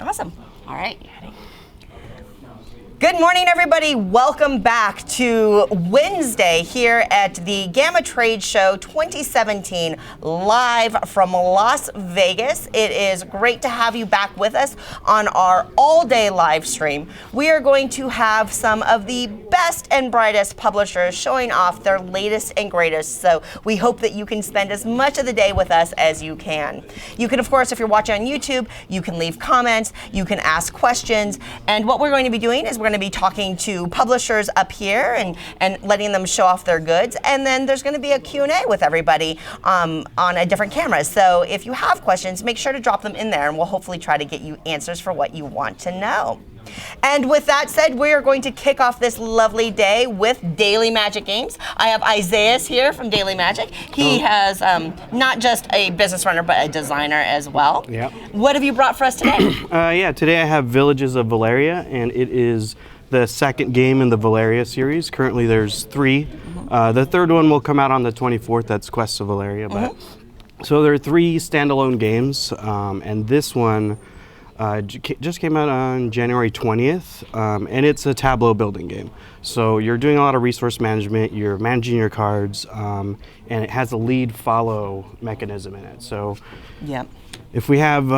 Awesome. All right. Good morning, everybody. Welcome back to Wednesday here at the GAMA Trade Show 2017, live from Las Vegas. It is great to have you back with us on our all-day live stream. We are going to have some of the best and brightest publishers showing off their latest and greatest, so we hope that you can spend as much of the day with us as you can. You can, of course, if you're watching on YouTube, you can leave comments, you can ask questions, and what we're going to be doing is we're going to be talking to publishers up here and letting them show off their goods, and then there's going to be a Q&A with everybody on a different camera. So if you have questions, make sure to drop them in there, and we'll hopefully try to get you answers for what you want to know. And with that said, we are going to kick off this lovely day with Daily Magic Games. I have Isaiah here from Daily Magic. He has not just a business runner, but a designer as well. Yep. What have you brought for us today? Today I have Villages of Valeria, and it is the second game in the Valeria series. Currently there's 3. The third one will come out on the 24th. That's Quests of Valeria. So there are 3 standalone games, and this one just came out on January 20th, and it's a tableau building game. So you're doing a lot of resource management, you're managing your cards, and it has a lead-follow mechanism in it. So if we have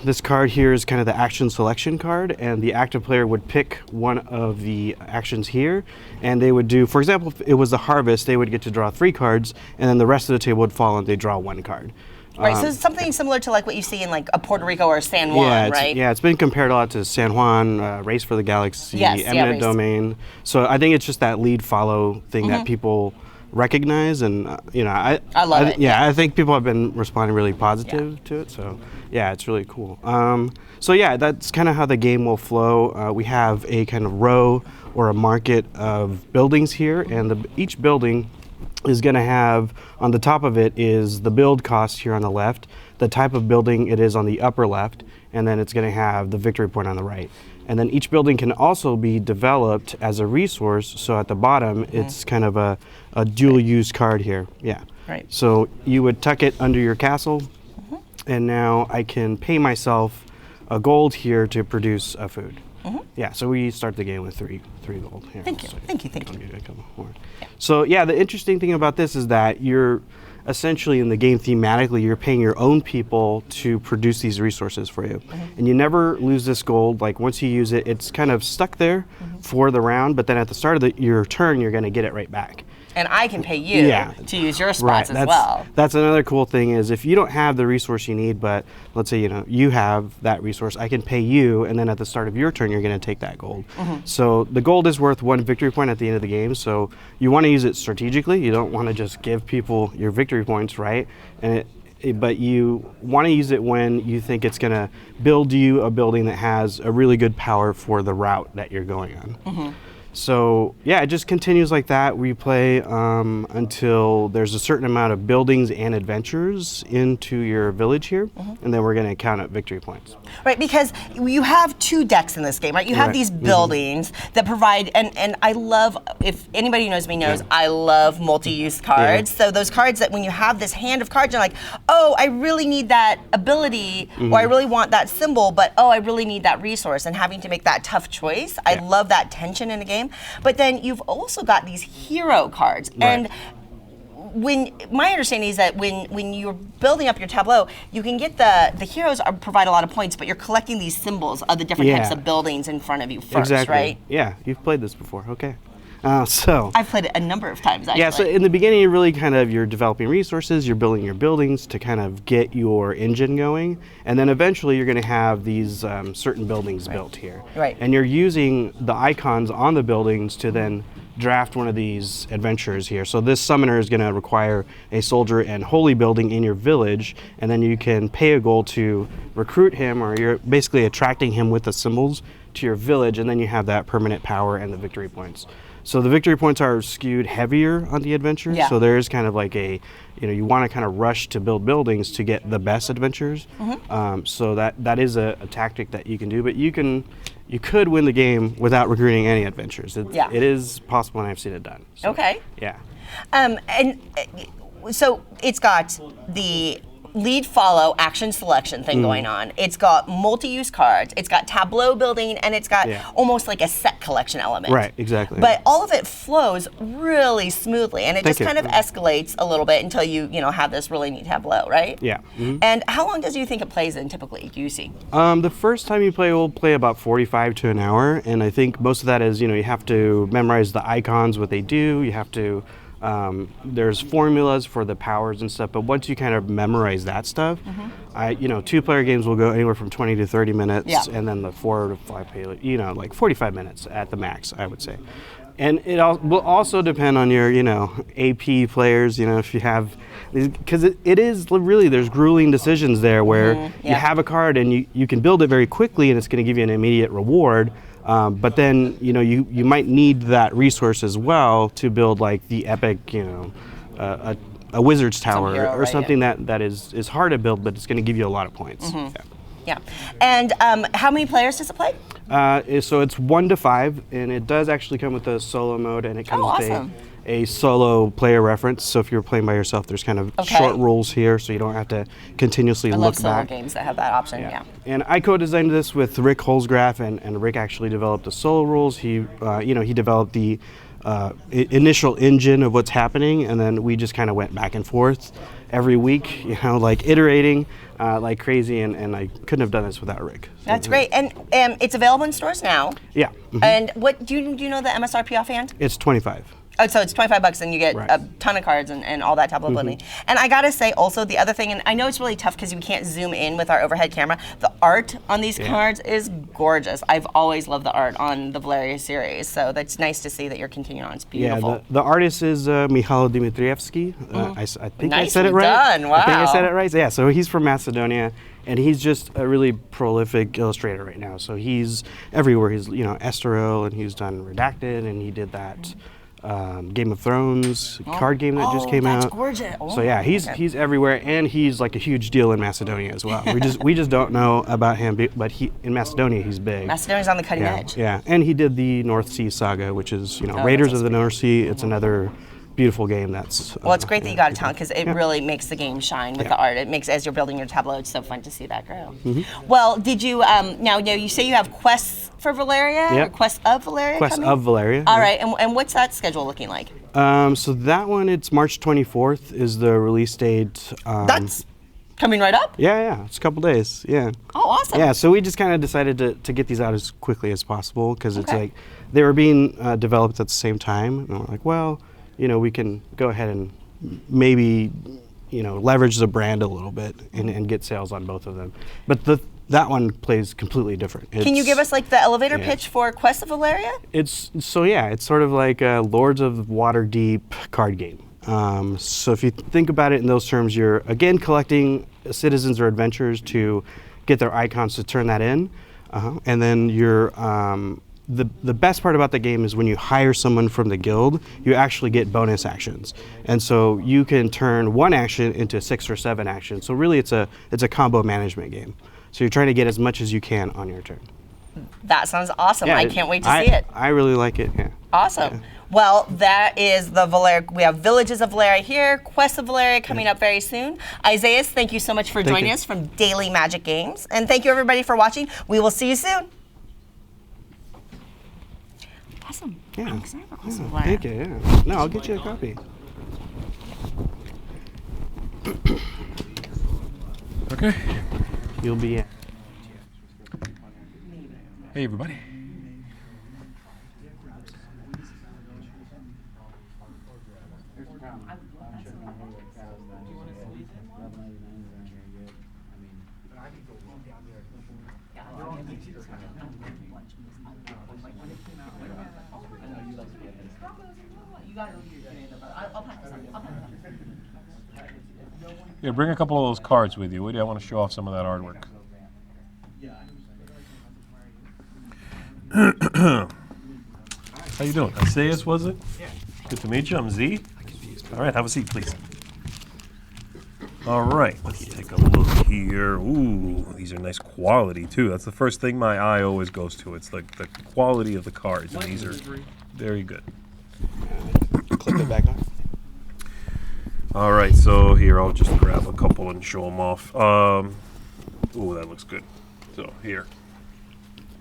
this card here is kind of the action selection card, and the active player would pick one of the actions here, and they would do, for example, if it was the harvest, they would get to draw 3 cards, and then the rest of the table would fall and they draw 1 card. Right, so it's something similar to like what you see in like a Puerto Rico or San Juan, right? Yeah, it's been compared a lot to San Juan, Race for the Galaxy, Eminent Domain. So I think it's just that lead-follow thing that people recognize, and I love it. Yeah, I think people have been responding really positive to it. So yeah, it's really cool. So yeah, that's kind of how the game will flow. We have a kind of row or a market of buildings here, and each building is going to have, on the top of it is the build cost here on the left, the type of building it is on the upper left, and then it's going to have the victory point on the right. And then each building can also be developed as a resource, so at the bottom it's kind of a dual use card here. Yeah. Right. So you would tuck it under your castle, and now I can pay myself a gold here to produce a food. Yeah, so we start the game with 3 gold here. Thank you. So Thank you. a couple more. So yeah, the interesting thing about this is that you're essentially in the game thematically, you're paying your own people to produce these resources for you. And you never lose this gold. Like once you use it, it's kind of stuck there for the round, but then at the start of your turn, you're going to get it right back. And I can pay you to use your spots as well. That's another cool thing is if you don't have the resource you need, but let's say you have that resource, I can pay you, and then at the start of your turn, you're going to take that gold. So the gold is worth 1 victory point at the end of the game. So you want to use it strategically. You don't want to just give people your victory points, right? But you want to use it when you think it's going to build you a building that has a really good power for the route that you're going on. So yeah, it just continues like that. We play until there's a certain amount of buildings and adventures into your village here, and then we're going to count up victory points. Right, because you have 2 decks in this game, right? You have these buildings that provide, and I love, if anybody who knows me knows, I love multi-use cards. So those cards that when you have this hand of cards, you're like, oh, I really need that ability, or I really want that symbol, but oh, I really need that resource, and having to make that tough choice. I love that tension in a game. But then you've also got these hero cards, and my understanding is that when you're building up your tableau, you can get the heroes provide a lot of points, but you're collecting these symbols of the different types of buildings in front of you first, right? Yeah, you've played this before. Okay. So I've played it a number of times, actually. Yeah, so in the beginning, you're really you're developing resources, you're building your buildings to kind of get your engine going, and then eventually you're going to have these certain buildings built here. Right. And you're using the icons on the buildings to then draft one of these adventures here. So this summoner is going to require a soldier and holy building in your village, and then you can pay a gold to recruit him, or you're basically attracting him with the symbols to your village, and then you have that permanent power and the victory points. So the victory points are skewed heavier on the adventures. Yeah. So there is kind of like a, you want to kind of rush to build buildings to get the best adventures. So that is a tactic that you can do, but you could win the game without recruiting any adventures. It is possible, and I've seen it done. So, okay. Yeah. And so it's got the lead follow action selection thing going on. It's got multi-use cards. It's got tableau building, and it's got almost like a set collection element. Right, exactly. But all of it flows really smoothly, and it just kind of escalates a little bit until you have this really neat tableau, right? Yeah. And how long does you think it plays in typically? Do you see? The first time you play, we'll play about 45 to an hour, and I think most of that is you have to memorize the icons, what they do. You have to. There's formulas for the powers and stuff, but once you kind of memorize that stuff, 2-player games will go anywhere from 20 to 30 minutes, and then the 4 to 5 player, like 45 minutes at the max, I would say. And it will also depend on your, AP players, if you have, because it is really, there's grueling decisions there where you have a card and you can build it very quickly and it's going to give you an immediate reward. But then, you might need that resource as well to build like the epic, a wizard's tower or something that is hard to build, but it's going to give you a lot of points. Yeah. And how many players does it play? So it's 1 to 5, and it does actually come with a solo mode, and it comes with a solo player reference. So if you're playing by yourself, there's kind of short rules here, so you don't have to continuously look back. I love solo games that have that option. Yeah. And I co-designed this with Rick Holzgraf, and Rick actually developed the solo rules. He, he developed the initial engine of what's happening, and then we just kind of went back and forth every week, like iterating like crazy, and I couldn't have done this without Rick. So, that's great, and it's available in stores now. Yeah. And what do you know the MSRP offhand? It's 25. Oh, so it's $25 and you get a ton of cards and all that tableau building. And I gotta say also the other thing, and I know it's really tough because we can't zoom in with our overhead camera, the art on these cards is gorgeous. I've always loved the art on the Valeria series, so that's nice to see that you're continuing on. It's beautiful. Yeah, the artist is Mihailo Dimitrievski. I think I said it right. Done. Wow. I think I said it right. Yeah, so he's from Macedonia, and he's just a really prolific illustrator right now. So he's everywhere. He's Estero, and he's done Redacted, and he did that. Game of Thrones card game that just came out. That's gorgeous. So yeah, he's everywhere, and he's like a huge deal in Macedonia as well. we just don't know about him, but in Macedonia he's big. Macedonia's on the cutting edge. Yeah, and he did the North Sea Saga, which is Raiders of the North Sea. It's another beautiful game. That's well, it's great that you got a ton because it really makes the game shine with the art. It makes, as you're building your tableau, it's so fun to see that grow. Well, did you now you say you have quests for Valeria or quests of Valeria? Quest of Valeria. All right, and what's that schedule looking like? So that one, it's March 24th is the release date. That's coming right up? Yeah, it's a couple days. Yeah. Oh, awesome. Yeah, so we just kind of decided to get these out as quickly as possible because it's like they were being developed at the same time, and we're like, well, we can go ahead and maybe, leverage the brand a little bit and get sales on both of them. But that one plays completely different. Can you give us like the elevator pitch for Quest of Valeria? It's sort of like a Lords of Waterdeep card game. So if you think about it in those terms, you're again collecting citizens or adventurers to get their icons to turn that in, and then you're the best part about the game is when you hire someone from the guild, you actually get bonus actions. And so you can turn one action into 6 or 7 actions. So really it's a combo management game. So you're trying to get as much as you can on your turn. That sounds awesome. I can't wait to see it. I really like it, yeah. Awesome. Yeah. Well, that is the Valeria. We have Villages of Valeria here, Quest of Valeria coming up very soon. Isaiah, thank you so much for joining us from Daily Magic Games. And thank you everybody for watching. We will see you soon. Awesome. Yeah. I'm excited for Quest of Valeria. Thank you, yeah. No, I'll get you a copy. Okay. You'll be in. Hey, everybody. Yeah, bring a couple of those cards with you, would you? I want to show off some of that artwork. How you doing? Isaias, was it? Yeah. Good to meet you. I'm Z. All right, have a seat, please. All right, let's take a look here. Ooh, these are nice quality, too. That's the first thing my eye always goes to. It's like the quality of the cards, and these are very good. Clip it back on. All right, so here I'll just grab a couple and show them off. Ooh, that looks good. So here,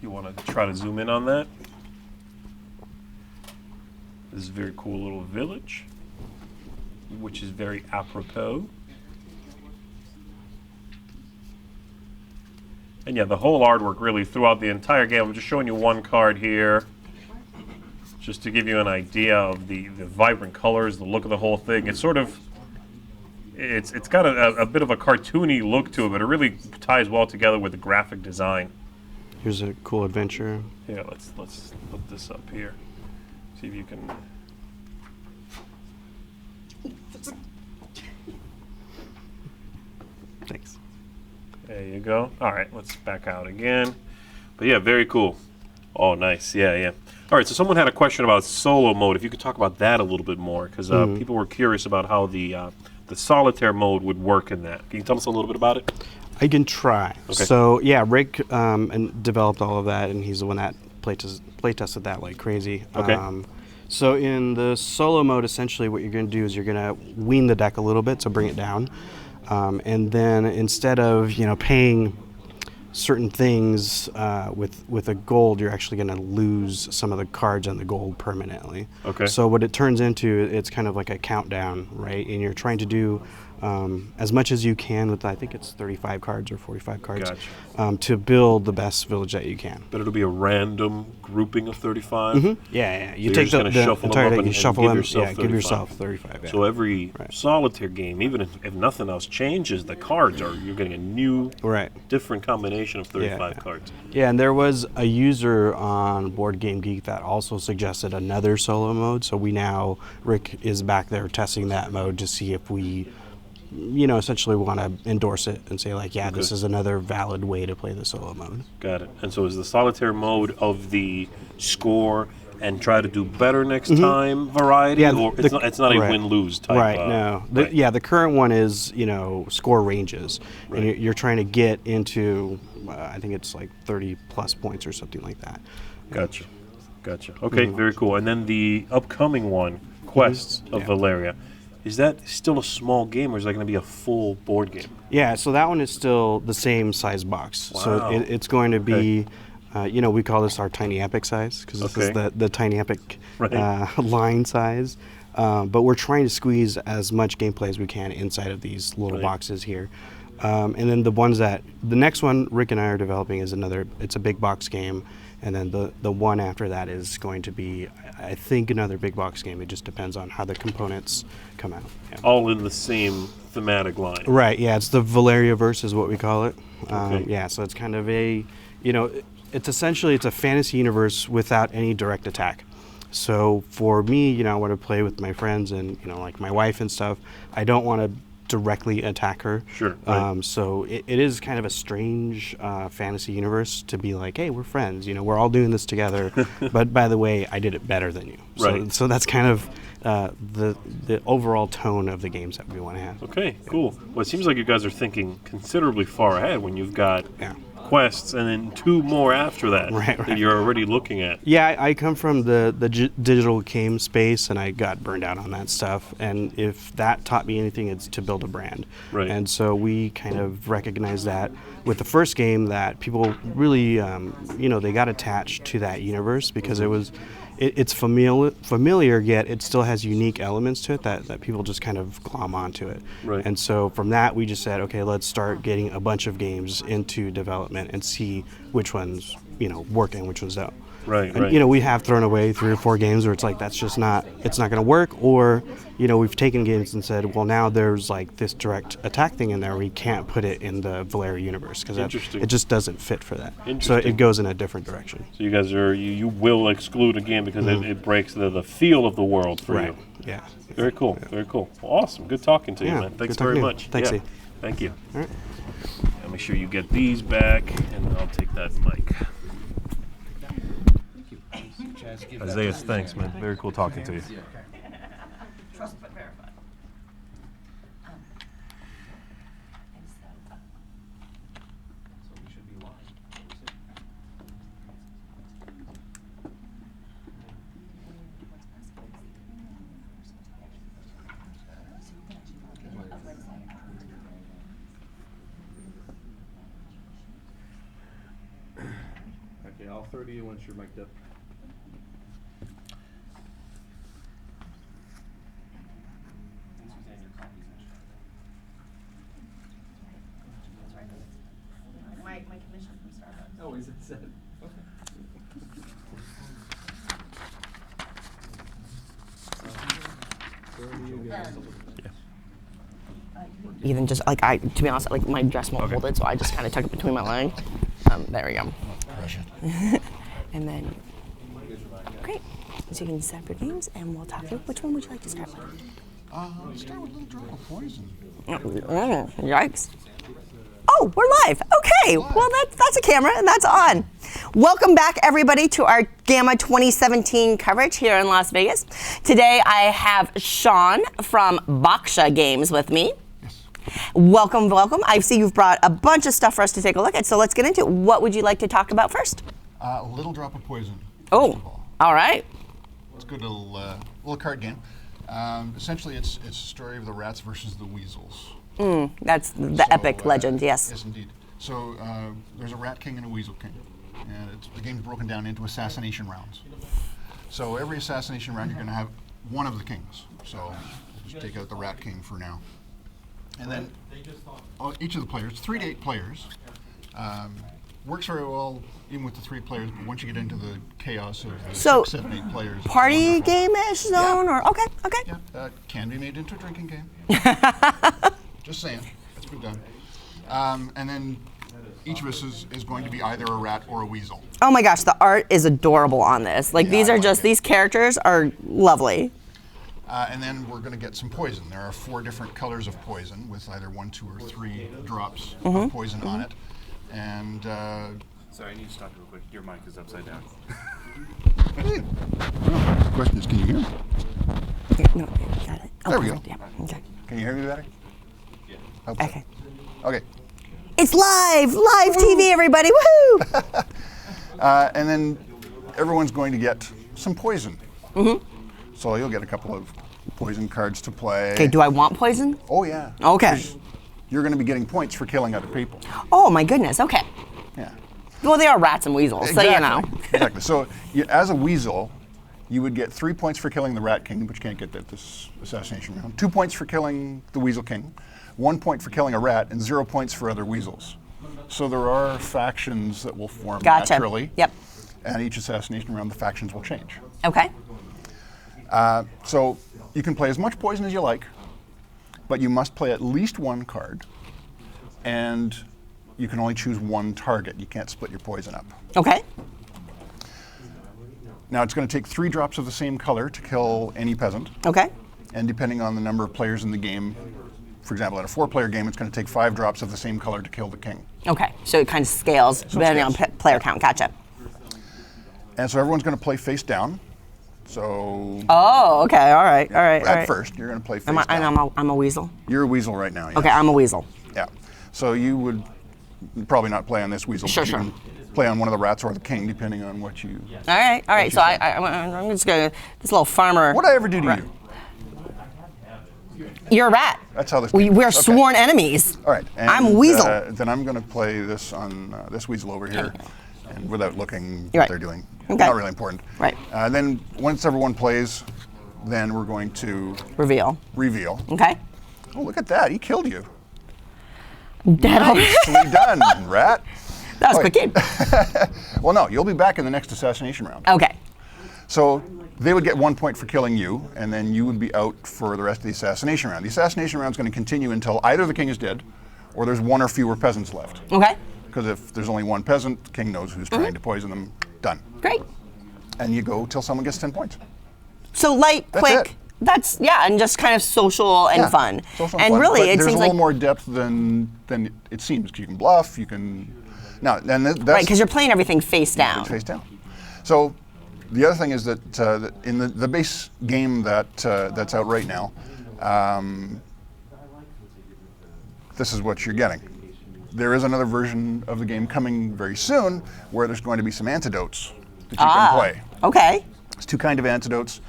you want to try to zoom in on that? This is a very cool little village, which is very apropos. And yeah, the whole artwork really throughout the entire game. I'm just showing you one card here, just to give you an idea of the vibrant colors, the look of the whole thing. It's sort of, it's got a bit of a cartoony look to it, but it really ties well together with the graphic design. Here's a cool adventure. Yeah, let's put this up here. See if you can. Thanks. There you go. All right, let's back out again. But yeah, very cool. Oh, nice. Yeah, yeah. All right, so someone had a question about solo mode. If you could talk about that a little bit more, because people were curious about how the solitaire mode would work in that. Can you tell us a little bit about it? I can try. Okay. So yeah, Rick and developed all of that, and he's the one that play tested that like crazy. Okay. So in the solo mode, essentially what you're going to do is you're going to wean the deck a little bit, so bring it down. And then instead of paying certain things with a gold, you're actually going to lose some of the cards on the gold permanently. Okay. So what it turns into, it's kind of like a countdown, right? And you're trying to do as much as you can with, I think it's 35 cards or 45 cards, Gotcha. to build the best village that you can. But it'll be a random grouping of 35? Yeah. You you're take just gonna the shuffle them entire up deck, and you shuffle give them, yourself give 35. yourself 35. Yeah. So every Right. solitaire game, even if nothing else changes, the cards you're getting a new, Right. different combination of 35 Yeah. cards. Yeah, and there was a user on Board Game Geek that also suggested another solo mode. So Rick is back there testing that mode to see if we, essentially want to endorse it and say like, yeah, this is another valid way to play the solo mode. Got it. And so is the solitaire mode of the score and try to do better next time variety, Yeah, or it's not a right. win-lose type? Right, no. Right. Yeah, the current one is, score ranges. Right. And you're trying to get into, I think it's like 30 plus points or something like that. Gotcha. Okay, very cool. And then the upcoming one, Quests of Valeria. Is that still a small game, or is that going to be a full board game? Yeah, so that one is still the same size box. Wow. So it's going to be, we call this our tiny epic size, because this is the tiny epic line size. But we're trying to squeeze as much gameplay as we can inside of these little boxes here. And then the next one Rick and I are developing is it's a big box game. And then the one after that is going to be, I think, another big box game. It just depends on how the components come out. Yeah. All in the same thematic line. Right, yeah, it's the Valeriaverse is what we call it. Okay. Yeah, so it's kind of it's essentially a fantasy universe without any direct attack. So for me, I want to play with my friends and, like my wife and stuff. I don't want to directly attack her. Sure. Right. So it is kind of a strange fantasy universe to be like, hey, we're friends. We're all doing this together. But by the way, I did it better than you. Right. So that's kind of the overall tone of the games that we want to have. Okay, cool. Well, it seems like you guys are thinking considerably far ahead when you've got quests and then 2 more after that that you're already looking at. Yeah, I come from the digital game space, and I got burned out on that stuff. And if that taught me anything, it's to build a brand. Right. And so we kind of recognized that with the first game that people really, they got attached to that universe because it's familiar, yet it still has unique elements to it that people just kind of glom onto it. Right. And so from that, we just said, okay, let's start getting a bunch of games into development and see which ones, work and which ones don't. Right, And, right. we have thrown away 3 or 4 games where it's like, it's not going to work. Or, we've taken games and said, well, now there's like this direct attack thing in there. We can't put it in the Valeria universe because it just doesn't fit for that. So it goes in a different direction. So you guys you will exclude a game because it breaks the feel of the world for you. Yeah. Very cool. Very cool. Well, awesome. Good talking to you, man. Thanks good talking very to you. much. Thanks, Yeah. Steve. Thank you. All right. Now make sure you get these back, and I'll take that mic. Isaiah, thanks, man. Very cool talking to you. Trust but verify. Yeah, I'll throw to you once you're mic'd up. My commission from Starbucks. Oh, is it set? Even just like to be honest, like my dress won't hold it, so I just kind of tuck it between my legs. There we go. And then, great. So you can set up your games, and we'll talk through. Which one would you like to start with? Start with a little drop of poison. Yikes. Oh, we're live. Okay. Well, that's a camera, and that's on. Welcome back, everybody, to our GAMA 2017 coverage here in Las Vegas. Today, I have Sean from Baksha Games with me. Welcome, welcome. I see you've brought a bunch of stuff for us to take a look at, so let's get into it. What would you like to talk about first? A little drop of poison. Oh, all right. It's a good little card game. Essentially, it's a story of the rats versus the weasels. That's the epic legend, yes. Yes, indeed. So there's a rat king and a weasel king, and the game's broken down into assassination rounds. So every assassination round, you're going to have one of the kings. So just take out the rat king for now. And then each of the players, 3 to 8 players, works very well even with the 3 players, but once you get into the chaos of the 6, 7, 8 players. Party game-ish zone, or okay. Yeah, can be made into a drinking game. Just saying, that's been done. And then each of us is going to be either a rat or a weasel. Oh my gosh, the art is adorable on this. Like these are just, these characters are lovely. And then we're going to get some poison. There are 4 different colors of poison with either 1, 2, or 3 drops of poison on it. And sorry, I need to stop you real quick. Your mic is upside down. the question is, can you hear me? No, got it. Oh, There we go. perfect, yeah. Okay. Can you hear me better? Yeah. Okay. Okay. It's live TV, everybody, woohoo! And then everyone's going to get some poison. So you'll get a couple of poison cards to play. Okay, do I want poison? Oh yeah. Okay. 'Cause you're going to be getting points for killing other people. Oh my goodness, okay. Yeah. Well, they are rats and weasels, so you know. Exactly. So as a weasel, you would get 3 points for killing the rat king, but you can't get that this assassination round. 2 points for killing the weasel king, 1 point for killing a rat, and 0 points for other weasels. So there are factions that will form naturally. Yep. And each assassination round, the factions will change. Okay. So you can play as much poison as you like, but you must play at least 1 card, and you can only choose 1 target. You can't split your poison up. Okay. Now it's going to take 3 drops of the same color to kill any peasant, Okay. and depending on the number of players in the game, for example, at a 4-player game, it's going to take 5 drops of the same color to kill the king. Okay. So it kind of scales depending on player count. Gotcha. And so everyone's going to play face down. So Oh, okay. All right. at first, you're going to play face down. I'm a weasel. You're a weasel right now. Yes. Okay, I'm a weasel. Yeah. So you would probably not play on this weasel. Sure, but you sure. can play on one of the rats or the king, depending on what you. All right. So I'm just gonna this little farmer. What'd I ever do to you? You're a rat. That's how this. We're okay. sworn enemies. All right. And, I'm a weasel. Then I'm going to play this on this weasel over here, and without looking You're what right. they're doing. Okay. Not really important. Right. Then once everyone plays, then we're going to Reveal. reveal. Okay. Oh, look at that! He killed you. Dead already. Nicely done, rat. That was Okay. quick game. Well, no, you'll be back in the next assassination round. Okay. So they would get 1 point for killing you, and then you would be out for the rest of the assassination round. The assassination round is going to continue until either the king is dead, or there's 1 or fewer peasants left. Okay. Because if there's only 1 peasant, the king knows who's trying to poison them. Done. Great. And you go till someone gets 10 points. So light, That's quick. it. That's and just kind of social and Yeah, fun. social And fun. really, But it there's seems a like little more depth than it seems. You can bluff. You can. Now, and that's right because you're playing everything face down. face down. So the other thing is that in the base game that's out right now, this is what you're getting. There is another version of the game coming very soon where there's going to be some antidotes that you can play. Okay. There's 2 kinds of antidotes.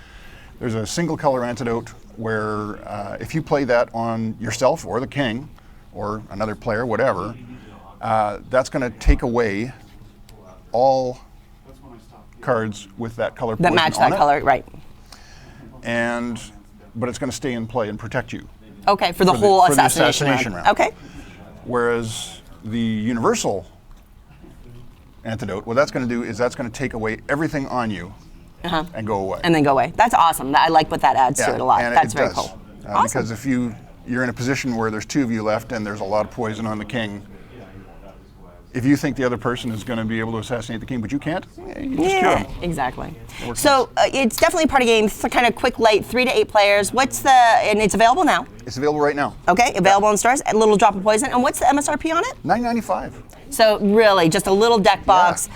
There's a single color antidote where if you play that on yourself or the king or another player, whatever, that's going to take away all cards with that color That poison match on that it, color, right? but it's going to stay in play and protect you. Okay, for the whole for the assassination round. Okay. Whereas the universal antidote, what that's going to do is that's going to take away everything on you and go away. And then go away. That's awesome. I like what that adds to it a lot. And That's it very does. cool. Awesome. Because if you're in a position where there's 2 of you left and there's a lot of poison on the king, if you think the other person is going to be able to assassinate the king, but you can't, you just kill him. Exactly. So it's definitely part of the game. It's kind of quick, light, 3 to 8 players. And it's available now. It's available right now. Okay, available in stores. A little drop of poison. And what's the MSRP on it? $9.95. So really, just a little deck box,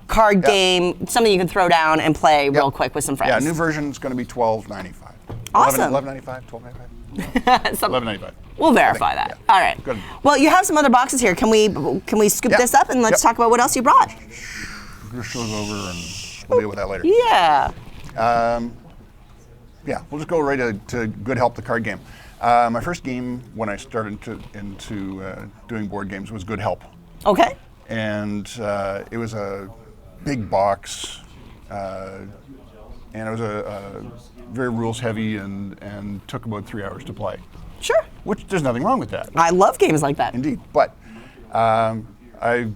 card game, something you can throw down and play real quick with some friends. Yeah, new version is going to be $12.95. Awesome. $11.95, $12.95. $11.95. We'll verify that. Yeah. All right. Good. Well, you have some other boxes here. Can we scoop this up and let's talk about what else you brought? Just show those over and we'll deal with that later. Yeah. Yeah, we'll just go right to Good Help, the card game. My first game when I started into doing board games was Good Help. Okay. And it was a big box, and it was a very rules heavy and took about 3 hours to play. Sure. Which there's nothing wrong with that. I love games like that. Indeed, but I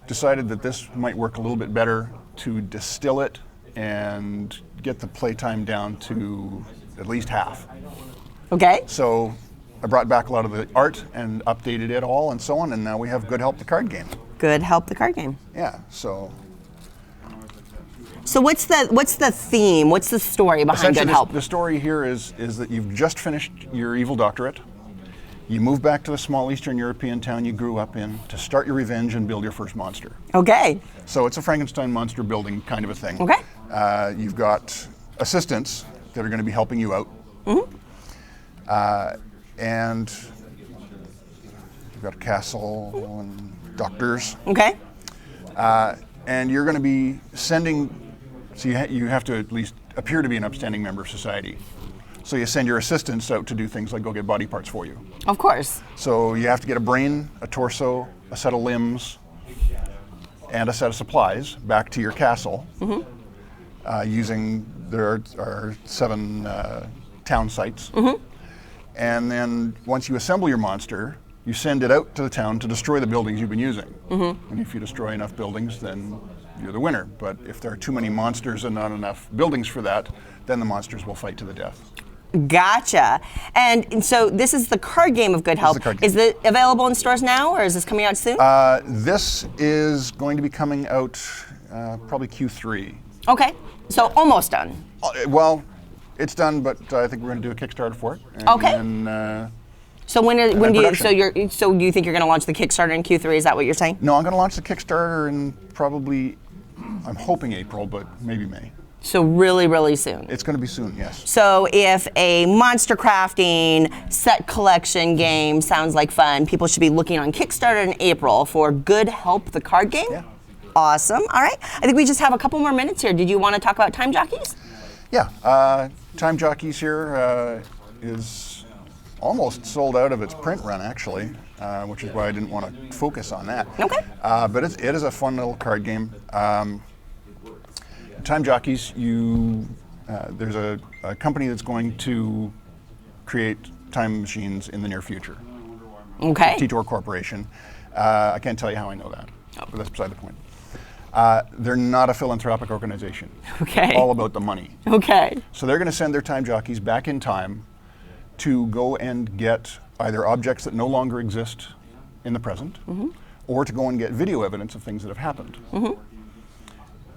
decided that this might work a little bit better to distill it and get the playtime down to at least half. Okay. So I brought back a lot of the art and updated it all and so on, and now we have Good Help, the card game. Good Help, the card game. Yeah, so what's the theme? What's the story behind Good Help? The story here is that you've just finished your evil doctorate. You move back to the small Eastern European town you grew up in to start your revenge and build your first monster. Okay. So it's a Frankenstein monster building kind of a thing. Okay. You've got assistants that are going to be helping you out. And you've got a castle and doctors. Okay. And you're going to be sending, so you have to at least appear to be an upstanding member of society. So you send your assistants out to do things like go get body parts for you. Of course. So you have to get a brain, a torso, a set of limbs, and a set of supplies back to your castle using, there are 7 town sites. And then once you assemble your monster, you send it out to the town to destroy the buildings you've been using. And if you destroy enough buildings, then you're the winner. But if there are too many monsters and not enough buildings for that, then the monsters will fight to the death. Gotcha. And so this is the card game of Good Help. Is it available in stores now, or is this coming out soon? This is going to be coming out probably Q3. Okay, so almost done. Well, it's done, but I think we're going to do a Kickstarter for it. And Okay. then, So when do you production. so do you think you're going to launch the Kickstarter in Q3? Is that what you're saying? no, I'm going to launch the Kickstarter in probably, I'm hoping April, but maybe May. So really, really soon. It's going to be soon, yes. So if a monster crafting set collection game sounds like fun, people should be looking on Kickstarter in April for Good Help, the card game. Yeah. Awesome. All right. I think we just have a couple more minutes here. Did you want to talk about Time Jockeys? Yeah, Time Jockeys here is almost sold out of its print run, actually, which is why I didn't want to focus on that. Okay. But it is a fun little card game. Time Jockeys, there's a company that's going to create time machines in the near future. Okay. Titor Corporation. I can't tell you how I know that, but that's beside the point. They're not a philanthropic organization. Okay. All about the money. Okay. So they're going to send their time jockeys back in time to go and get either objects that no longer exist in the present, or to go and get video evidence of things that have happened.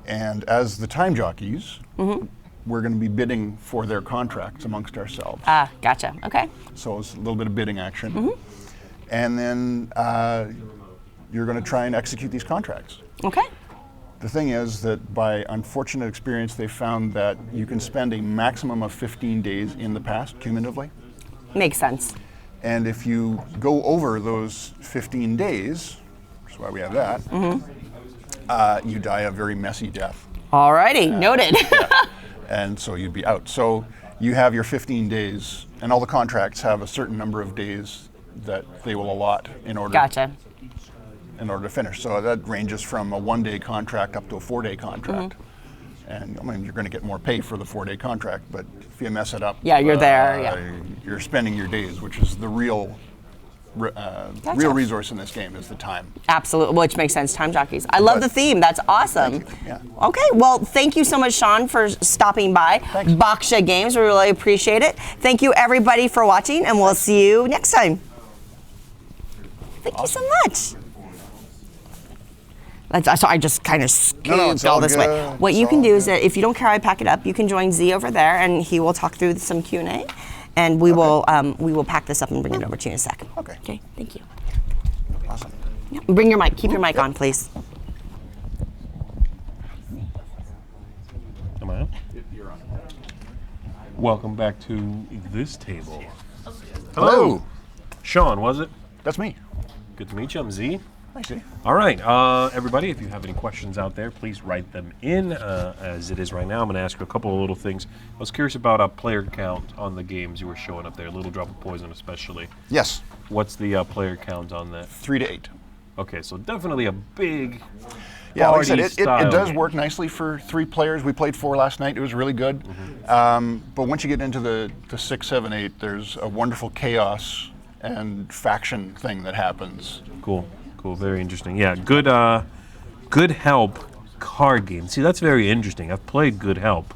And as the time jockeys, we're going to be bidding for their contracts amongst ourselves. Ah, gotcha. Okay. So it's a little bit of bidding action. And then you're going to try and execute these contracts. Okay. The thing is that by unfortunate experience, they found that you can spend a maximum of 15 days in the past cumulatively. Makes sense. And if you go over those 15 days, which is why we have that, you die a very messy death. Alrighty, noted. And so you'd be out. So you have your 15 days, and all the contracts have a certain number of days that they will allot in order in order to finish. So that ranges from a 1-day contract up to a 4-day contract. And I mean, you're going to get more pay for the 4-day contract, but if you mess it up, Yeah, you're there, yeah. You're spending your days, which is the real resource in this game is the time. Absolutely, which makes sense. Time jockeys. I love the theme. That's awesome. Thank you. Yeah. Okay, well, thank you so much, Sean, for stopping by. Thanks. Baksha Games, we really appreciate it. Thank you, everybody, for watching, and we'll see you next time. Thank you so much. So I just kind of scooped all this way. What you can do is that if you don't care, I pack it up. You can join Z over there, and he will talk through some Q&A, and we will pack this up and bring it over to you in a second. Okay. Okay. Thank you. Awesome. Yeah, bring your mic. Keep your mic on, please. Am I on? You're on. Welcome back to this table. Hello. Sean, was it? That's me. Good to meet you. I'm Z. Thanks, Steve. All right, everybody, if you have any questions out there, please write them in. As it is right now, I'm going to ask you a couple of little things. I was curious about a player count on the games you were showing up there, Little Drop of Poison especially. Yes. What's the player count on that? 3 to 8. Okay, so definitely a big Yeah, like I said, party it style does game. work nicely for 3 players. We played 4 last night. It was really good. But once you get into the 6, 7, 8, there's a wonderful chaos and faction thing that happens. Cool, very interesting. Yeah, good help card game. See, that's very interesting. I've played Good Help,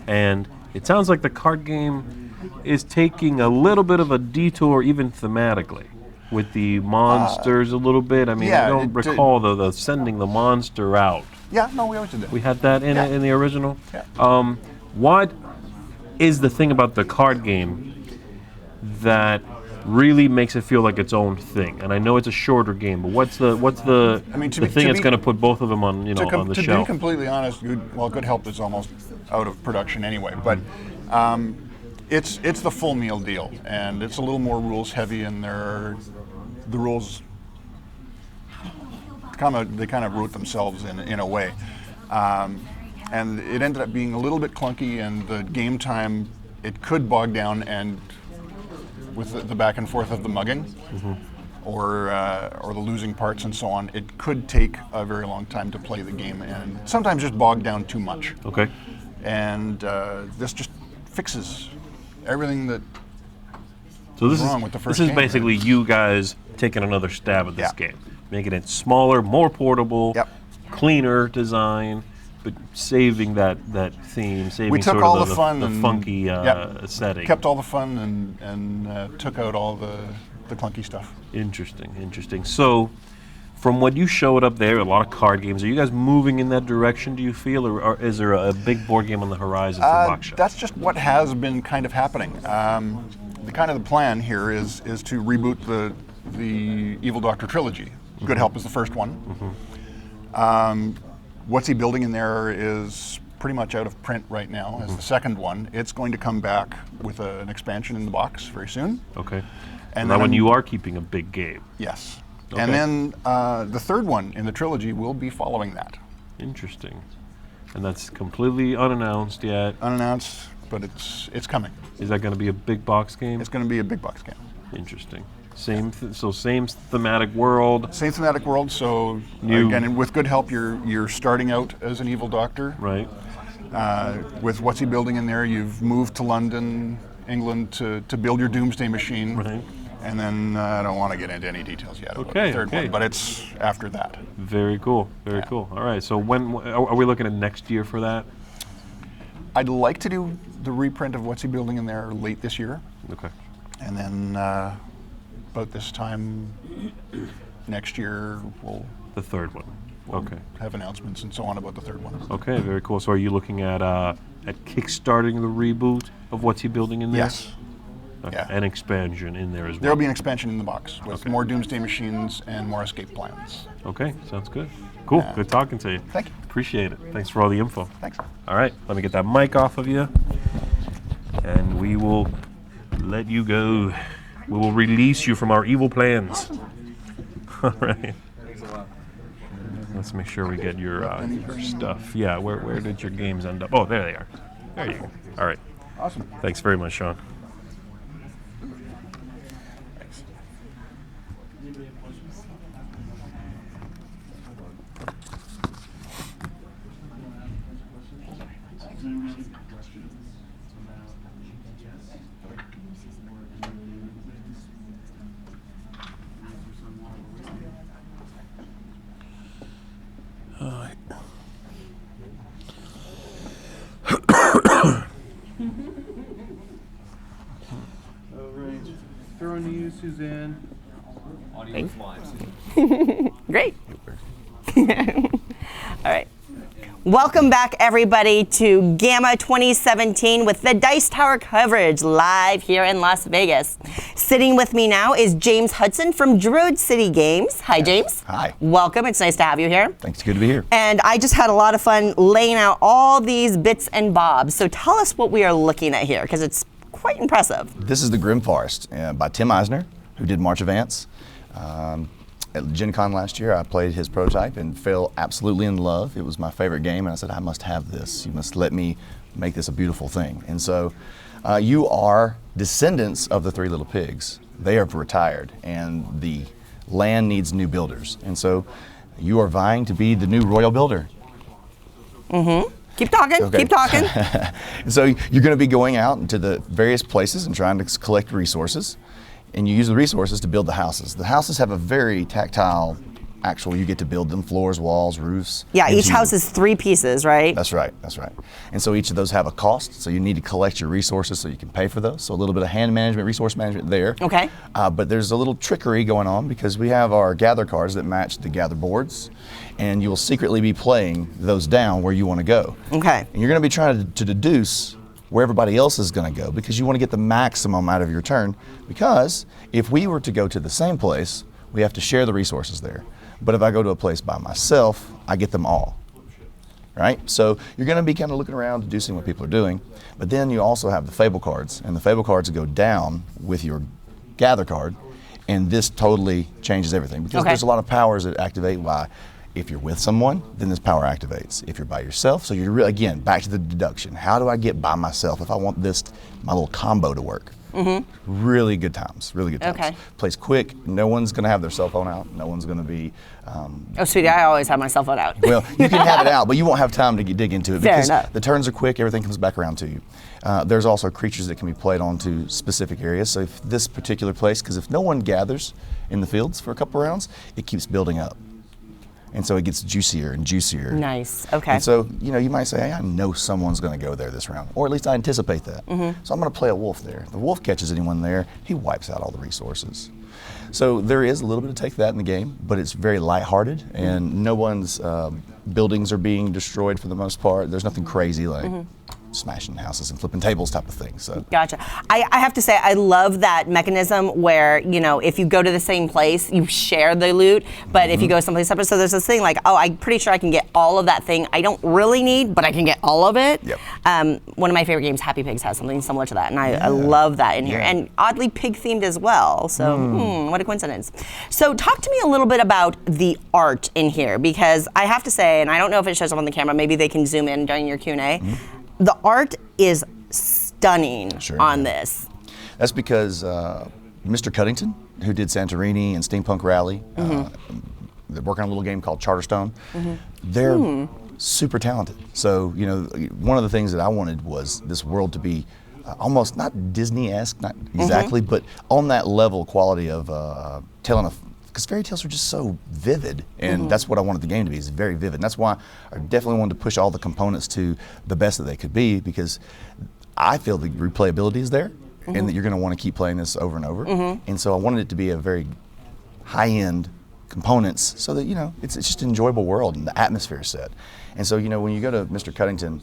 and it sounds like the card game is taking a little bit of a detour, even thematically, with the monsters a little bit. I mean, yeah, I don't recall the sending the monster out. Yeah, no, we always did that. We had that in Yeah. in the original. Yeah. What is the thing about the card game that really makes it feel like its own thing? And I know it's a shorter game, but what's the I mean, the thing that's going to put both of them on on the to shelf? be completely honest, Good Help is almost out of production anyway. But it's the full meal deal, and it's a little more rules heavy, and the rules they kind of wrote themselves in a way, and it ended up being a little bit clunky, and the game time it could bog down, and with the back and forth of the mugging. Or the losing parts and so on, it could take a very long time to play the game, and sometimes just bog down too much. Okay. And this just fixes everything that So this wrong is with the first this is game, basically you guys taking another stab at this Yeah. game, making it smaller, more portable, Yep. cleaner design, but saving that theme, saving we took sort all of the fun the and funky yep, setting. kept all the fun and took out all the clunky stuff. Interesting. So, from what you showed up there, a lot of card games. Are you guys moving in that direction? Do you feel, or is there a big board game on the horizon for Baksha? That's just what has been kind of happening. The plan here is to reboot the Evil Doctor trilogy. Good Help is the first one. What's he building in there is pretty much out of print right now as the second one. It's going to come back with an expansion in the box very soon. Okay. And That then one you are keeping a big game. Yes. Okay. And then the third one in the trilogy will be following that. Interesting. And that's completely unannounced yet. Unannounced, but it's coming. Is that going to be a big box game? It's going to be a big box game. Interesting. Same thematic world. Same thematic world. So New- again, with Good Help, you're starting out as an evil doctor. Right. With what's he building in there, you've moved to London, England, to build your doomsday machine. Right. And then I don't want to get into any details yet about Okay, the third okay. one, but it's after that. Very cool. Very cool. All right. So when are we looking at next year for that? I'd like to do the reprint of what's he building in there late this year. Okay. And then about this time next year, we'll The third one. Okay. have announcements and so on about the third one. Okay. Very cool. So are you looking at kickstarting the reboot of what's he building in there? Yes. Okay. Yeah. An expansion in there as well. There'll be an expansion in the box with Okay. more doomsday machines and more escape plans. Okay. Sounds good. Cool. Yeah. Good talking to you. Thank you. Appreciate it. Thanks for all the info. Thanks. All right. Let me get that mic off of you, and we will let you go. We will release you from our evil plans. All right. Let's make sure we get your stuff. Yeah, where did your games end up? Oh, there they are. There you go. All right. Awesome. Thanks very much, Sean. All right. Throwing to you, Suzanne. Great. All right. Welcome back, everybody, to GAMA 2017 with the Dice Tower coverage live here in Las Vegas. Sitting with me now is James Hudson from Druid City Games. Hi, James. Hi. Welcome. It's nice to have you here. Thanks. Good to be here. And I just had a lot of fun laying out all these bits and bobs. So tell us what we are looking at here, because it's quite impressive. This is the Grim Forest by Tim Eisner, who did March of Ants. At Gen Con last year, I played his prototype and fell absolutely in love. It was my favorite game, and I said, I must have this. You must let me make this a beautiful thing. And so you are descendants of the Three Little Pigs. They have retired, and the land needs new builders. And so you are vying to be the new royal builder. Mm-hmm. Keep talking, Okay. keep talking. So you're going to be going out into the various places and trying to collect resources. And you use the resources to build the houses. The houses have a very tactile, you get to build them, floors, walls, roofs. Yeah, And each you- house is 3 pieces, right? That's right, that's right. And so each of those have a cost, so you need to collect your resources so you can pay for those. So a little bit of hand management, resource management there. Okay. But there's a little trickery going on because we have our gather cards that match the gather boards, and you will secretly be playing those down where you want to go. Okay. And you're going to be trying to deduce where everybody else is going to go because you want to get the maximum out of your turn, because if we were to go to the same place, we have to share the resources there. But if I go to a place by myself, I get them all, right? So you're going to be kind of looking around, deducing what people are doing, but then you also have the Fable cards, and the Fable cards go down with your Gather card, and this totally changes everything because Okay. there's a lot of powers that activate by. If you're with someone, then this power activates. If you're by yourself, so you're again back to the deduction. How do I get by myself if I want my little combo to work? Mm-hmm. Really good times, really good times. Okay. Plays quick. No one's going to have their cell phone out. No one's going to be. Oh, sweetie, I always have my cell phone out. Well, you can have it out, but you won't have time to dig into it Fair because enough. the turns are quick. Everything comes back around to you. There's also creatures that can be played onto specific areas. So if this particular place, because if no one gathers in the fields for a couple rounds, it keeps building up. And so it gets juicier and juicier. Nice, okay. And so, you might say, hey, I know someone's going to go there this round, or at least I anticipate that. Mm-hmm. So I'm going to play a wolf there. If the wolf catches anyone there, he wipes out all the resources. So there is a little bit of take that in the game, but it's very lighthearted, and no one's buildings are being destroyed for the most part. There's nothing crazy like smashing houses and flipping tables type of thing. So Gotcha. I have to say, I love that mechanism where, if you go to the same place, you share the loot, but if you go someplace separate, so there's this thing like, oh, I'm pretty sure I can get all of that thing I don't really need, but I can get all of it. Yep. One of my favorite games, Happy Pigs, has something similar to that, and I love that in here, Yeah. and oddly pig-themed as well, so what a coincidence. So talk to me a little bit about the art in here, because I have to say, and I don't know if it shows up on the camera, maybe they can zoom in during your Q&A, the art is stunning Sure, on yeah. this. that's because Mr. Cuddington, who did Santorini and Steampunk Rally, they're working on a little game called Charterstone. They're super talented. So, one of the things that I wanted was this world to be almost not Disney-esque, not exactly, but on that level quality of telling because fairy tales are just so vivid, and that's what I wanted the game to be, is very vivid. And that's why I definitely wanted to push all the components to the best that they could be, because I feel the replayability is there, and that you're going to want to keep playing this over and over. And so I wanted it to be a very high-end components, so that it's just an enjoyable world and the atmosphere is set. And so when you go to Mr. Cuddington,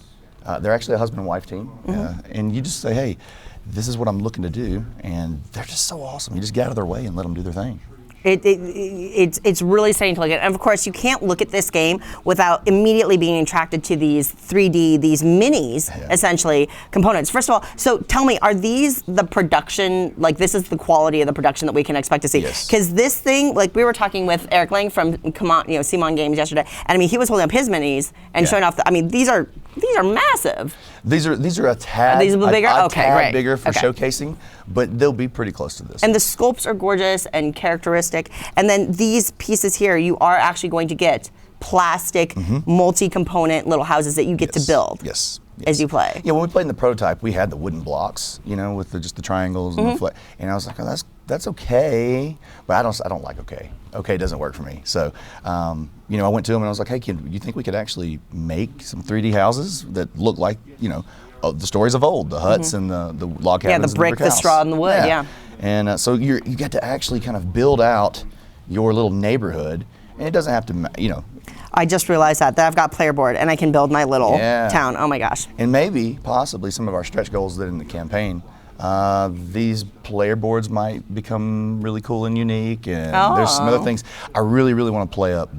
they're actually a husband and wife team, and you just say, hey, this is what I'm looking to do, and they're just so awesome. You just get out of their way and let them do their thing. It's really exciting to look at. And of course, you can't look at this game without immediately being attracted to these 3D, these minis, essentially, components. First of all, so tell me, are these the production, like this is the quality of the production that we can expect to see? Yes. Because this thing, like we were talking with Eric Lang from Simon Games yesterday, and I mean, he was holding up his minis and showing off, these are massive. These are a tad, Are these a little bigger? a Okay, tad great. bigger for Okay. showcasing, but they'll be pretty close to this. And the sculpts are gorgeous and characteristic. And then these pieces here, you are actually going to get plastic, multi-component little houses that you get to build. Yes. as you play. Yeah, when we played in the prototype, we had the wooden blocks, with just the triangles and the flag, and I was like, oh, that's okay, but I don't like okay. Okay doesn't work for me. So, I went to him and I was like, hey, kid, you think we could actually make some 3D houses that look like, the stories of old, the huts and the log cabins? Yeah, the brick, the straw, and the wood. Yeah. And so you get to actually kind of build out your little neighborhood, and it doesn't have to, I just realized that I've got player board and I can build my little town. Oh my gosh. And maybe, possibly, some of our stretch goals that in the campaign, these player boards might become really cool and unique, and there's some other things. I really, really want to play up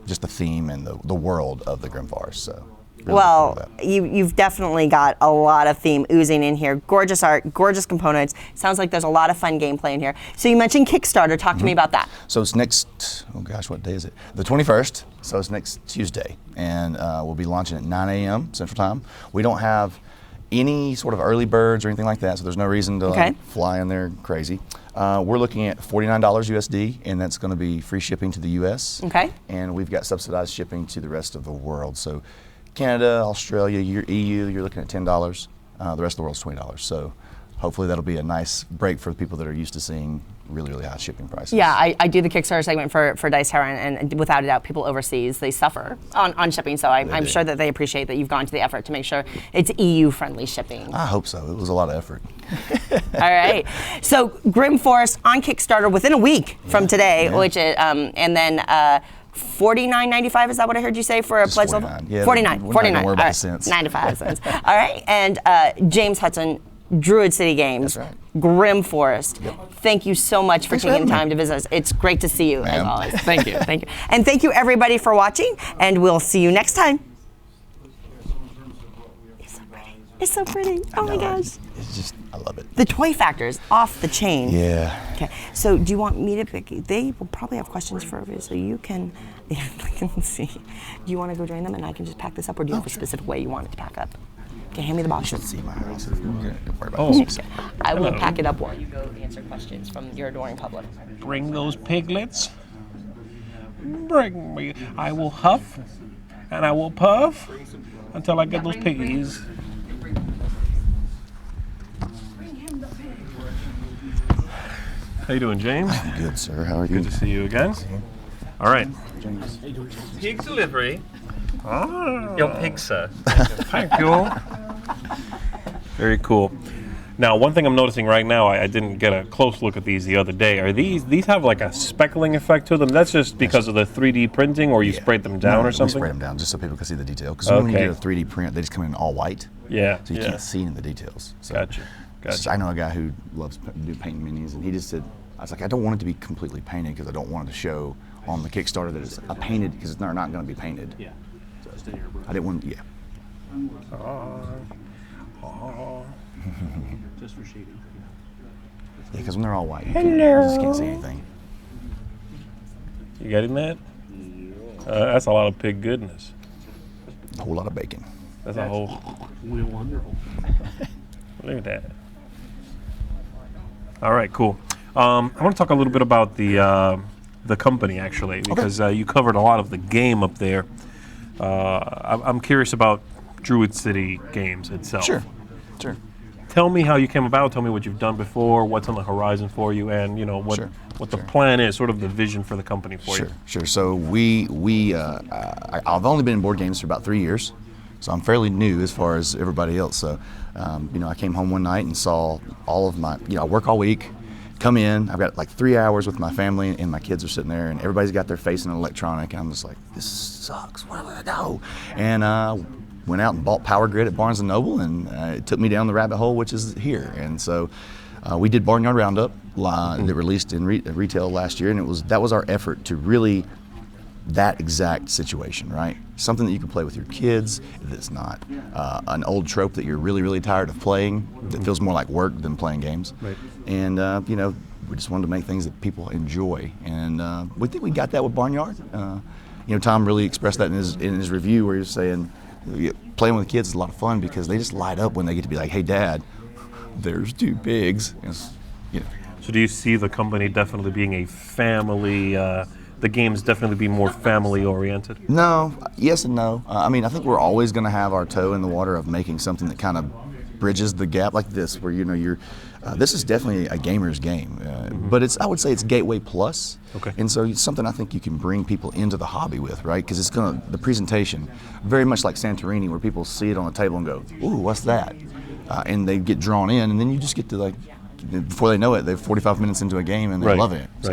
just the theme and the world of the Grim Forest. So. Really Well, you've definitely got a lot of theme oozing in here. Gorgeous art, gorgeous components. Sounds like there's a lot of fun gameplay in here. So you mentioned Kickstarter. Talk to me about that. So it's next, oh gosh, what day is it? The 21st, so it's next Tuesday. And we'll be launching at 9 a.m. Central Time. We don't have any sort of early birds or anything like that, so there's no reason to fly in there crazy. We're looking at $49 USD, and that's going to be free shipping to the US. Okay. And we've got subsidized shipping to the rest of the world. So Canada, Australia, EU, you're looking at $10. The rest of the world's $20. So hopefully that'll be a nice break for the people that are used to seeing really, really high shipping prices. Yeah, I do the Kickstarter segment for Dice Tower, and without a doubt, people overseas, they suffer on shipping. So I'm sure that they appreciate that you've gone to the effort to make sure it's EU-friendly shipping. I hope so. It was a lot of effort. All right. So Grim Forest on Kickstarter within a week from today, which is, and then $49.95, is that what I heard you say for a pledge level? Yeah, $49. We're not gonna worry about the cents. 95 cents. All right. And James Hudson, Druid City Games, That's right. Grim Forest. Thank you so much for Thanks for taking the having time to visit us. It's great to see you, as Ma'am. always. Thank you. Thank you. And thank you, everybody, for watching, and we'll see you next time. It's so pretty. It's so pretty. Oh, my gosh. It's just, I love it. The toy factor is off the chain. Yeah. Okay. So do you want me to pick? They will probably have questions for you, so you can. Let's see. Do you want to go join them, and I can just pack this up, or do you have a specific way you want it to pack up? Okay, hand me the box. You should see my house. Don't worry about this. I will pack it up while you go answer questions from your adoring public. Bring those piglets. Bring me. I will huff and I will puff until I get those piggies. How you doing, James? Good, sir. How are you? Good to see you again. All right. Pig delivery. Your pig, sir. Thank you. Very cool. Now, one thing I'm noticing right now, I didn't get a close look at these the other day. Are these have like a speckling effect to them? That's just because of the 3D printing, or you sprayed them down or something? We spray them down just so people can see the detail. Because when you get a 3D print, they just come in all white. Yeah. So you can't see in the details. So Gotcha. I know a guy who loves to do painting minis, and he just said, I was like, I don't want it to be completely painted because I don't want it to show on the Kickstarter that it's a painted, because they're not going to be painted. Yeah. So I didn't want, Just for shading. Yeah, because when they're all white, you just can't see anything. You getting that? That's a lot of pig goodness. A whole lot of bacon. That's a whole. Wonderful. Look at that. All right, cool. I want to talk a little bit about the company, actually, because you covered a lot of the game up there. I'm curious about Druid City Games itself. Sure. Tell me how you came about. Tell me what you've done before, what's on the horizon for you, and what the plan is, sort of the vision for the company for you. Sure. So I've only been in board games for about 3 years, so I'm fairly new as far as everybody else. So, I came home one night and saw all of my, I work all week, come in, I've got like 3 hours with my family, and my kids are sitting there, and everybody's got their face in electronic, and I'm just like, this sucks, what do I do? And went out and bought Power Grid at Barnes & Noble, and it took me down the rabbit hole, which is here. And so we did Barnyard Roundup that released in retail last year, and that was our effort to really that exact situation, right? Something that you can play with your kids, that's not an old trope that you're really, really tired of playing, that feels more like work than playing games. Right. And, we just wanted to make things that people enjoy. And we think we got that with Barnyard. Tom really expressed that in his review, where he was saying, playing with kids is a lot of fun because they just light up when they get to be like, hey, Dad, there's 2 pigs. So do you see the company definitely being a family the games definitely be more family oriented? No, yes and no. I mean, I think we're always going to have our toe in the water of making something that kind of bridges the gap like this, where you're. This is definitely a gamer's game, but I would say it's Gateway Plus. Okay. And so it's something I think you can bring people into the hobby with, right? Because the presentation, very much like Santorini, where people see it on the table and go, "Ooh, what's that?" And they get drawn in, and then you just get to before they know it, they're 45 minutes into a game and they love it. So,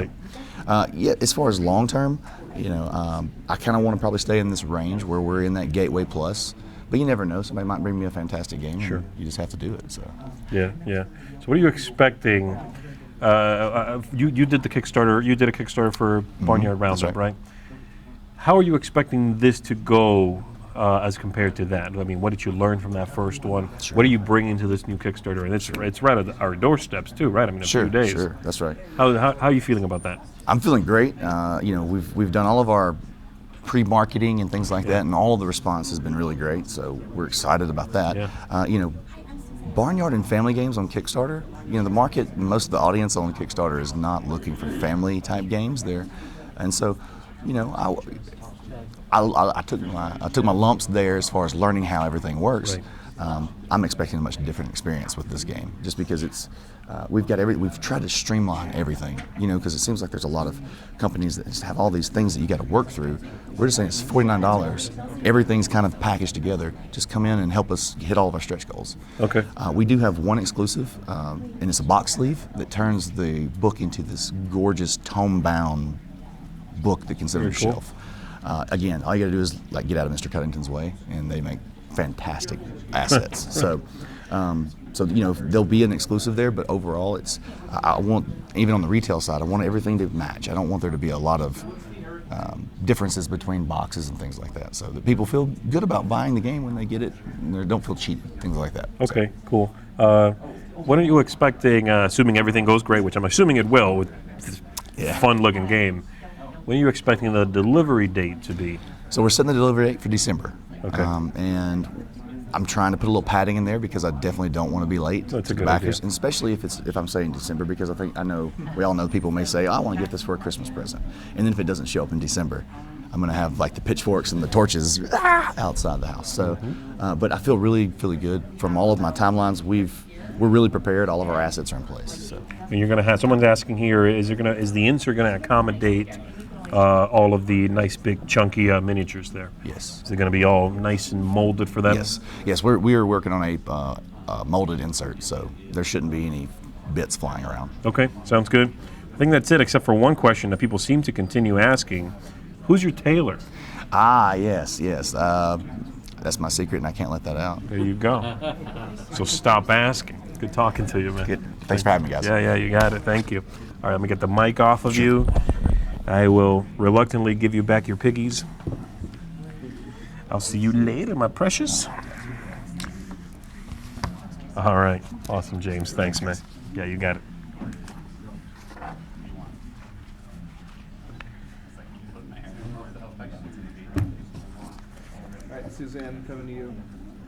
Right. yeah, as far as long term, I kind of want to probably stay in this range where we're in that Gateway Plus. But you never know. Somebody might bring me a fantastic game. Sure. And you just have to do it. So. Yeah, yeah. So what are you expecting? You did the Kickstarter. You did a Kickstarter for Barnyard Roundup, right? How are you expecting this to go as compared to that? I mean, what did you learn from that first one? Sure. What are you bringing to this new Kickstarter? And it's right at our doorsteps too, right? I mean, a few days. Sure, that's right. How are you feeling about that? I'm feeling great. We've done all of our pre-marketing and things like that, and all of the response has been really great. So we're excited about that. Yeah. Barnyard and family games on Kickstarter. The market, most of the audience on Kickstarter is not looking for family type games there, and so, I took my lumps there as far as learning how everything works. Right. I'm expecting a much different experience with this game, just because we've tried to streamline everything, because it seems like there's a lot of companies that just have all these things that you got to work through. We're just saying it's $49. Everything's kind of packaged together. Just come in and help us hit all of our stretch goals. Okay. We do have one exclusive, and it's a box sleeve that turns the book into this gorgeous tome-bound book that can sit on your Very cool. shelf. Again, all you got to do is get out of Mr. Cuddington's way, and they make fantastic assets. So there'll be an exclusive there, but overall, I want, even on the retail side, I want everything to match. I don't want there to be a lot of differences between boxes and things like that, so that people feel good about buying the game when they get it, and they don't feel cheated, things like that. Okay, cool. What are you expecting, assuming everything goes great, which I'm assuming it will with this fun-looking game, when are you expecting the delivery date to be? So we're setting the delivery date for December. Okay. And I'm trying to put a little padding in there because I definitely don't want to be late That's to a the good backers, idea. and especially if I'm saying December, because I know we all know people may say, I want to get this for a Christmas present, and then if it doesn't show up in December, I'm going to have the pitchforks and the torches outside the house. So, but I feel really good from all of my timelines. We're really prepared. All of our assets are in place. So. And you're going to have, someone's asking here, is the insert going to accommodate all of the nice big chunky miniatures there? Yes. Is it going to be all nice and molded for them? Yes. We are working on a molded insert, so there shouldn't be any bits flying around. Okay, sounds good. I think that's it, except for one question that people seem to continue asking. Who's your tailor? Yes. That's my secret, and I can't let that out. There you go. So stop asking. Good talking to you, man. Good. Thanks for having me, guys. Yeah, you got it. Thank you. All right, let me get the mic off of you. I will reluctantly give you back your piggies. I'll see you later, my precious. All right. Awesome, James. Thanks, man. Yeah, you got it. All right, Suzanne, coming to you.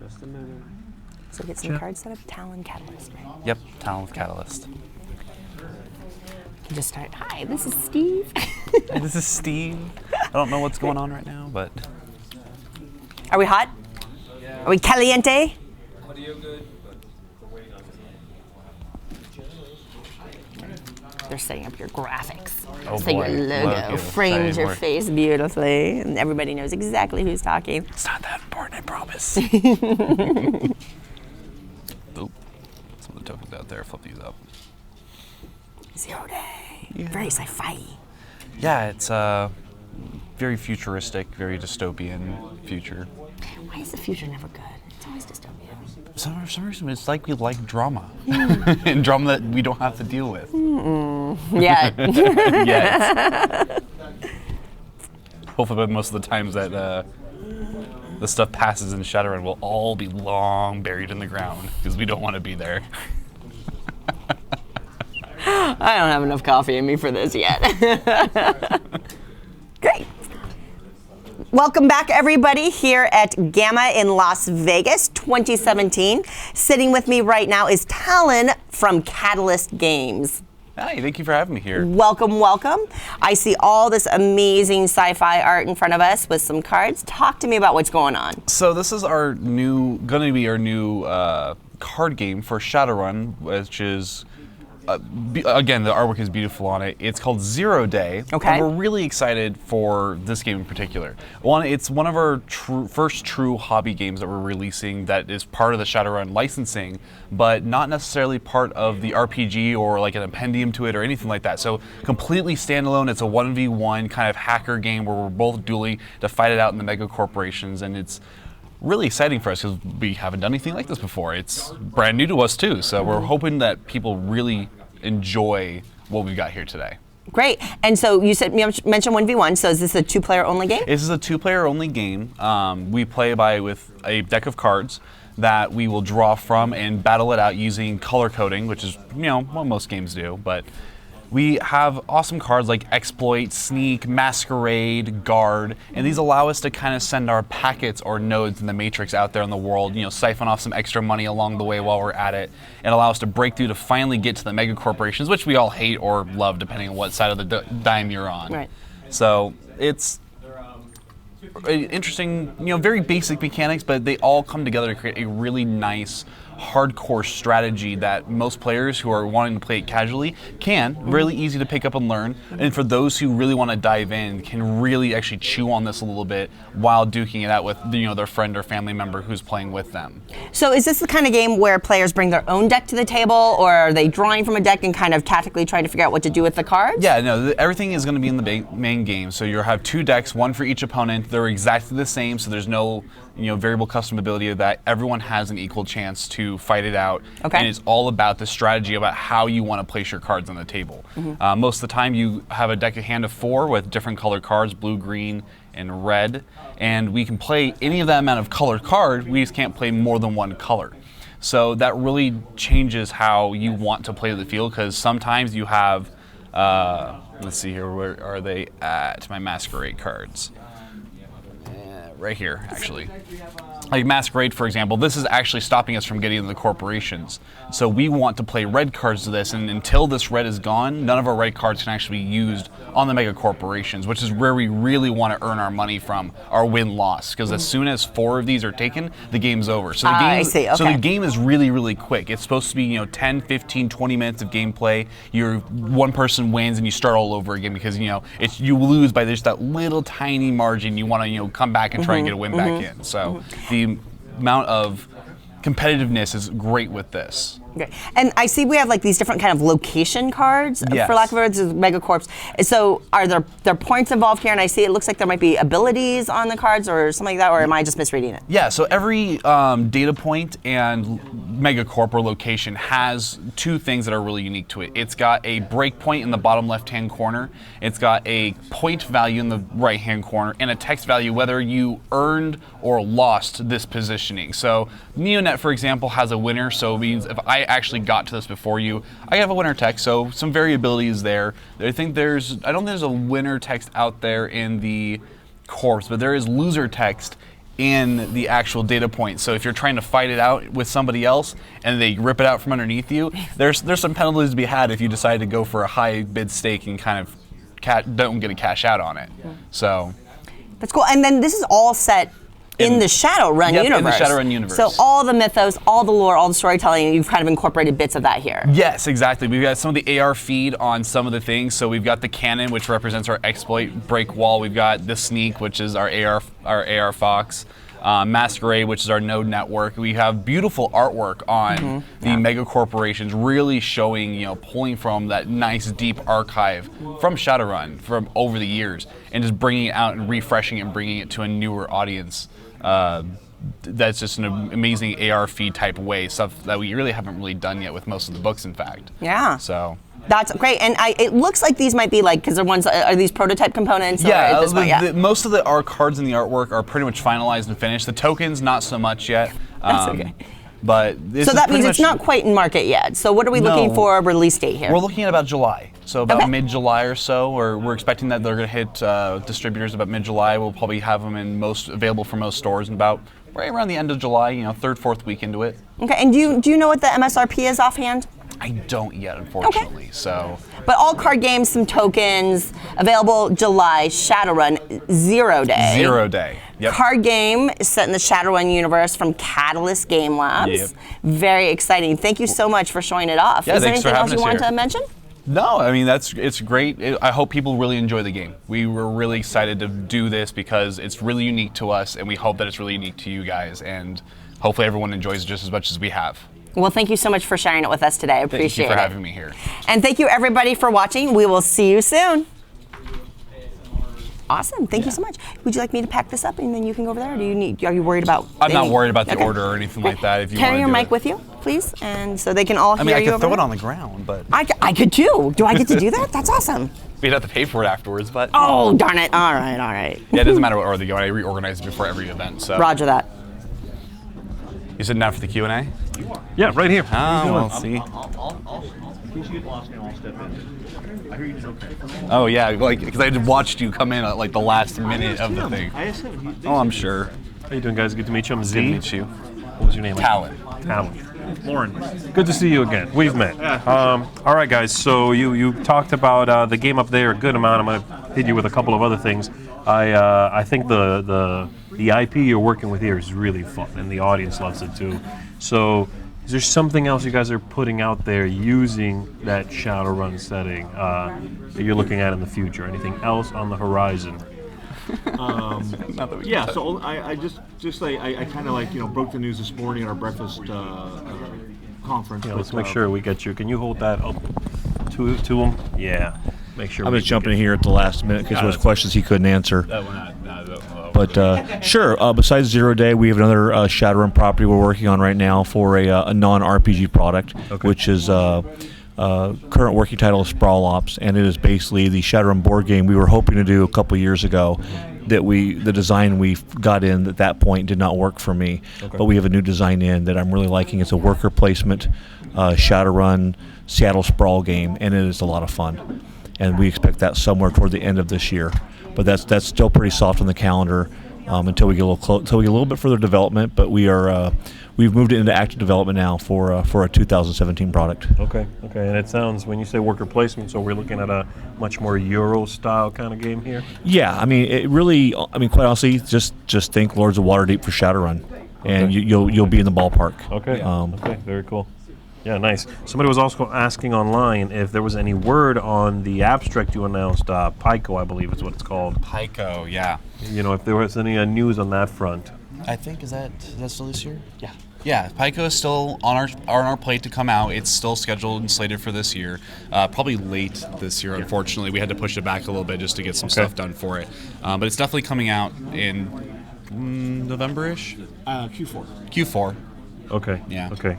Just a minute. So get some cards set up, Talon Catalyst, right? Yep, Talent Catalyst. You just start, hi, this is Steve. Hey, this is Steve. I don't know what's going on right now, but Are we hot? Are we caliente? They're setting up your graphics. Oh so boy, your logo look, frames same your work. face beautifully, and everybody knows exactly who's talking. it's not that important, I promise. Oop. Some of the tokens out there, flip these up. 0 day. Very sci-fi. Yeah, it's very futuristic, very dystopian future. Why is the future never good? It's always dystopian. For some reason, it's like we like drama. And drama that we don't have to deal with. Yeah. Yes. Hopefully, but most of the times that the stuff passes in Shadowrun, we'll all be long buried in the ground because we don't want to be there. I don't have enough coffee in me for this yet. Great. Welcome back, everybody, here at GAMA in Las Vegas 2017. Sitting with me right now is Talon from Catalyst Games. Hi, thank you for having me here. Welcome, welcome. I see all this amazing sci-fi art in front of us with some cards. Talk to me about what's going on. So this is going to be our new card game for Shadowrun, which is, again, the artwork is beautiful on it. It's called 0 Day. Okay. And we're really excited for this game in particular. It's one of our first true hobby games that we're releasing that is part of the Shadowrun licensing, but not necessarily part of the RPG or like an appendium to it or anything like that. So completely standalone. It's a 1v1 kind of hacker game where we're both dueling to fight it out in the mega corporations, and it's really exciting for us because we haven't done anything like this before. It's brand new to us too, so we're hoping that people really enjoy what we've got here today. Great. And so you mentioned 1v1, so is this a 2-player only game? This is a 2-player only game. We play with a deck of cards that we will draw from and battle it out using color coding, which is what most games do, but we have awesome cards like Exploit, Sneak, Masquerade, Guard, and these allow us to kind of send our packets or nodes in the matrix out there in the world, siphon off some extra money along the way while we're at it, and allow us to break through to finally get to the mega corporations, which we all hate or love depending on what side of the dime you're on. Right. So it's interesting, very basic mechanics, but they all come together to create a really nice hardcore strategy that most players who are wanting to play it casually can. Really easy to pick up and learn. And for those who really want to dive in, can really actually chew on this a little bit while duking it out with their friend or family member who's playing with them. So is this the kind of game where players bring their own deck to the table, or are they drawing from a deck and kind of tactically trying to figure out what to do with the cards? Yeah, no, everything is going to be in the main game. So you'll have 2 decks, one for each opponent. They're exactly the same, so there's no variable customability of that. Everyone has an equal chance to fight it out. Okay. And it's all about the strategy about how you want to place your cards on the table. Most of the time you have a deck of hand of 4 with different colored cards, blue, green, and red. And we can play any of that amount of colored card, we just can't play more than one color. So that really changes how you want to play the field, because sometimes you have, let's see here, where are they at? My Masquerade cards. Right here, actually. Like Masquerade, for example, this is actually stopping us from getting into the corporations. So we want to play red cards to this, and until this red is gone, none of our red cards can actually be used on the mega corporations, which is where we really want to earn our money from our win-loss. Because as soon as 4 of these are taken, the game's over. So the game, I see. Okay. So the game is really, really quick. It's supposed to be 10, 15, 20 minutes of gameplay. One person wins and you start all over again because you lose by just that little tiny margin. You want to come back and try and get a win back in. So the amount of competitiveness is great with this. Okay. And I see we have like these different kind of location cards, Yes. for lack of a word, this is Megacorps. So are there points involved here? And I see it looks like there might be abilities on the cards or something like that, or am I just misreading it? Yeah, so every data point and megacorp or location has 2 things that are really unique to it. It's got a breakpoint in the bottom left-hand corner, it's got a point value in the right-hand corner, and a text value whether you earned or lost this positioning. So Neonet, for example, has a winner, so it means if I actually got to this before you, I have a winner text, so some variability is there. I don't think there's a winner text out there in the corps, but there is loser text in the actual data point. So if you're trying to fight it out with somebody else and they rip it out from underneath you, there's some penalties to be had if you decide to go for a high bid stake and kind of don't get a cash out on it. So That's cool. And then this is all set in the Shadowrun universe. in the Shadowrun universe. So all the mythos, all the lore, all the storytelling, you've kind of incorporated bits of that here. Yes, exactly. We've got some of the AR feed on some of the things. So we've got the cannon, which represents our exploit break wall. We've got the sneak, which is our AR Fox. Masquerade, which is our node network. We have beautiful artwork on the mega corporations, really showing, pulling from that nice deep archive from Shadowrun from over the years, and just bringing it out and refreshing it and bringing it to a newer audience. That's just an amazing AR feed type way, stuff that we really haven't really done yet with most of the books, in fact. Yeah. So. That's great, and it looks like these might be because they're ones. Are these prototype components? Yeah, at this point? most of our cards in the artwork are pretty much finalized and finished. The tokens, not so much yet. That's okay. But so that means it's not quite in market yet. So what are we looking for a release date here? We're looking at about July. So about mid-July or so, or we're expecting that they're going to hit distributors about mid-July. We'll probably have them available for most stores in about right around the end of July, third, fourth week into it. Okay, and do you know what the MSRP is offhand? I don't yet, unfortunately. So, But all card games, some tokens, available July, Shadowrun, 0 day. 0 day. Yep. Card game is set in the Shadowrun universe from Catalyst Game Labs. Yep. Very exciting. Thank you so much for showing it off. Yeah, Is there thanks for anything else having you us wanted here. to mention? No, I mean, it's great. I hope people really enjoy the game. We were really excited to do this because it's really unique to us, and we hope that it's really unique to you guys, and hopefully everyone enjoys it just as much as we have. Well, thank you so much for sharing it with us today. I appreciate it. Thank you for having me here. And thank you everybody for watching. We will see you soon. Awesome. Thank you so much. Would you like me to pack this up and then you can go over there? Or are you worried about? I'm not worried about the order or anything like that. If you Carry want your to do mic it. with you, please, and so they can all I mean, hear I you could over throw it there. on the ground, but I could too. Do I get to do that? That's awesome. we'd have to pay for it afterwards. But Oh, darn it. All right, all right. yeah, it doesn't matter what order they go. I reorganize it before every event. So Roger that. you sitting down for the Q&A? Yeah, right here. Oh, well, see. In case you get lost, I'll step in. I hear you did okay. Oh yeah, like because I watched you come in at like the last minute of the thing. Oh, I'm sure. How you doing, guys? Good to meet you. I'm Z. Good to meet you. What was your name? Talon. Talon. Lauren. Good to see you again. We've met. All right, guys. So you talked about the game up there a good amount. I'm gonna hit you with a couple of other things. I think the IP you're working with here is really fun, and the audience loves it too. So is there something else you guys are putting out there using that Shadowrun setting that you're looking at in the future? Anything else on the horizon? Yeah, so I kind of like, broke the news this morning at our breakfast conference. Yeah, let's make sure we get you. Can you hold that up to him? Yeah. Make sure. I'm we just jumping in here at the last minute because there was questions he couldn't answer. But sure, besides 0 Day, we have another Shadowrun property we're working on right now for a non-RPG product, which is current working title is Sprawl Ops, and it is basically the Shadowrun board game we were hoping to do a couple years ago. That the design we got in at that point did not work for me, but we have a new design in that I'm really liking. It's a worker placement Shadowrun Seattle Sprawl game, and it is a lot of fun. And we expect that somewhere toward the end of this year. But that's still pretty soft on the calendar until we get a little bit further development. But we've moved it into active development now for a 2017 product. Okay. And it sounds, when you say worker placement, so we're looking at a much more Euro style kind of game here. Yeah, I mean, quite honestly, just think Lords of Waterdeep for Shadowrun, and you'll be in the ballpark. Okay. Okay. Very cool. Yeah, nice. Somebody was also asking online if there was any word on the abstract you announced, Pico, I believe is what it's called. Pico, yeah. If there was any news on that front. I think is that still this year? Yeah. Yeah, Pico is still on our plate to come out. It's still scheduled and slated for this year. Probably late this year, unfortunately. We had to push it back a little bit just to get some stuff done for it. But it's definitely coming out in November-ish? Q4. Q4. Okay. Yeah. Okay.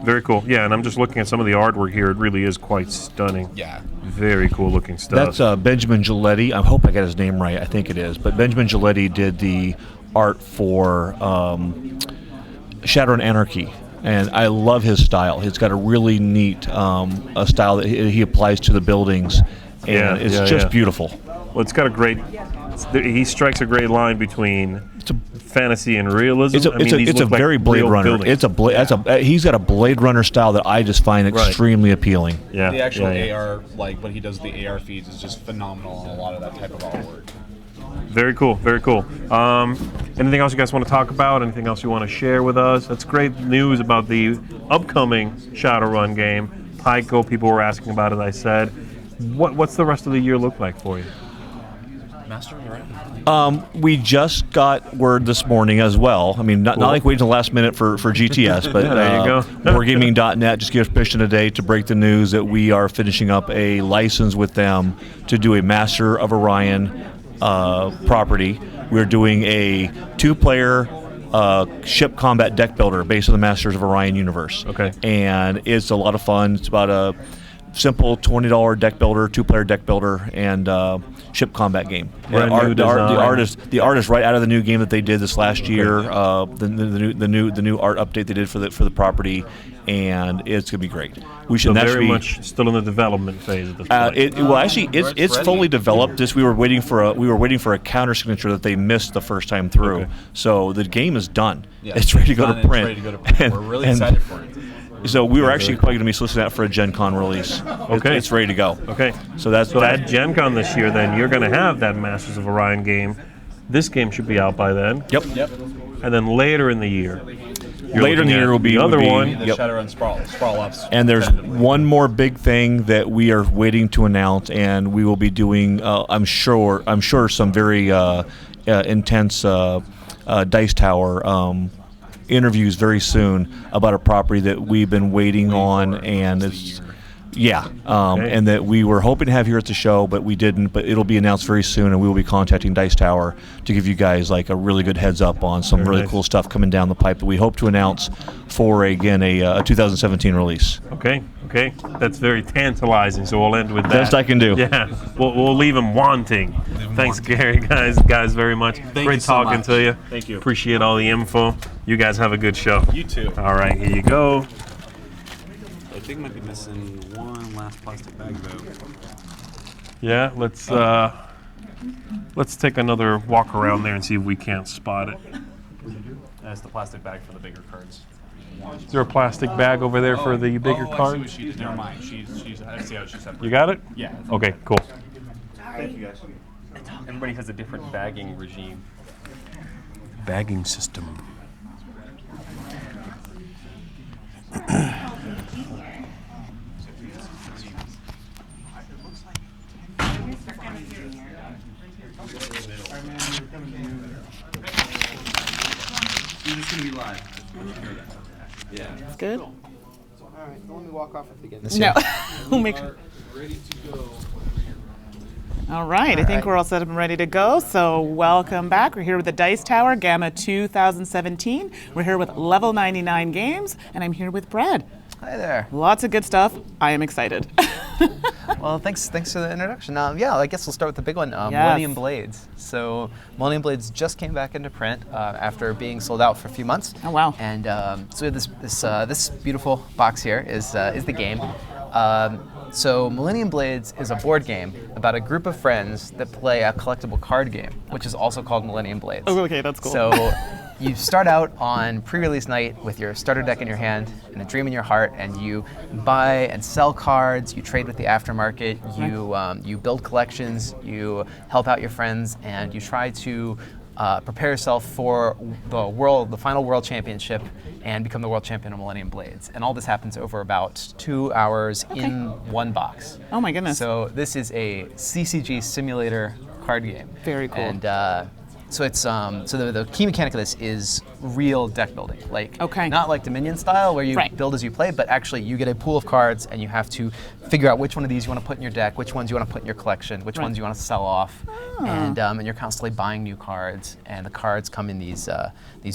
Very cool. Yeah, and I'm just looking at some of the artwork here. It really is quite stunning. Yeah. Very cool looking stuff. That's Benjamin Giletti. I hope I got his name right. I think it is. But Benjamin Giletti did the art for Shadowrun Anarchy, and I love his style. He's got a really neat a style that he applies to the buildings, and it's just beautiful. Well, it's got a great. He strikes a great line between fantasy and realism. It's a very Blade Runner. He's got a Blade Runner style that I just find extremely appealing. Yeah. The actual AR, like what he does, the AR feeds is just phenomenal on a lot of that type of artwork. Very cool. Very cool. Anything else you guys want to talk about? Anything else you want to share with us? That's great news about the upcoming Shadowrun game. Pico, people were asking about it, I said. What's the rest of the year look like for you? We just got word this morning as well. I mean, not like waiting until the last minute for GTS, but there you go. Wargaming.net just gave us permission today to break the news that we are finishing up a license with them to do a Master of Orion property. We're doing a 2-player ship combat deck builder based on the Masters of Orion universe. Okay. And it's a lot of fun. It's about a simple $20 deck builder, 2-player deck builder, and ship combat game. Brand new The art is right out of the new game that they did this last year. The new art update they did for the property, and it's gonna be great. So very much still in the development phase at this point. It's fully developed. We were waiting for a counter signature that they missed the first time through. Okay. So the game is done. Yeah, it's ready to go to print. We're really excited for it. So we were actually probably going to be soliciting that for a Gen Con release. Okay. It's ready to go. Okay. So at Gen Con this year, then you're going to have that Masters of Orion game. This game should be out by then. Yep. And then later in the year. Later in the year will be the other one. The Shadowrun Sprawl Ups. And there's one more big thing that we are waiting to announce, and we will be doing. I'm sure some very intense Dice Tower interviews very soon about a property that we've been waiting on, and it's. Yeah, and that we were hoping to have here at the show, but we didn't. But it'll be announced very soon, and we will be contacting Dice Tower to give you guys like a really good heads up on some really cool stuff coming down the pipe that we hope to announce for a 2017 release. Okay, that's very tantalizing. So we'll end with that. Best I can do. Yeah, we'll leave them wanting. Thanks, Gary, guys, very much. Great talking to you. Thank you. Appreciate all the info. You guys have a good show. You too. All right, here you go. I think might be missing one last plastic bag though. Yeah, let's take another walk around there and see if we can't spot it. That's the plastic bag for the bigger cards. Is there a plastic bag over there for the bigger I see what cards? she did. Never mind. She's I see how she's separated. You got it? Yeah. Okay, cool. Thank you guys. Everybody has a different bagging regime. Bagging system. Good. All right, don't let me walk off with again. No. We'll make sure. All right, I think we're all set up and ready to go. So welcome back. We're here with the Dice Tower, GAMA 2017. We're here with Level 99 Games, and I'm here with Brad. Hi there. Lots of good stuff. I am excited. Well, thanks for the introduction. Yeah, I guess we'll start with the big one, Millennium Blades. So Millennium Blades just came back into print after being sold out for a few months. Oh wow! And so we have this beautiful box here is the game. So Millennium Blades is a board game about a group of friends that play a collectible card game, which is also called Millennium Blades. Oh, okay, that's cool. So you start out on pre-release night with your starter deck in your hand and a dream in your heart, and you buy and sell cards, you trade with the aftermarket, you build collections, you help out your friends, and you try to prepare yourself for the final world championship and become the world champion of Millennium Blades. And all this happens over about 2 hours in one box. Oh my goodness. So this is a CCG simulator card game. Very cool. And so it's the key mechanic of this is real deck building, like not like Dominion style where you build as you play, but actually you get a pool of cards and you have to figure out which one of these you want to put in your deck, which ones you want to put in your collection, which ones you want to sell off, and you're constantly buying new cards, and the cards come in these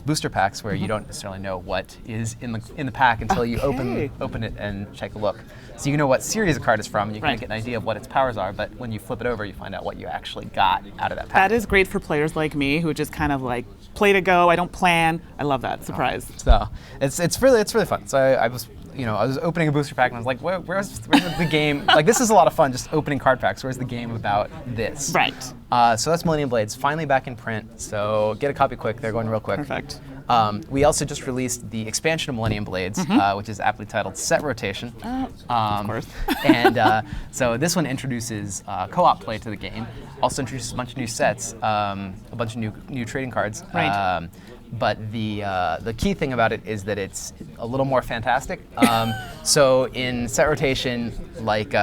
booster packs where you don't necessarily know what is in the pack until you open it and take a look. So you know what series a card is from, and you kind of get an idea of what its powers are, but when you flip it over, you find out what you actually got out of that pack. That is great for players like me who just kind of like play to go. I don't plan. I love that surprise. So it's really fun. So I was opening a booster pack and I was like, where's the game? Like, this is a lot of fun, just opening card packs. Where's the game about this? Right. So that's Millennium Blades, finally back in print. So get a copy quick. They're going real quick. Perfect. We also just released the expansion of Millennium Blades, which is aptly titled Set Rotation. Of course. And so this one introduces co-op play to the game. Also introduces a bunch of new sets, a bunch of new trading cards. Right. But the key thing about it is that it's a little more fantastic. So in Set Rotation, like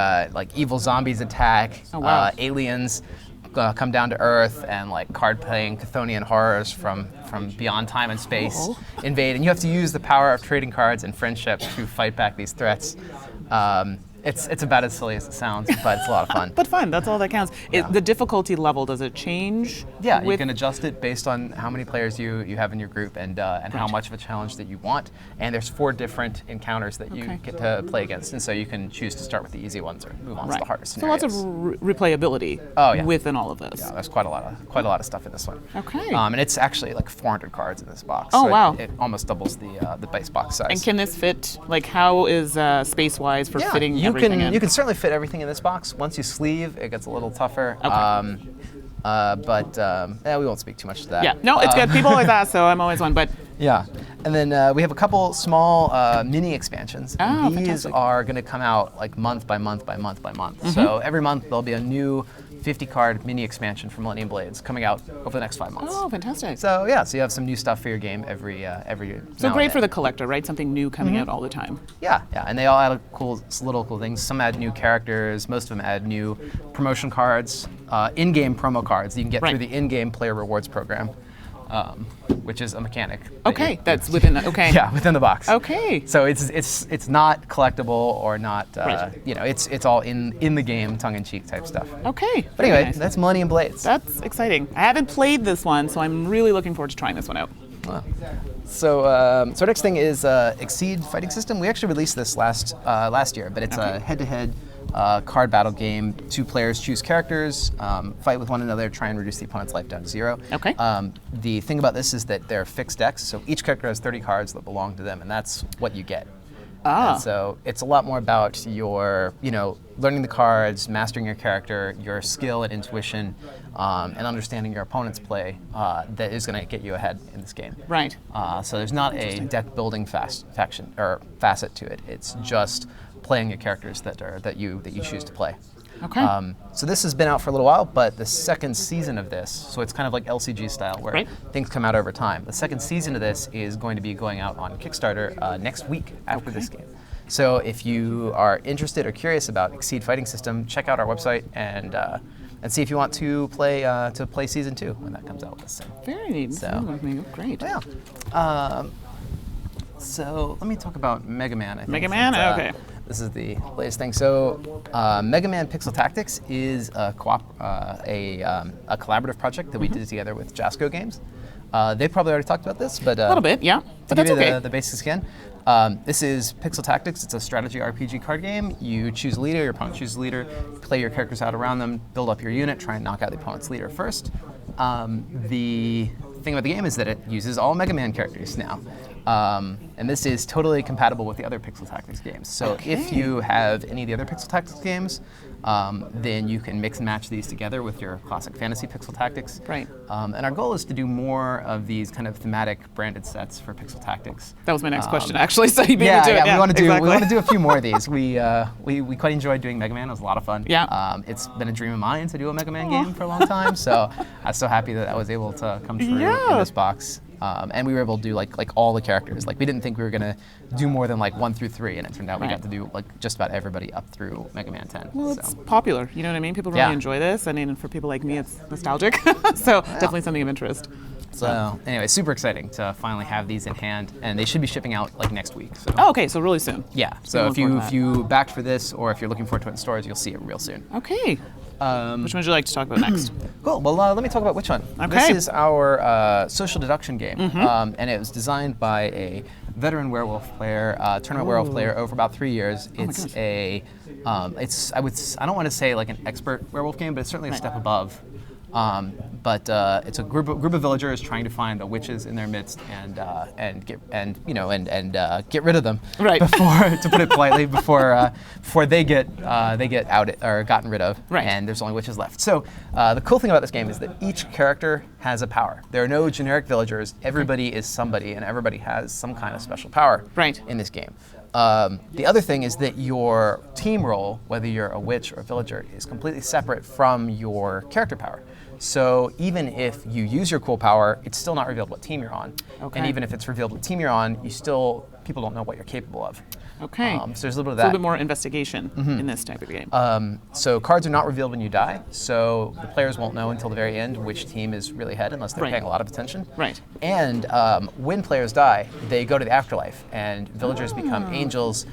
evil zombies attack, aliens come down to Earth, and like card-playing Chthonian horrors from beyond time and space invade, and you have to use the power of trading cards and friendship to fight back these threats. It's about as silly as it sounds, but it's a lot of fun. But fun, that's all that counts. The difficulty level, does it change? Yeah, you can adjust it based on how many players you have in your group and how much of a challenge that you want. And there's 4 different encounters that you get to play against, and so you can choose to start with the easy ones or move on to the harder scenarios. So lots of replayability within all of this. Yeah, there's quite a lot of stuff in this one. Okay. And it's actually like 400 cards in this box. Oh, so wow. It almost doubles the base box size. And can this fit, like how is space-wise for fitting everything in? You can certainly fit everything in this box. Once you sleeve, it gets a little tougher. Okay. But we won't speak too much to that. Yeah, no, it's good. People always ask, so I'm always one. But yeah, And then we have a couple small mini expansions. Oh, These fantastic. are going to come out like month by month by month by month. So every month there'll be a new 50-card mini expansion for Millennium Blades coming out over the next 5 months. Oh, fantastic. So yeah, so you have some new stuff for your game every So now great and for then. the collector, right? Something new coming out all the time. Yeah, and they all add little cool things. Some add new characters. Most of them add new promotion cards, in-game promo cards that you can get through the in-game player rewards program, which is a mechanic. Okay, that's within the, okay. Yeah, within the box. Okay. So it's not collectible or not, it's all in the game, tongue-in-cheek type stuff. Okay. But anyway, nice. that's Millennium Blades. That's exciting. I haven't played this one, so I'm really looking forward to trying this one out. So our next thing is Exceed Fighting System. We actually released this last year, but it's a head-to-head card battle game. 2 players choose characters, fight with one another, try and reduce the opponent's life down to 0. Okay. The thing about this is that they're fixed decks, so each character has 30 cards that belong to them, and that's what you get. And so it's a lot more about your, learning the cards, mastering your character, your skill and intuition, and understanding your opponent's play that is going to get you ahead in this game. Right. So there's not a deck building facet to it. It's just playing your characters that you choose to play. Okay. So this has been out for a little while, but the second season of this, so it's kind of like LCG style where things come out over time. The second season of this is going to be going out on Kickstarter next week after this game. So if you are interested or curious about Exceed Fighting System, check out our website and see if you want to play season 2 when that comes out this thing. Very neat. So, great. Yeah. So let me talk about Mega Man. I think, Mega Man? Okay. This is the latest thing. So Mega Man Pixel Tactics is a collaborative project that we did together with Jasco Games. They probably already talked about this, but a little bit, yeah. But that's okay. The basics again. This is Pixel Tactics. It's a strategy RPG card game. You choose a leader, your opponent chooses a leader, play your characters out around them, build up your unit, try and knock out the opponent's leader first. The thing about the game is that it uses all Mega Man characters now. And this is totally compatible with the other Pixel Tactics games. So if you have any of the other Pixel Tactics games, then you can mix and match these together with your classic fantasy Pixel Tactics. Right. And our goal is to do more of these kind of thematic branded sets for Pixel Tactics. That was my next question, actually. So you beat me to it. We want exactly. to do a few more of these. We quite enjoyed doing Mega Man. It was a lot of fun. Yeah. It's been a dream of mine to do a Mega Man game for a long time. So I'm so happy that I was able to come true in this box. And we were able to do like all the characters. Like we didn't think we were gonna do more than like 1 through 3, and it turned out we got to do like just about everybody up through Mega Man 10. Well, it's popular. You know what I mean? People really enjoy this. I mean, for people like me, it's nostalgic. So definitely something of interest. So anyway, super exciting to finally have these in hand, and they should be shipping out like next week. So. Oh, okay, so really soon. Yeah. So if you backed for this, or if you're looking forward to it in stores, you'll see it real soon. Okay. Which one would you like to talk about next? Cool. Well, let me talk about which one. Okay. This is our social deduction game, and it was designed by a veteran werewolf player, tournament werewolf player over about 3 years. It's I don't want to say like an expert werewolf game, but it's certainly a step above. But it's a group of villagers trying to find the witches in their midst and get rid of them. Right. Before, to put it politely, before they get outed or gotten rid of. Right. And there's only witches left. So the cool thing about this game is that each character has a power. There are no generic villagers. Everybody is somebody, and everybody has some kind of special power. Right. In this game. The other thing is that your team role, whether you're a witch or a villager, is completely separate from your character power. So even if you use your cool power, it's still not revealed what team you're on. Okay. And even if it's revealed what team you're on, people don't know what you're capable of. Okay. So there's a little bit of that. that. A little bit more investigation in this type of game. So cards are not revealed when you die, so the players won't know until the very end which team is really ahead unless they're paying a lot of attention. Right. And when players die, they go to the afterlife, and villagers become angels,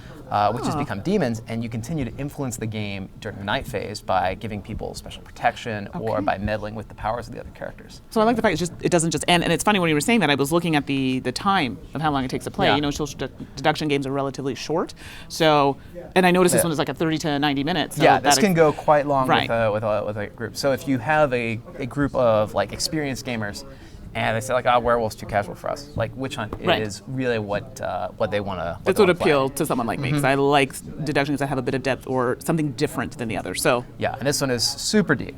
witches become demons, and you continue to influence the game during the night phase by giving people special protection or by meddling with the powers of the other characters. So I like the fact it doesn't just end. And it's funny when you were saying that, I was looking at the time of how long it takes to play. Yeah. You know, social deduction games are relatively short. So, and I noticed this one is like a 30 to 90 minutes. So yeah, this can go quite long Right. with a group. So if you have a group of like experienced gamers, and they say like, werewolf's too casual for us. Like witch hunt is really what they want to. That's what appealed to someone like me, because I like deductions that have a bit of depth or something different than the other. So yeah, and this one is super deep.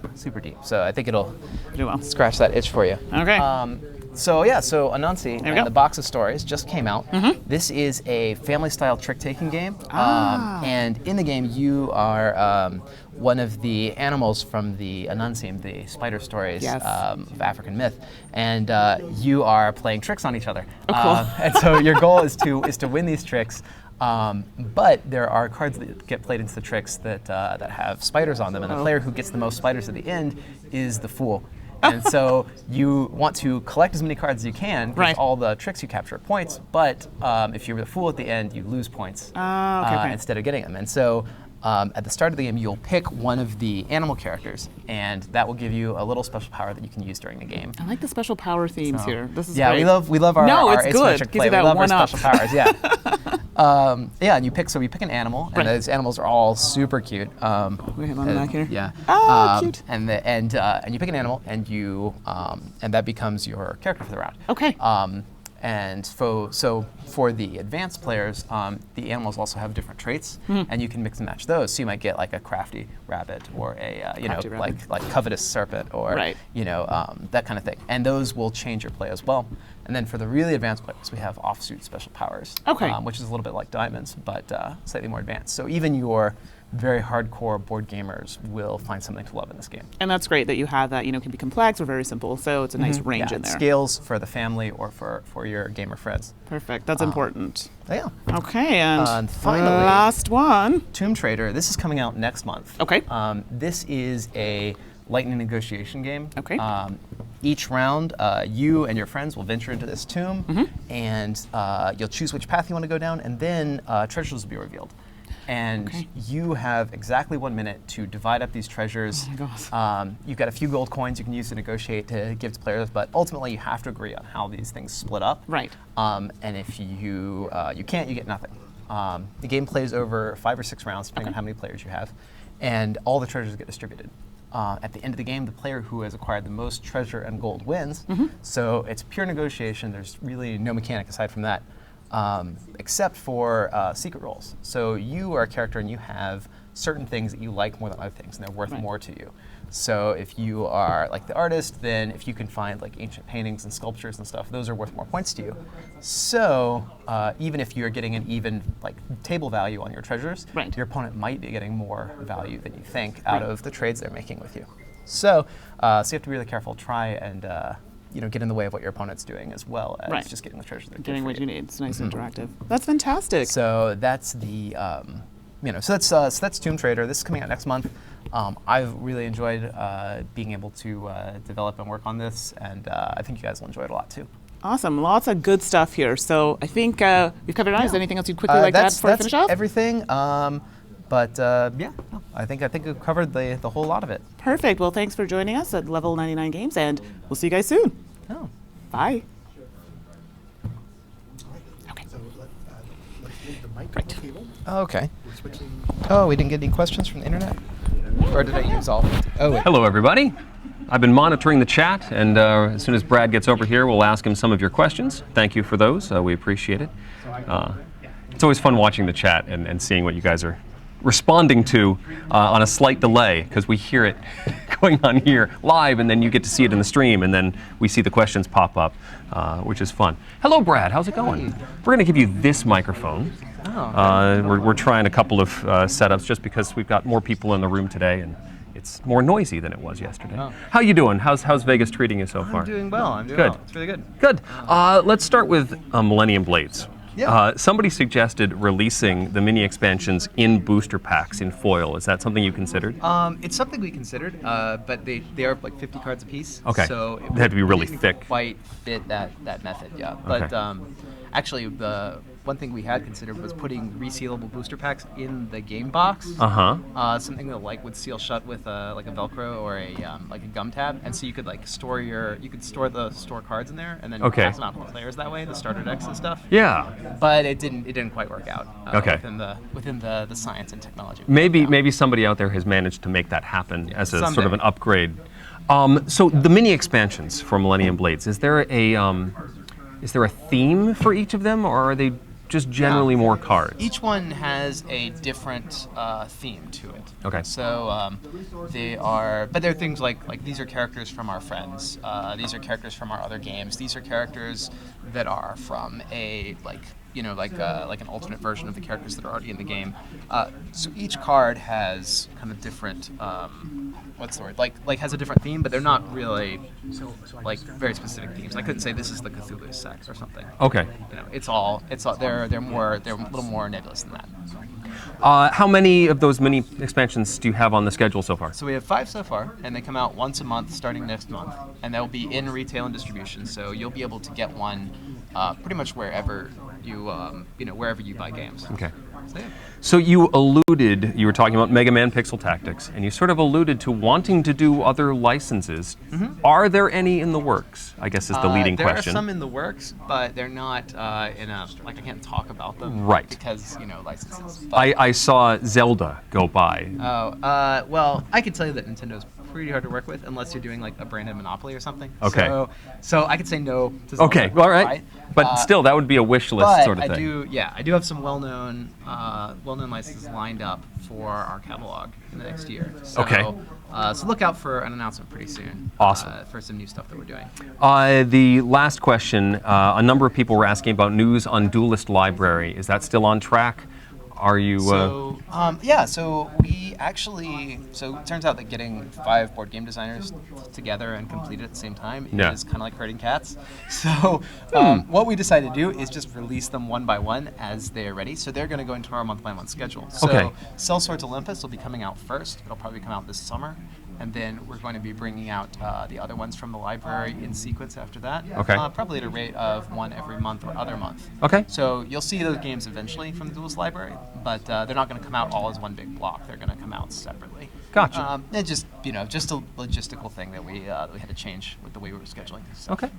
So I think it'll do well. Scratch that itch for you. Okay. So Anansi and the Box of Stories just came out. This is a family-style trick-taking game, and in the game you are one of the animals from the Anansi, the spider stories of African myth, and you are playing tricks on each other. And so your goal is to win these tricks. But there are cards that get played into the tricks that have spiders on them, and the player who gets the most spiders at the end is the fool. And so you want to collect as many cards as you can, because all the tricks you capture are points, but if you're the fool at the end, you lose points instead of getting them. And so at the start of the game, you'll pick one of the animal characters, and that will give you a little special power that you can use during the game. I like the special power themes here. This is great. we love our it's good. asymmetric play. We love our special powers. And you pick an animal, and those animals are all super cute. We have on the back here. Yeah. Cute. And you pick an animal, and and that becomes your character for the round. Okay. And so for the advanced players, the animals also have different traits, and you can mix and match those. So you might get like a crafty rabbit, or like covetous serpent, or that kind of thing. And those will change your play as well. And then for the really advanced players, we have offsuit special powers, which is a little bit like diamonds, but slightly more advanced. So even your very hardcore board gamers will find something to love in this game. And that's great that you have that, can be complex or very simple, so it's a nice range in there. Scales for the family or for your gamer friends. Perfect, that's important. Yeah. Okay, and finally, last one. Tomb Trader, this is coming out next month. Okay. This is a lightning negotiation game. Okay. Each round, you and your friends will venture into this tomb, and you'll choose which path you want to go down, and then treasures will be revealed. And you have exactly 1 minute to divide up these treasures. Oh my gosh. You've got a few gold coins you can use to negotiate to give to players, but ultimately you have to agree on how these things split up. Right. And if you can't, you get nothing. The game plays over 5 or 6 rounds, depending on how many players you have, and all the treasures get distributed. At the end of the game, the player who has acquired the most treasure and gold wins. So it's pure negotiation. There's really no mechanic aside from that. Except for secret roles. So you are a character and you have certain things that you like more than other things, and they're worth more to you. So if you are like the artist, then if you can find like ancient paintings and sculptures and stuff, those are worth more points to you. So even if you're getting an even like table value on your treasures, your opponent might be getting more value than you think out of the trades they're making with you. So you have to be really careful, try and get in the way of what your opponent's doing, as well as just getting the treasures they're getting what you need. It's nice and interactive. That's fantastic. So that's the so that's Tomb Trader. This is coming out next month. I've really enjoyed being able to develop and work on this, and I think you guys will enjoy it a lot too. Awesome, lots of good stuff here. So I think we've covered it all. Is there anything else you'd quickly like to add before we finish off? Everything. I think we've covered the whole lot of it. Perfect. Well, thanks for joining us at Level 99 Games, and we'll see you guys soon. Oh. Bye. Okay. Oh, we didn't get any questions from the internet? Or did I use all? Oh, wait. Hello, everybody. I've been monitoring the chat, and as soon as Brad gets over here, we'll ask him some of your questions. Thank you for those. We appreciate it. It's always fun watching the chat and seeing what you guys are responding to on a slight delay, because we hear it going on here live, and then you get to see it in the stream, and then we see the questions pop up, which is fun. Hello, Brad. How's it going? We're going to give you this microphone. We're trying a couple of setups just because we've got more people in the room today, and it's more noisy than it was yesterday. How you doing? How's Vegas treating you so far? I'm doing well. I'm doing good. Well. It's really good. Good. Let's start with Millennium Blades. Yeah. Somebody suggested releasing the mini expansions in booster packs in foil. Is that something you considered? It's something we considered, but they are like 50 cards a piece. Okay. So they had to be really didn't thick. Quite fit that method, yeah. But actually, the one thing we had considered was putting resealable booster packs in the game box. Something that would seal shut with like a Velcro or a gum tab, and so you could store store cards in there, and then pass it on to the players that way, the starter decks and stuff. Yeah. But it didn't quite work out. Within the science and technology. Maybe somebody out there has managed to make that happen as a sort of an upgrade. So the mini expansions for Millennium Blades, is there a theme for each of them, or are they just generally more cards? Each one has a different theme to it. Okay. So but they're things like these are characters from our friends. These are characters from our other games. These are characters that are from like an alternate version of the characters that are already in the game. So each card has kind of different, what's the word? Like has a different theme, but they're not really like very specific themes. I couldn't say this is the Cthulhu sex or something. Okay. It's all they're a little more nebulous than that. How many of those mini expansions do you have on the schedule so far? So we have 5 so far, and they come out once a month starting next month, and they'll be in retail and distribution. So you'll be able to get one pretty much wherever wherever you buy games. Okay. So, yeah. So you were talking about Mega Man Pixel Tactics, and you sort of alluded to wanting to do other licenses. Mm-hmm. Are there any in the works? I guess is the leading question. There are some in the works, but they're not I can't talk about them. Right. Because, licenses. I saw Zelda go by. Oh, well, I could tell you that Nintendo's pretty hard to work with unless you're doing like a branded Monopoly or something. Okay. So I could say no to Zelda. Okay, all right. But still, that would be a wish list sort of thing. I do have some well-known licenses lined up for our catalog in the next year. So, okay. So look out for an announcement pretty soon. Awesome. For some new stuff that we're doing. The last question, a number of people were asking about news on Duelist Library. Is that still on track? Are you... So we actually... So it turns out that getting 5 board game designers together and completed at the same time is kind of like herding cats. So what we decided to do is just release them one by one as they're ready. So they're going to go into our month-by-month schedule. So Cell Swords Olympus will be coming out first. It'll probably come out this summer. And then we're going to be bringing out the other ones from the library in sequence after that. Okay. Probably at a rate of one every month or other month. Okay. So you'll see those games eventually from the Duelist Library, but they're not going to come out all as one big block. They're going to come out separately. Gotcha. It's just a logistical thing that we had to change with the way we were scheduling this stuff. Okay.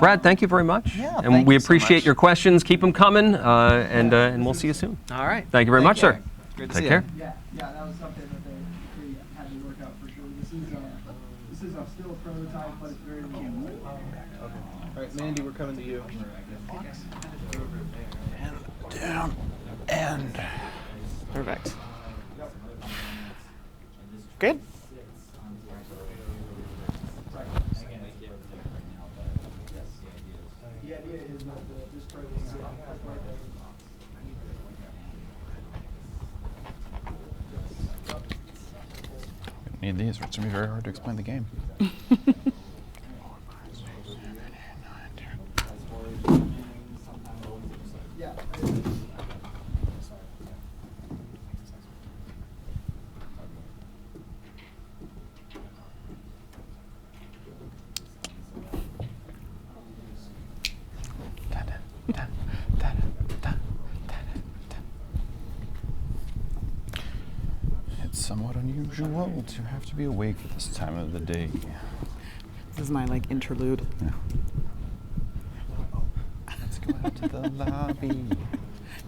Brad, thank you very much. Yeah, and thank we you so appreciate much. your questions. Keep them coming, and we'll see you soon. All right. Thank you very much, care. sir. Great to Take see care. you. Yeah, that was something that they had to work out for sure. This is still a prototype, but it's very low. All right, Mandy, we're coming to you. And down and Perfect. Good. The idea is that this program Need these, or it's going to be very hard to explain the game. It's somewhat unusual to have to be awake at this time of the day. This is my interlude. Yeah. Let's go out to the lobby.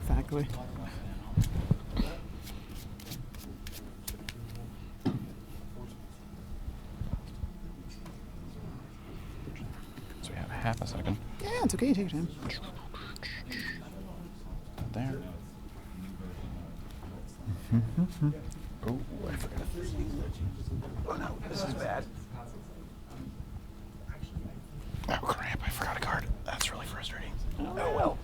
Exactly. So we have half a second. Yeah, it's okay. Take your time. There. Oh, I forgot. Oh no, this is bad. Oh crap, I forgot a card. That's really frustrating. Oh well.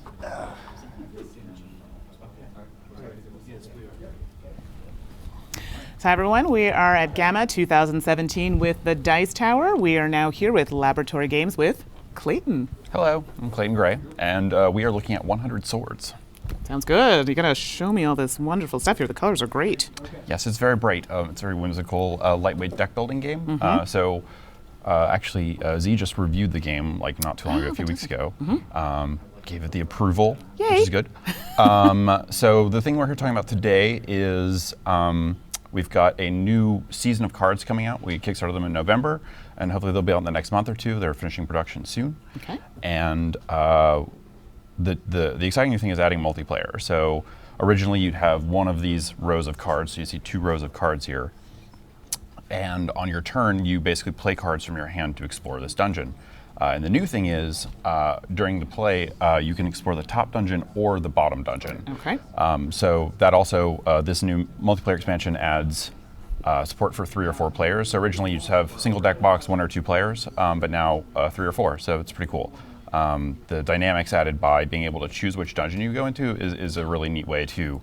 So, hi everyone, we are at GAMA 2017 with the Dice Tower. We are now here with Laboratory Games with Clayton. Hello, I'm Clayton Gray, and we are looking at 100 swords. Sounds good. You gotta show me all this wonderful stuff here. The colors are great. Yes, it's very bright. It's a very whimsical, lightweight deck building game. Actually, Z just reviewed the game not too long ago, a few weeks ago. Gave it the approval, Yay. which is good. So the thing we're here talking about today is we've got a new season of cards coming out. We kickstarted them in November, and hopefully they'll be out in the next month or two. They're finishing production soon. Okay. And the exciting new thing is adding multiplayer. So originally you'd have one of these rows of cards, so you see 2 rows of cards here. And on your turn, you basically play cards from your hand to explore this dungeon. And the new thing is, during the play, you can explore the top dungeon or the bottom dungeon. Okay. So that also, this new multiplayer expansion adds support for 3 or 4 players. So originally you just have single deck box, 1 or 2 players, but now 3 or 4, so it's pretty cool. The dynamics added by being able to choose which dungeon you go into is a really neat way to,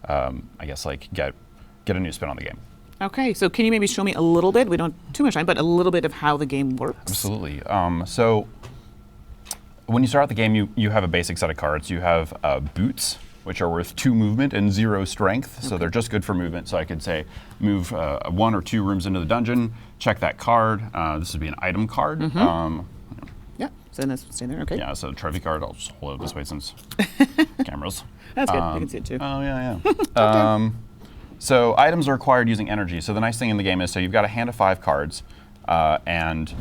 I guess, like get a new spin on the game. Okay, so can you maybe show me a little bit, we don't have too much time, but a little bit of how the game works? Absolutely. So when you start out the game, you have a basic set of cards. You have boots, which are worth 2 movement and 0 strength, so they're just good for movement. So I could say move 1 or 2 rooms into the dungeon, check that card. This would be an item card. Yeah, so then that's stay there, okay. Yeah, so trophy card, I'll just hold it this way since cameras. That's good, you can see it too. Oh, yeah. So items are acquired using energy. So the nice thing in the game is, so you've got a hand of 5 cards, and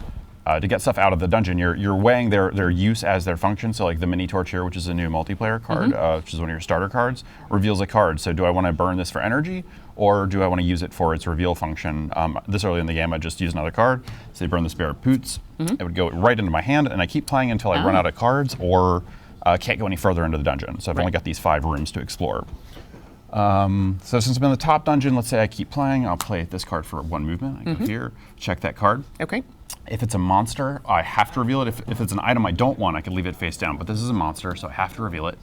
to get stuff out of the dungeon, you're weighing their use as their function. So like the mini torch here, which is a new multiplayer card, which is one of your starter cards, reveals a card. So do I want to burn this for energy, or do I want to use it for its reveal function? This early in the game, I just used another card. So I burn the Spirit Boots. It would go right into my hand, and I keep playing until I run out of cards or can't go any further into the dungeon. So I've only got these 5 rooms to explore. So since I'm in the top dungeon, let's say I keep playing, I'll play this card for 1 movement. I go here, check that card. Okay. If it's a monster, I have to reveal it. If it's an item I don't want, I can leave it face down. But this is a monster, so I have to reveal it.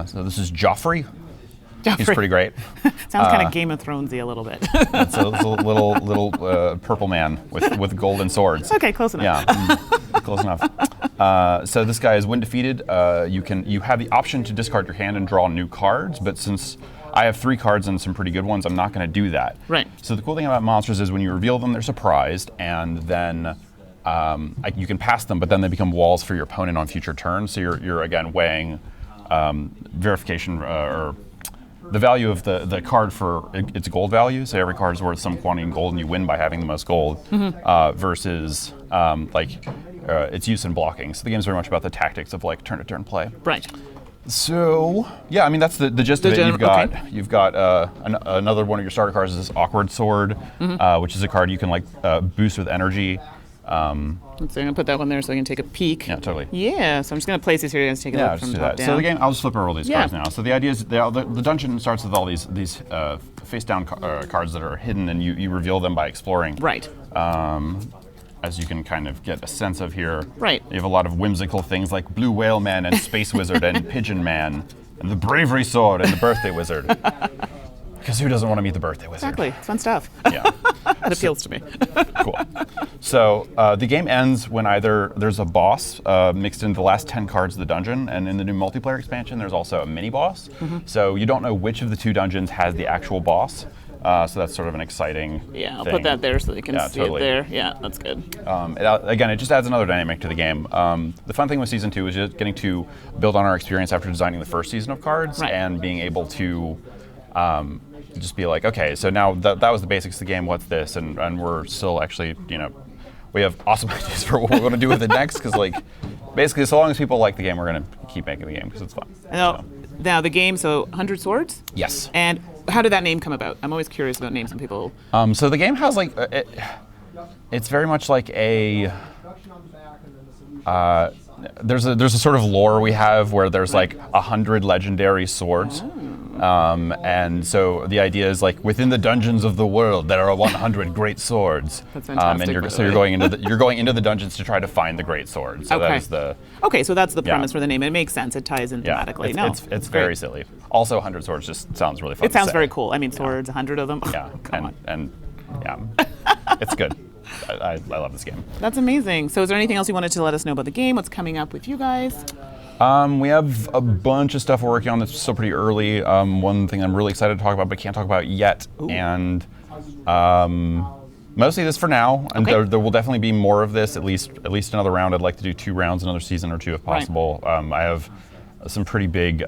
So this is Joffrey. He's pretty great. Sounds kind of Game of Thronesy a little bit. It's a little purple man with golden swords. Okay, close enough. Yeah, close enough. So this guy is when defeated, you have the option to discard your hand and draw new cards. But since I have 3 cards and some pretty good ones, I'm not going to do that. Right. So the cool thing about monsters is when you reveal them, they're surprised, and then you can pass them, but then they become walls for your opponent on future turns. So you're again weighing verification or the value of the card for its gold value. So every card is worth some quantity in gold, and you win by having the most gold, versus its use in blocking. So the game's very much about the tactics of like turn-to-turn play. Right. So yeah, I mean that's the gist of it. You've got another one of your starter cards is this Awkward Sword, which is a card you can like boost with energy. So I'm gonna put that one there so I can take a peek. Yeah, totally. Yeah, so I'm just gonna place these here and take a look from top down. So the game, I'll just flip over all these cards now. So the idea is the dungeon starts with all these face down cards that are hidden, and you reveal them by exploring. Right. As you can kind of get a sense of here. Right. You have a lot of whimsical things like Blue Whale Man and Space Wizard and Pigeon Man and the Bravery Sword and the Birthday Wizard. Because who doesn't want to meet the Birthday Wizard? Exactly, it's fun stuff. Yeah. It appeals to me. Cool. So the game ends when either there's a boss mixed into the last 10 cards of the dungeon, and in the new multiplayer expansion there's also a mini boss. So you don't know which of the 2 dungeons has the actual boss. So that's sort of an exciting I'll thing. put that there so they can see totally. it there. Yeah, that's good. Again, it just adds another dynamic to the game. The fun thing with Season 2 is just getting to build on our experience after designing the first season of cards, and being able to just be like, okay, so now that was the basics of the game, what's this? And we're still actually, we have awesome ideas for what we want to do with it next, because like, basically, so long as people like the game, we're going to keep making the game, because it's fun. Now the game, so 100 Swords? Yes. And how did that name come about? I'm always curious about names and people. So the game has like, it's very much like a, there's a sort of lore we have where there's like 100 legendary swords. And so the idea is like within the dungeons of the world there are 100 great swords. That's fantastic. And you're going into the dungeons to try to find the great swords. So that is the so that's the premise for the name. It makes sense. It ties in thematically. It's very silly. Also, 100 swords just sounds really fun. It sounds very cool. I mean, swords, 100 of them. Yeah, and it's good. I love this game. That's amazing. So is there anything else you wanted to let us know about the game? What's coming up with you guys? We have a bunch of stuff we're working on that's still pretty early. One thing I'm really excited to talk about but can't talk about yet. Ooh. And mostly this for now. And there will definitely be more of this, at least another round. I'd like to do 2 rounds, another season or 2 if possible. Right. I have some pretty big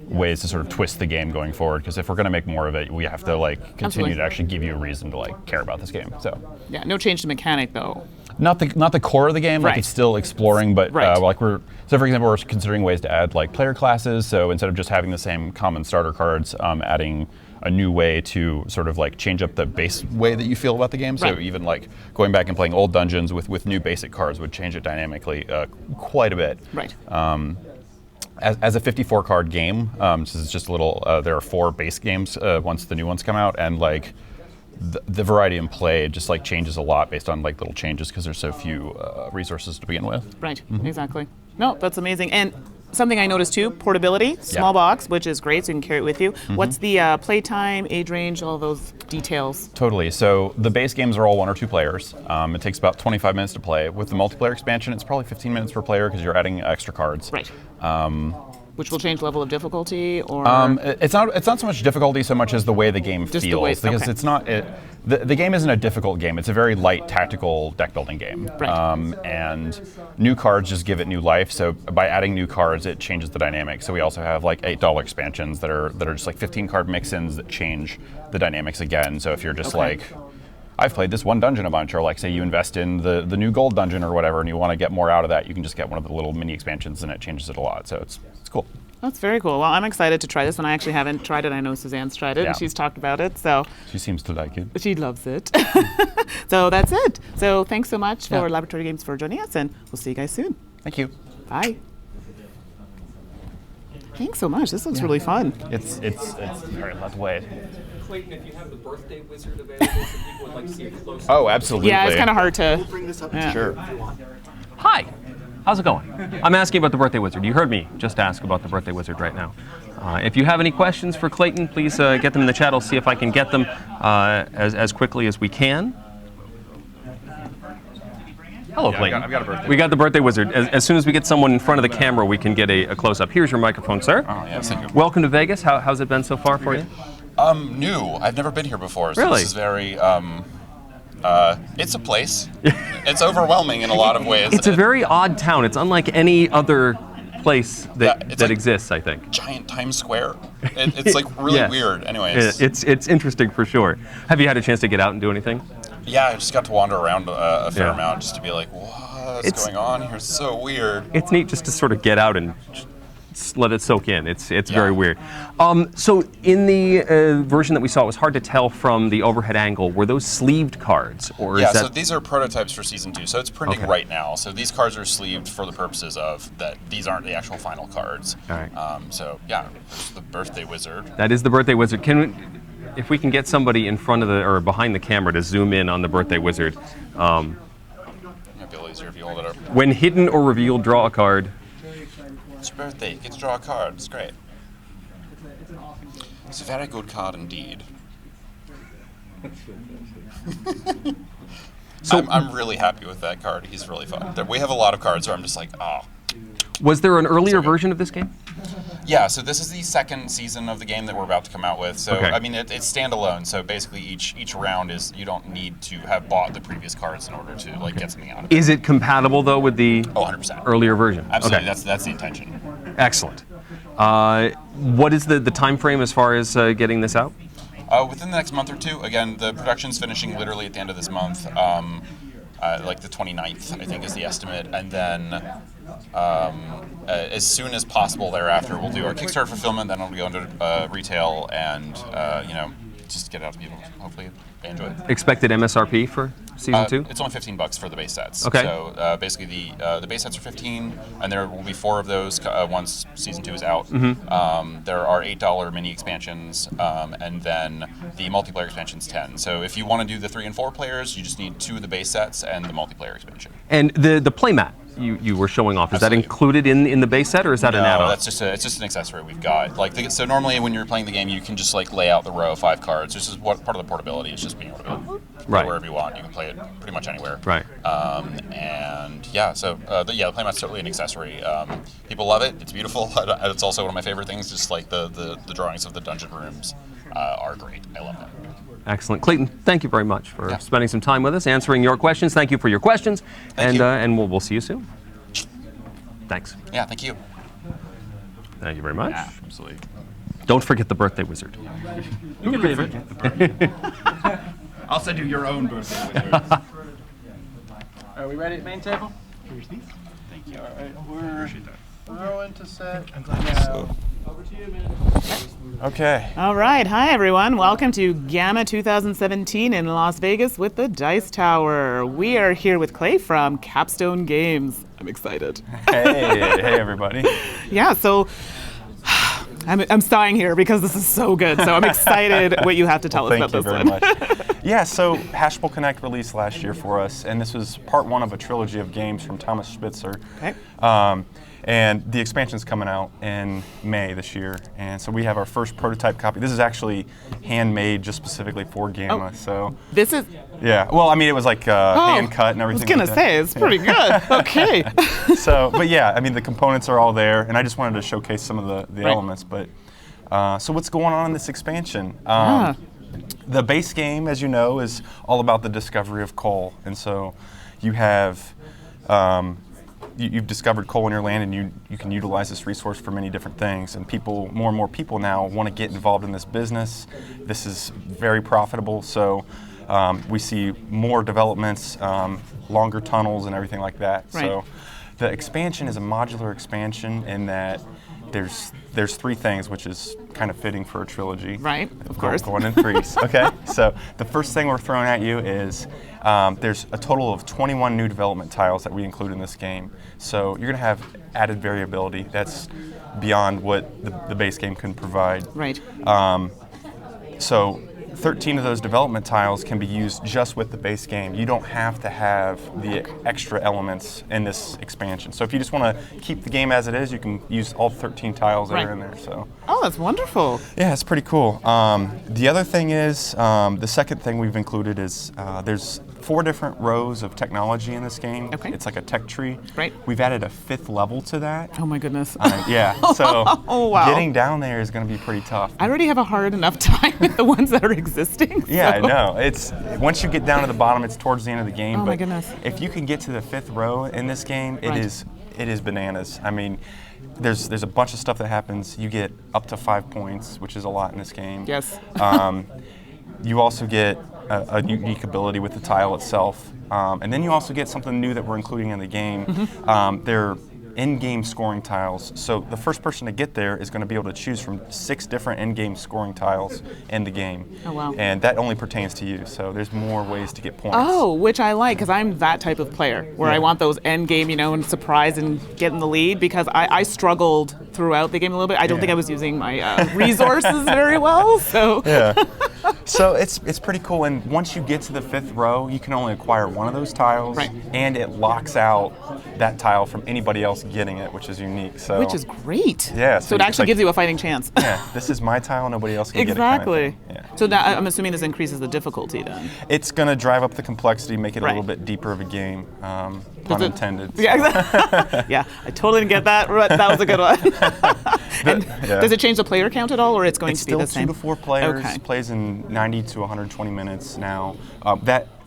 ways to sort of twist the game going forward, because if we're going to make more of it, we have to like continue to actually give you a reason to like care about this game. So yeah, no change to mechanic though. Not the core of the game, like it's still exploring, but like so for example, we're considering ways to add like player classes. So instead of just having the same common starter cards, adding a new way to sort of like change up the base way that you feel about the game. So Right. even like going back and playing old dungeons with new basic cards would change it dynamically quite a bit. Right. As a 54 card game, this is just a little. There are 4 base games once the new ones come out, and like the variety in play just like changes a lot based on like little changes because there's so few resources to begin with. Right, exactly. No, that's amazing. And something I noticed too, portability, small box, which is great, so you can carry it with you. What's the playtime, age range, all those details? Totally. So the base games are all 1 or 2 players. It takes about 25 minutes to play. With the multiplayer expansion, it's probably 15 minutes per player because you're adding extra cards. Right. Which will change level of difficulty, or it's not so much difficulty so much as the way the game Just the feels, way- because okay. it's not the game isn't a difficult game. It's a very light tactical deck building game. Right. And new cards just give it new life. So by adding new cards, it changes the dynamic. So we also have like $8 expansions that are just like 15 card mix-ins that change the dynamics again. So if you're just like, I've played this one dungeon a bunch, or like say you invest in the new gold dungeon or whatever, and you want to get more out of that, you can just get one of the little mini expansions, and it changes it a lot. So it's cool. That's very cool. Well, I'm excited to try this one. I actually haven't tried it. I know Suzanne's tried it, Yeah. and she's talked about it, so She seems to like it. she loves it. So that's it. So thanks so much for Yeah. Laboratory Games for joining us, and we'll see you guys soon. Thank you. Bye. Thanks so much. This looks really fun. It's very let's wait. Clayton, if you have the birthday wizard available, some people would like to see it close. Oh, absolutely. Yeah, it's kind of hard to. Bring this up. Yeah. Sure. Hi, how's it going? I'm asking about the birthday wizard. You heard me just ask about the birthday wizard right now. If you have any questions for Clayton, please get them in the chat. I'll see if I can get them as quickly as we can. Hello, Yeah, Clayton. I've got a birthday We got the birthday wizard. As soon as we get someone in front of the camera, we can get a close-up. Here's your microphone, sir. Oh, yes, thank you. Welcome to Vegas. How's it been so far for you? New. I've never been here before, so Really? this is very, it's a place. It's overwhelming in a lot of ways. It's a very odd town. It's unlike any other place that it's like exists, I think. giant Times Square. It's like really Yes. weird. Anyways. It's interesting for sure. Have you had a chance to get out and do anything? Yeah, I just got to wander around a fair Yeah. amount just to be like, what's It's- going on here? It's so weird. It's neat just to sort of get out and just let it soak in. It's very weird. So in the version that we saw, it was hard to tell from the overhead angle. Were those sleeved cards, or Yeah, is that? so these are prototypes for season 2. So it's printing Okay. right now. So these cards are sleeved for the purposes of that. These aren't the actual final cards. All right. So yeah, there's the birthday wizard. That is the birthday wizard. If we can get somebody in front of the or behind the camera to zoom in on the birthday wizard. Might be a little easier if you hold it up. When hidden or revealed, draw a card. It's your birthday. You get to draw a card. It's great. It's a very good card indeed. So I'm really happy with that card. He's really fun. We have a lot of cards where I'm just like, oh. Was there an earlier version of this game? Yeah, so this is the second season of the game that we're about to come out with. So, Okay. I mean, it's standalone. So basically each round is, you don't need to have bought the previous cards in order to like get something out of it. Is it compatible though with the 100%. earlier version? Absolutely, Okay. that's the intention. Excellent. What is the time frame as far as getting this out? Within the next month or two. Again, the production's finishing literally at the end of this month. Like the 29th, I think, is the estimate. And then as soon as possible thereafter, we'll do our Kickstarter fulfillment, then it'll go into retail and, just get it out to people. Hopefully they enjoy it. Expected MSRP for season 2? It's only $15 for the base sets. Okay. So basically the base sets are 15, and there will be 4 of those once season 2 is out. Mhm. There are $8 mini expansions, and then the multiplayer expansion's 10. So if you want to do the 3 and 4 players, you just need 2 of the base sets and the multiplayer expansion. And the playmat you were showing off, is that included in the base set, or is that an No, add-on? that's it's just an accessory we've got. Like so normally when you're playing the game, you can just like lay out the row of 5 cards. This is what part of the portability is, just being able to go Right. wherever you want. You can play it pretty much anywhere. Right. And yeah, so the playmat's totally an accessory. People love it. It's beautiful. It's also one of my favorite things. Just like the drawings of the dungeon rooms are great. I love them. Excellent. Clayton, thank you very much for spending some time with us, answering your questions. Thank you for your questions, and we'll see you soon. Thanks. Yeah, thank you. Thank you very much. Yeah, absolutely. Don't forget the birthday wizard. You can leave it. I'll send you your own birthday wizard. Are we ready at main table? Thank you. All right, we're Throw into set. Over to you, man. Okay. All right. Hi, everyone. Welcome to GAMA 2017 in Las Vegas with the Dice Tower. We are here with Clay from Capstone Games. I'm excited. Hey, everybody. Yeah, so I'm sighing here because this is so good. So I'm excited what you have to tell us about this one. Thank you very much. Yeah, so Hashable Connect released last year for us, and this was part one of a trilogy of games from Thomas Spitzer. Okay. And the expansion's coming out in May this year, and so we have our first prototype copy. This is actually handmade just specifically for GAMA. Oh, so this is. Yeah. Well, I mean, it was like hand cut and everything. I was gonna say it's pretty good. Okay. So, but yeah, I mean, the components are all there, and I just wanted to showcase some of the elements. But so what's going on in this expansion? The base game, as you know, is all about the discovery of coal, and so you have. You've discovered coal in your land, and you can utilize this resource for many different things. And more and more people now want to get involved in this business. This is very profitable, so we see more developments, longer tunnels, and everything like that. Right. So the expansion is a modular expansion in that there's three things, which is kind of fitting for a trilogy. Right, of course. Going in threes. Okay, so the first thing we're throwing at you is there's a total of 21 new development tiles that we include in this game. So you're going to have added variability that's beyond what the base game can provide. Right. So 13 of those development tiles can be used just with the base game. You don't have to have the extra elements in this expansion. So if you just want to keep the game as it is, you can use all 13 tiles that are in there. So. Oh, that's wonderful. Yeah, it's pretty cool. The other thing is, the second thing we've included is there's 4 different rows of technology in this game. Okay. It's like a tech tree. Right. We've added a 5th level to that. Oh my goodness. Yeah, so oh, wow. getting down there is going to be pretty tough. I already have a hard enough time with the ones that are existing. Yeah, so. I know. It's once you get down to the bottom, it's towards the end of the game. Oh but my goodness. If you can get to the 5th row in this game, it is bananas. I mean, there's a bunch of stuff that happens. You get up to 5 points, which is a lot in this game. Yes. You also get a unique ability with the tile itself. And then you also get something new that we're including in the game. They're in-game scoring tiles. So the first person to get there is going to be able to choose from 6 different in-game scoring tiles in the game. Oh, wow. And that only pertains to you. So there's more ways to get points. Oh, which I like, because I'm that type of player where I want those end game, and surprise and get in the lead, because I struggled throughout the game a little bit. I don't think I was using my resources very well. So. Yeah. So it's pretty cool, and once you get to the 5th row, you can only acquire one of those tiles, and it locks out that tile from anybody else getting it, which is unique. So which is great. Yeah. So it actually gives you a fighting chance. Yeah. This is my tile. Nobody else can exactly. get it. Kind of thing. Yeah. So now I'm assuming this increases the difficulty then. It's going to drive up the complexity, make it a little bit deeper of a game. Pun intended. So. Yeah. Yeah. I totally didn't get that. But that was a good one. And does it change the player count at all, or it's going to be the same? It's still 2 to 4 players. Plays in 90 to 120 minutes now.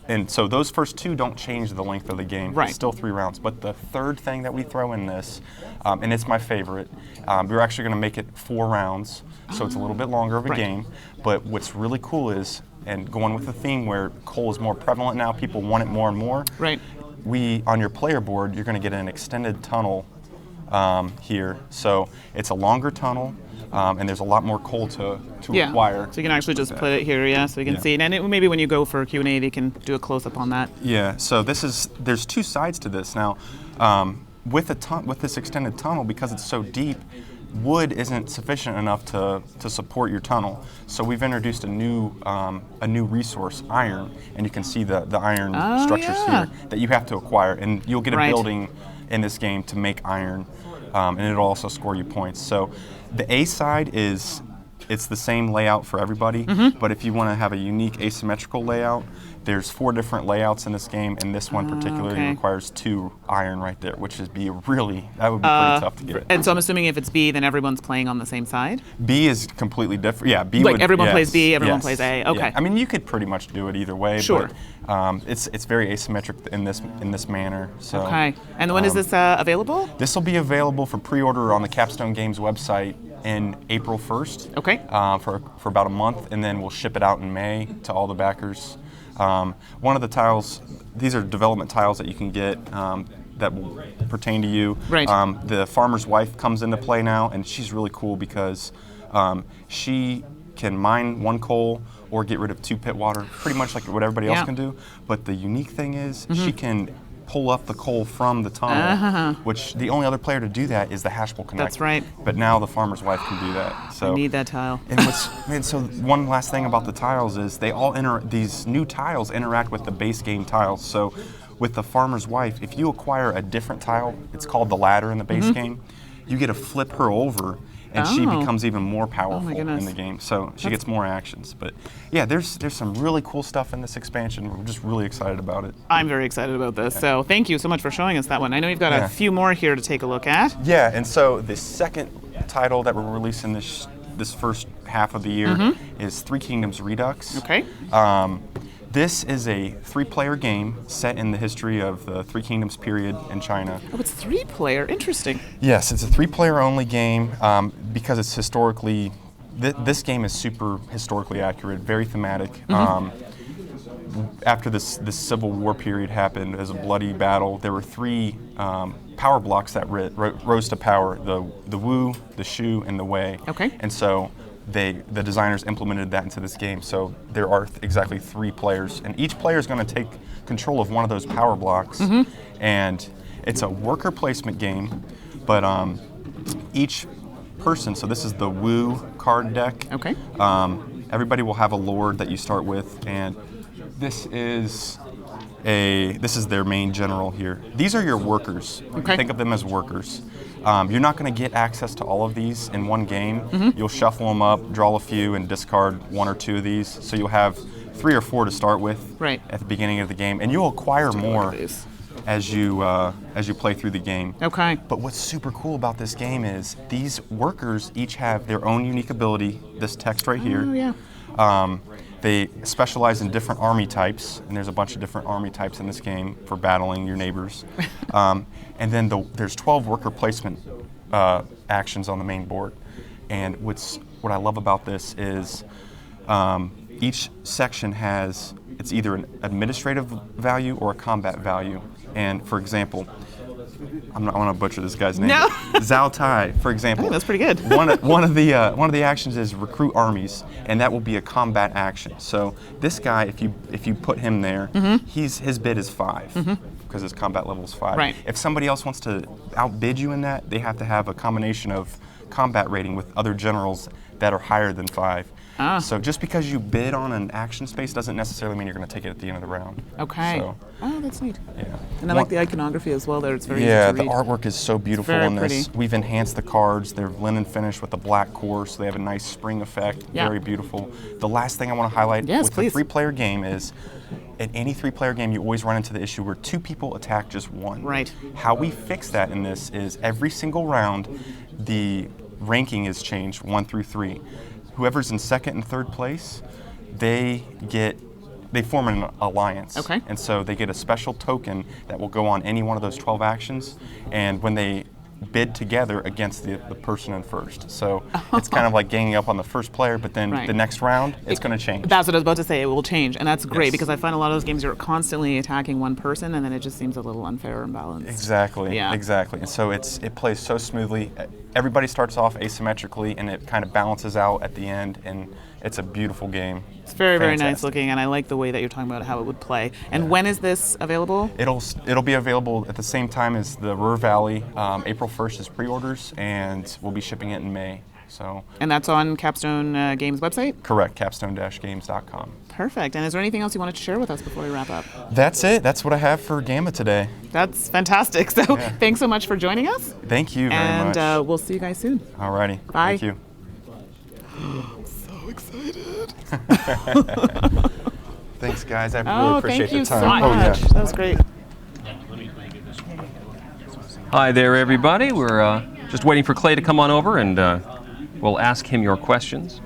And so those first 2 don't change the length of the game. Right. It's still 3 rounds. But the third thing that we throw in this, and it's my favorite, we're actually going to make it 4 rounds, so it's a little bit longer of a game. But what's really cool is, and going with the theme where coal is more prevalent now, people want it more and more. Right. On your player board, you're going to get an extended tunnel here. So it's a longer tunnel. And there's a lot more coal to acquire. So you can actually just put it here, so you can see it. And maybe when you go for Q&A, they can do a close-up on that. Yeah, so there's 2 sides to this. Now, with this extended tunnel, because it's so deep, wood isn't sufficient enough to support your tunnel. So we've introduced a new resource, iron, and you can see the iron structures here that you have to acquire. And you'll get a building in this game to make iron, and it'll also score you points. So the A side it's the same layout for everybody, but if you want to have a unique asymmetrical layout, there's 4 different layouts in this game, and this one particularly requires 2 iron right there, which would be pretty tough to get. And so I'm assuming if it's B, then everyone's playing on the same side? B is completely different. Yeah, B everyone plays B, everyone plays A. Okay. Yeah. I mean, you could pretty much do it either way. Sure. But it's very asymmetric in this manner. So. Okay. And when is this available? This will be available for pre-order on the Capstone Games website in April 1st. Okay. For about a month, and then we'll ship it out in May to all the backers. One of the tiles, these are development tiles that you can get. that will pertain to you. Right. The farmer's wife comes into play now, and she's really cool because she can mine 1 coal or get rid of 2 pit water, pretty much like what everybody else can do. But the unique thing is she can pull up the coal from the tunnel, which the only other player to do that is the hashbowl connector. That's right. But now the farmer's wife can do that. So I need that tile. and so one last thing about the tiles is they all these new tiles interact with the base game tiles. So with the farmer's wife, if you acquire a different tile, it's called the ladder in the base game, you get to flip her over, and she becomes even more powerful in the game. So she gets more actions. But yeah, there's some really cool stuff in this expansion. We're just really excited about it. I'm very excited about this. So thank you so much for showing us that one. I know you've got a few more here to take a look at. Yeah, and so the second title that we're releasing this first half of the year is Three Kingdoms Redux. Okay. This is a 3-player game set in the history of the Three Kingdoms period in China. Oh, it's 3-player. Interesting. Yes, it's a 3-player only game because it's historically. This game is super historically accurate, very thematic. After this Civil War period happened, as a bloody battle, there were 3 power blocks that rose to power: the Wu, the Shu, and the Wei. Okay. And so the designers implemented that into this game. So there are exactly 3 players, and each player is going to take control of one of those power blocks. And it's a worker placement game, but each person, so this is the Wu card deck. Okay. Everybody will have a lord that you start with, and this is their main general here. These are your workers. Okay. Think of them as workers. You're not going to get access to all of these in one game. You'll shuffle them up, draw a few, and discard 1 or 2 of these. So you'll have 3 or 4 to start with at the beginning of the game, and you'll acquire more as you play through the game. Okay. But what's super cool about this game is these workers each have their own unique ability. This text right here. Oh, yeah. They specialize in different army types, and there's a bunch of different army types in this game for battling your neighbors. And then there's 12 worker placement actions on the main board. And what I love about this is each section has, it's either an administrative value or a combat value. And for example, I want to butcher this guy's name. No. Zhao Tai, for example. I think that's pretty good. one of the actions is recruit armies, and that will be a combat action. So this guy, if you put him there, his bid is 5 because his combat level is 5. Right. If somebody else wants to outbid you in that, they have to have a combination of combat rating with other generals that are higher than 5. So just because you bid on an action space doesn't necessarily mean you're going to take it at the end of the round. Okay. So, oh, that's neat. yeah. And I like the iconography as well there. It's very Yeah, easy to the read. artwork is so beautiful Very in this. pretty. We've enhanced the cards. They're linen finish with a black core, so they have a nice spring effect. Yeah. Very beautiful. The last thing I want to highlight with the 3-player game is in any 3-player game, you always run into the issue where 2 people attack just 1. Right. How we fix that in this is every single round, the ranking is changed 1 through 3. Whoever's in 2nd and 3rd place, they form an alliance. Okay. And so they get a special token that will go on any one of those 12 actions, and when they bid together against the person in first. So it's kind of like ganging up on the first player, but then the next round, it's going to change. That's what I was about to say. It will change, and that's great because I find a lot of those games you're constantly attacking one person, and then it just seems a little unfair and balanced. Exactly. Yeah. Exactly. And so it plays so smoothly. Everybody starts off asymmetrically, and it kind of balances out at the end, and it's a beautiful game. It's very, very nice looking, and I like the way that you're talking about how it would play. And when is this available? It'll be available at the same time as the Ruhr Valley. April 1st is pre-orders, and we'll be shipping it in May. So. And that's on Capstone Games website? Correct, capstone-games.com. Perfect. And is there anything else you wanted to share with us before we wrap up? That's it. That's what I have for GAMA today. That's fantastic. So thanks so much for joining us. Thank you very much. And we'll see you guys soon. Alrighty. Bye. Thank you. So excited. Thanks, guys. I really appreciate the time. Thank you so much. That was great. Hi there, everybody. We're just waiting for Clay to come on over, and we'll ask him your questions.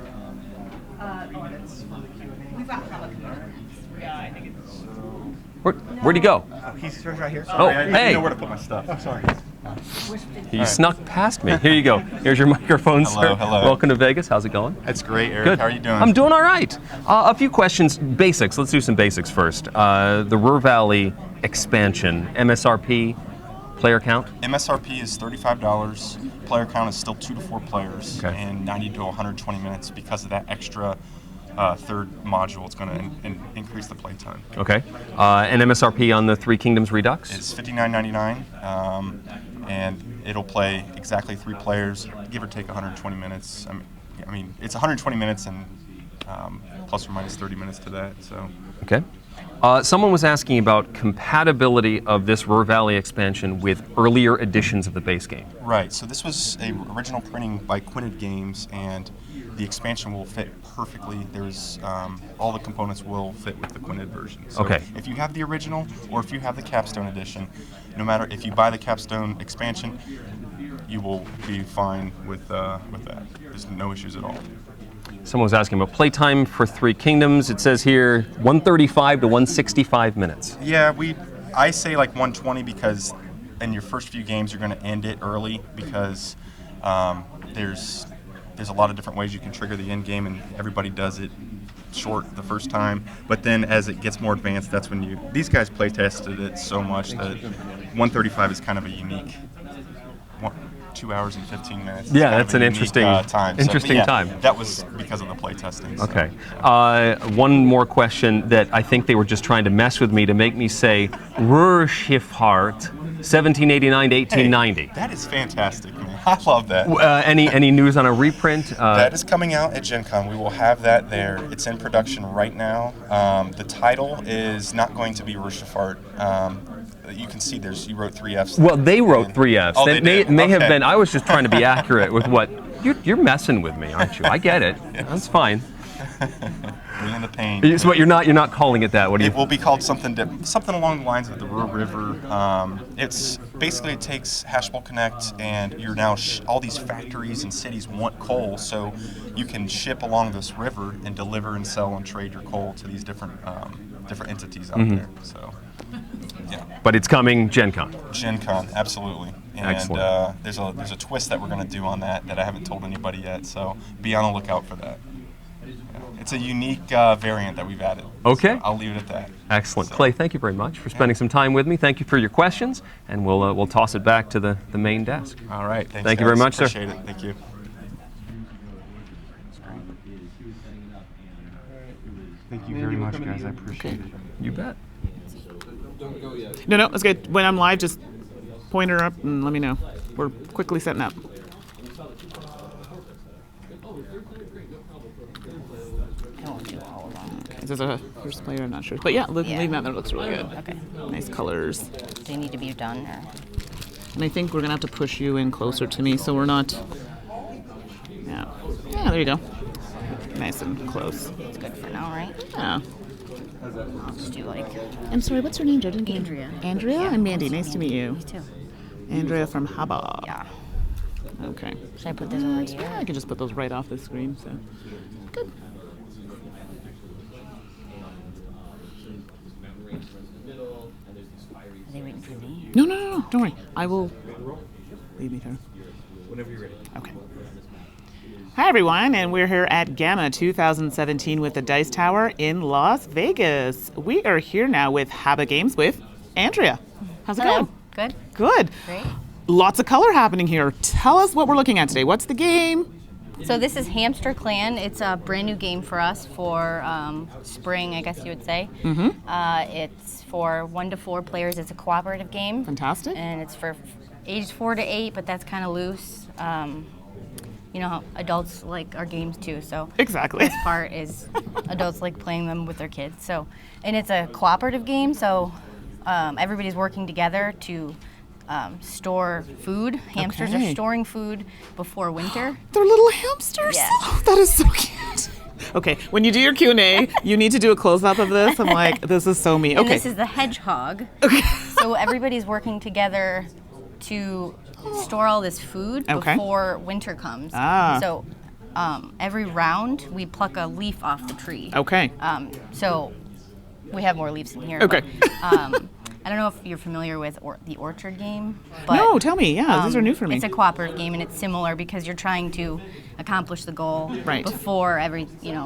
Where'd he go? He's right here. Oh, I didn't hey. know where to put my stuff. Oh, sorry. He snuck past me. Here you go. Here's your microphone, sir. Hello. Welcome to Vegas. How's it going? It's great, Eric. Good. How are you doing? I'm doing all right. A few questions. Basics. Let's do some basics first. The Ruhr Valley expansion, MSRP, Player count? MSRP is $35. Player count is still 2 to 4 players, Okay. and 90 to 120 minutes because of that extra third module. It's going to increase the play time. Okay. And MSRP on the Three Kingdoms Redux? It's $59.99, and it'll play exactly 3 players, give or take 120 minutes. I mean, it's 120 minutes and plus or minus 30 minutes to that. So. Okay. Someone was asking about compatibility of this Ruhr Valley expansion with earlier editions of the base game. Right. So this was a original printing by Quinted Games, and the expansion will fit perfectly. There's all the components will fit with the Quinted version. So Okay. if you have the original or if you have the Capstone edition, no matter if you buy the Capstone expansion, you will be fine with that. There's no issues at all. Someone was asking about playtime for Three Kingdoms. It says here 135 to 165 minutes. Yeah, I say like 120 because in your first few games you're going to end it early because there's a lot of different ways you can trigger the end game, and everybody does it short the first time. But then as it gets more advanced, that's when these guys play tested it so much that 135 is kind of a unique 2 hours and 15 minutes. Yeah, that's an interesting time. Interesting time. That was because of the play testing. So. Okay. One more question that I think they were just trying to mess with me to make me say Ruhr-Schifffahrt 1789 to 1890. Hey, that is fantastic, man. I love that. Any news on a reprint? That is coming out at Gen Con. We will have that there. It's in production right now. The title is not going to be Ruhr-Schifffahrt. You can see you wrote 3 Fs. Well, they wrote 3 Fs. Oh, It may have been. I was just trying to be accurate with what you're messing with me, aren't you? I get it. That's fine. Bring in the pain. So what, you're not calling it that? What do you? It will be called something along the lines of the Ruhr River. It's basically it takes Hashbowl Connect, and you're now all these factories and cities want coal, so you can ship along this river and deliver and sell and trade your coal to these different entities out there. So. Yeah. But it's coming Gen Con. Gen Con, absolutely. And Excellent. There's a twist that we're going to do on that I haven't told anybody yet, so be on the lookout for that. Yeah. It's a unique variant that we've added. Okay. So I'll leave it at that. Excellent. Clay, thank you very much for spending some time with me. Thank you for your questions, and we'll toss it back to the main desk. All right. Thanks, Thank you very much, Appreciate sir. it. Thank you. Thank you very much, guys. I appreciate it. You bet. Don't go yet. No, it's good. When I'm live, just point her up and let me know. We're quickly setting up. Okay, there's a first player, I'm not sure. But yeah, leave that there, looks really good. Okay. Nice colors. Do they need to be done? Or? And I think we're going to have to push you in closer to me so we're not... Yeah, there you go. Nice and close. It's good for now, right? Yeah. I'll just do like... I'm sorry, what's her name, Jordan? Andrea. Andrea? Yeah. I'm Mandy. Nice to meet you. Me too. Andrea from HABA. Yeah. Okay. Should I put this on right here? Yeah, I can just put those right off the screen. So good. Are they waiting for me? No. Don't worry. I will leave me here. Whenever you're ready. Okay. Hi, everyone, and we're here at GAMA 2017 with the Dice Tower in Las Vegas. We are here now with HABA Games with Andrea. How's it Hello. going? Good. Good. Great. Lots of color happening here. Tell us what we're looking at today. What's the game? So this is Hamster Clan. It's a brand new game for us for spring, I guess you would say. Mm-hmm. It's for 1 to 4 players. It's a cooperative game. Fantastic. And it's for ages 4 to 8, but that's kind of loose. You know how adults like our games too, so exactly. This part is adults like playing them with their kids. So, and it's a cooperative game, so everybody's working together to store food. Hamsters are storing food before winter. They're little hamsters? Yeah. Oh, that is so cute. Okay, when you do your Q&A, you need to do a close-up of this. I'm like, this is so me. And Okay. this is the hedgehog. Okay. So everybody's working together to store all this food before winter comes. Ah. So every round, we pluck a leaf off the tree. Okay. So we have more leaves in here. Okay. But, I don't know if you're familiar with the Orchard game. But, No, tell me. Yeah, these are new for me. It's a cooperative game, and it's similar because you're trying to accomplish the goal Right. before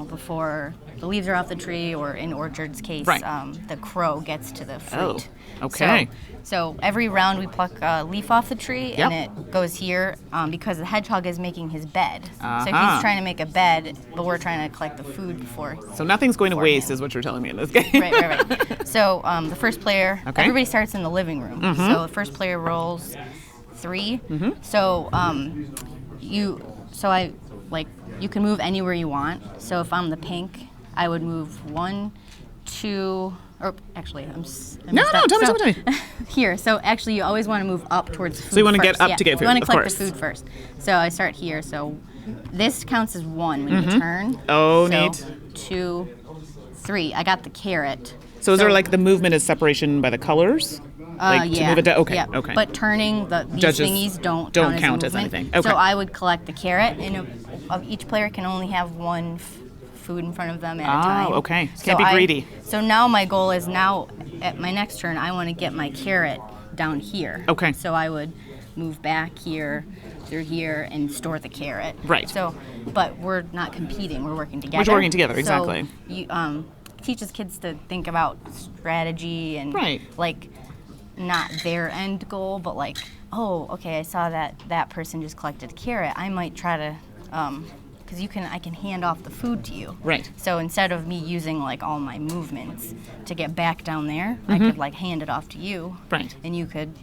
before the leaves are off the tree, or in Orchard's case, Right. The crow gets to the fruit. Oh, okay. So every round we pluck a leaf off the tree, Yep. and it goes here because the hedgehog is making his bed. So Uh-huh. he's trying to make a bed, but we're trying to collect the food before. So nothing's going to waste, is what you're telling me in this game. Right. So the first player, Okay. everybody starts in the living room. Mhm. So the first player rolls 3. So you can move anywhere you want. So if I'm the pink, I would move 1, 2, or actually, No, tell me. Here, so actually, you always want to move up towards food. So you wanna first. get up Yeah, to get food, You want to of collect course. the food first. So I start here. So this counts as 1 when you turn. Oh, so neat. 2, 3. I got the carrot. So is there like the movement is separation by the colors? Like to yeah. move it down? Okay, yeah. okay. But turning these Judges thingies don't count as movement. anything. Okay. So I would collect the carrot, and each player can only have 1 food in front of them at a time. Oh, okay. So Can't be greedy. So now my goal is at my next turn, I want to get my carrot down here. Okay. So I would move back here, through here, and store the carrot. Right. So, but we're not competing. We're working together. We're working together, So exactly. you teaches kids to think about strategy and like not their end goal, but like, oh, okay, I saw that person just collected a carrot. I might try to, because I can hand off the food to you. Right. So instead of me using like all my movements to get back down there, I could like hand it off to you. Right. And you could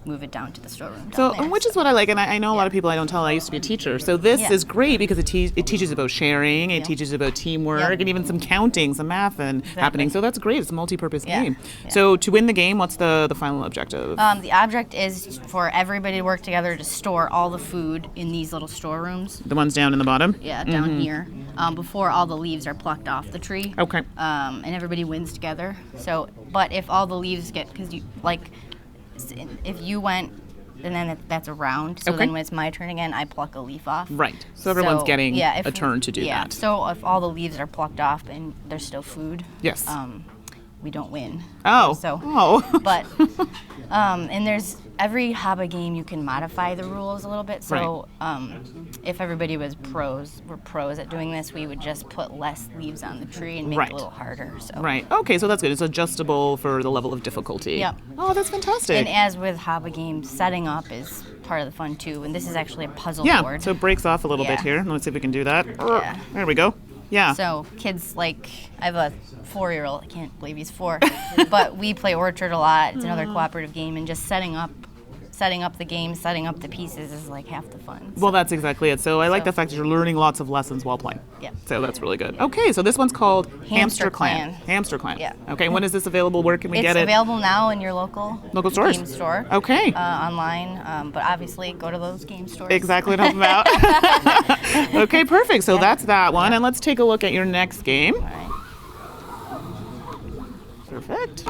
move it down to the storeroom. So, down there. which is what I like, and I know a lot of people I don't tell. I used to be a teacher, so this Yeah. is great because it teaches about sharing, it teaches about teamwork, Yeah. and even some counting, some math, and happening. So that's great. It's a multi-purpose Yeah. game. Yeah. So to win the game, what's the final objective? The object is for everybody to work together to store all the food in these little storerooms. The ones down in the bottom. Yeah, down Mhm. here, before all the leaves are plucked off the tree. Okay. And everybody wins together. So, but if all the leaves if you went, and then that's a round. So Okay. then when it's my turn again, I pluck a leaf off. Right. So everyone's getting if a turn to do yeah, that. So if all the leaves are plucked off and there's still food, Yes. we don't win. Oh. So, but and there's every HABA game you can modify the rules a little bit. So if everybody were pros at doing this, we would just put less leaves on the tree and make Right. it a little harder. So. Right. Okay, so that's good. It's adjustable for the level of difficulty. Yep. Oh, that's fantastic. And as with HABA games, setting up is part of the fun too. And this is actually a puzzle yeah. board. So it breaks off a little bit Yeah. here. Let's see if we can do that. Yeah. There we go. Yeah. So kids I have a 4-year-old. I can't believe he's 4, but we play Orchard a lot. It's another cooperative game, and just setting up the game, setting up the pieces is like half the fun. Well, that's exactly it. So I like the fact that you're learning lots of lessons while playing. Yeah. So that's really good. Okay, so this one's called Hamster Clan. Hamster Clan. Yeah. Okay, when is this available? Where can we get it? It's available now in your local stores? game store. Okay. Online, but obviously go to those game stores. Exactly, to help them out. Okay, perfect. So that's that one. And let's take a look at your next game. All right. Perfect.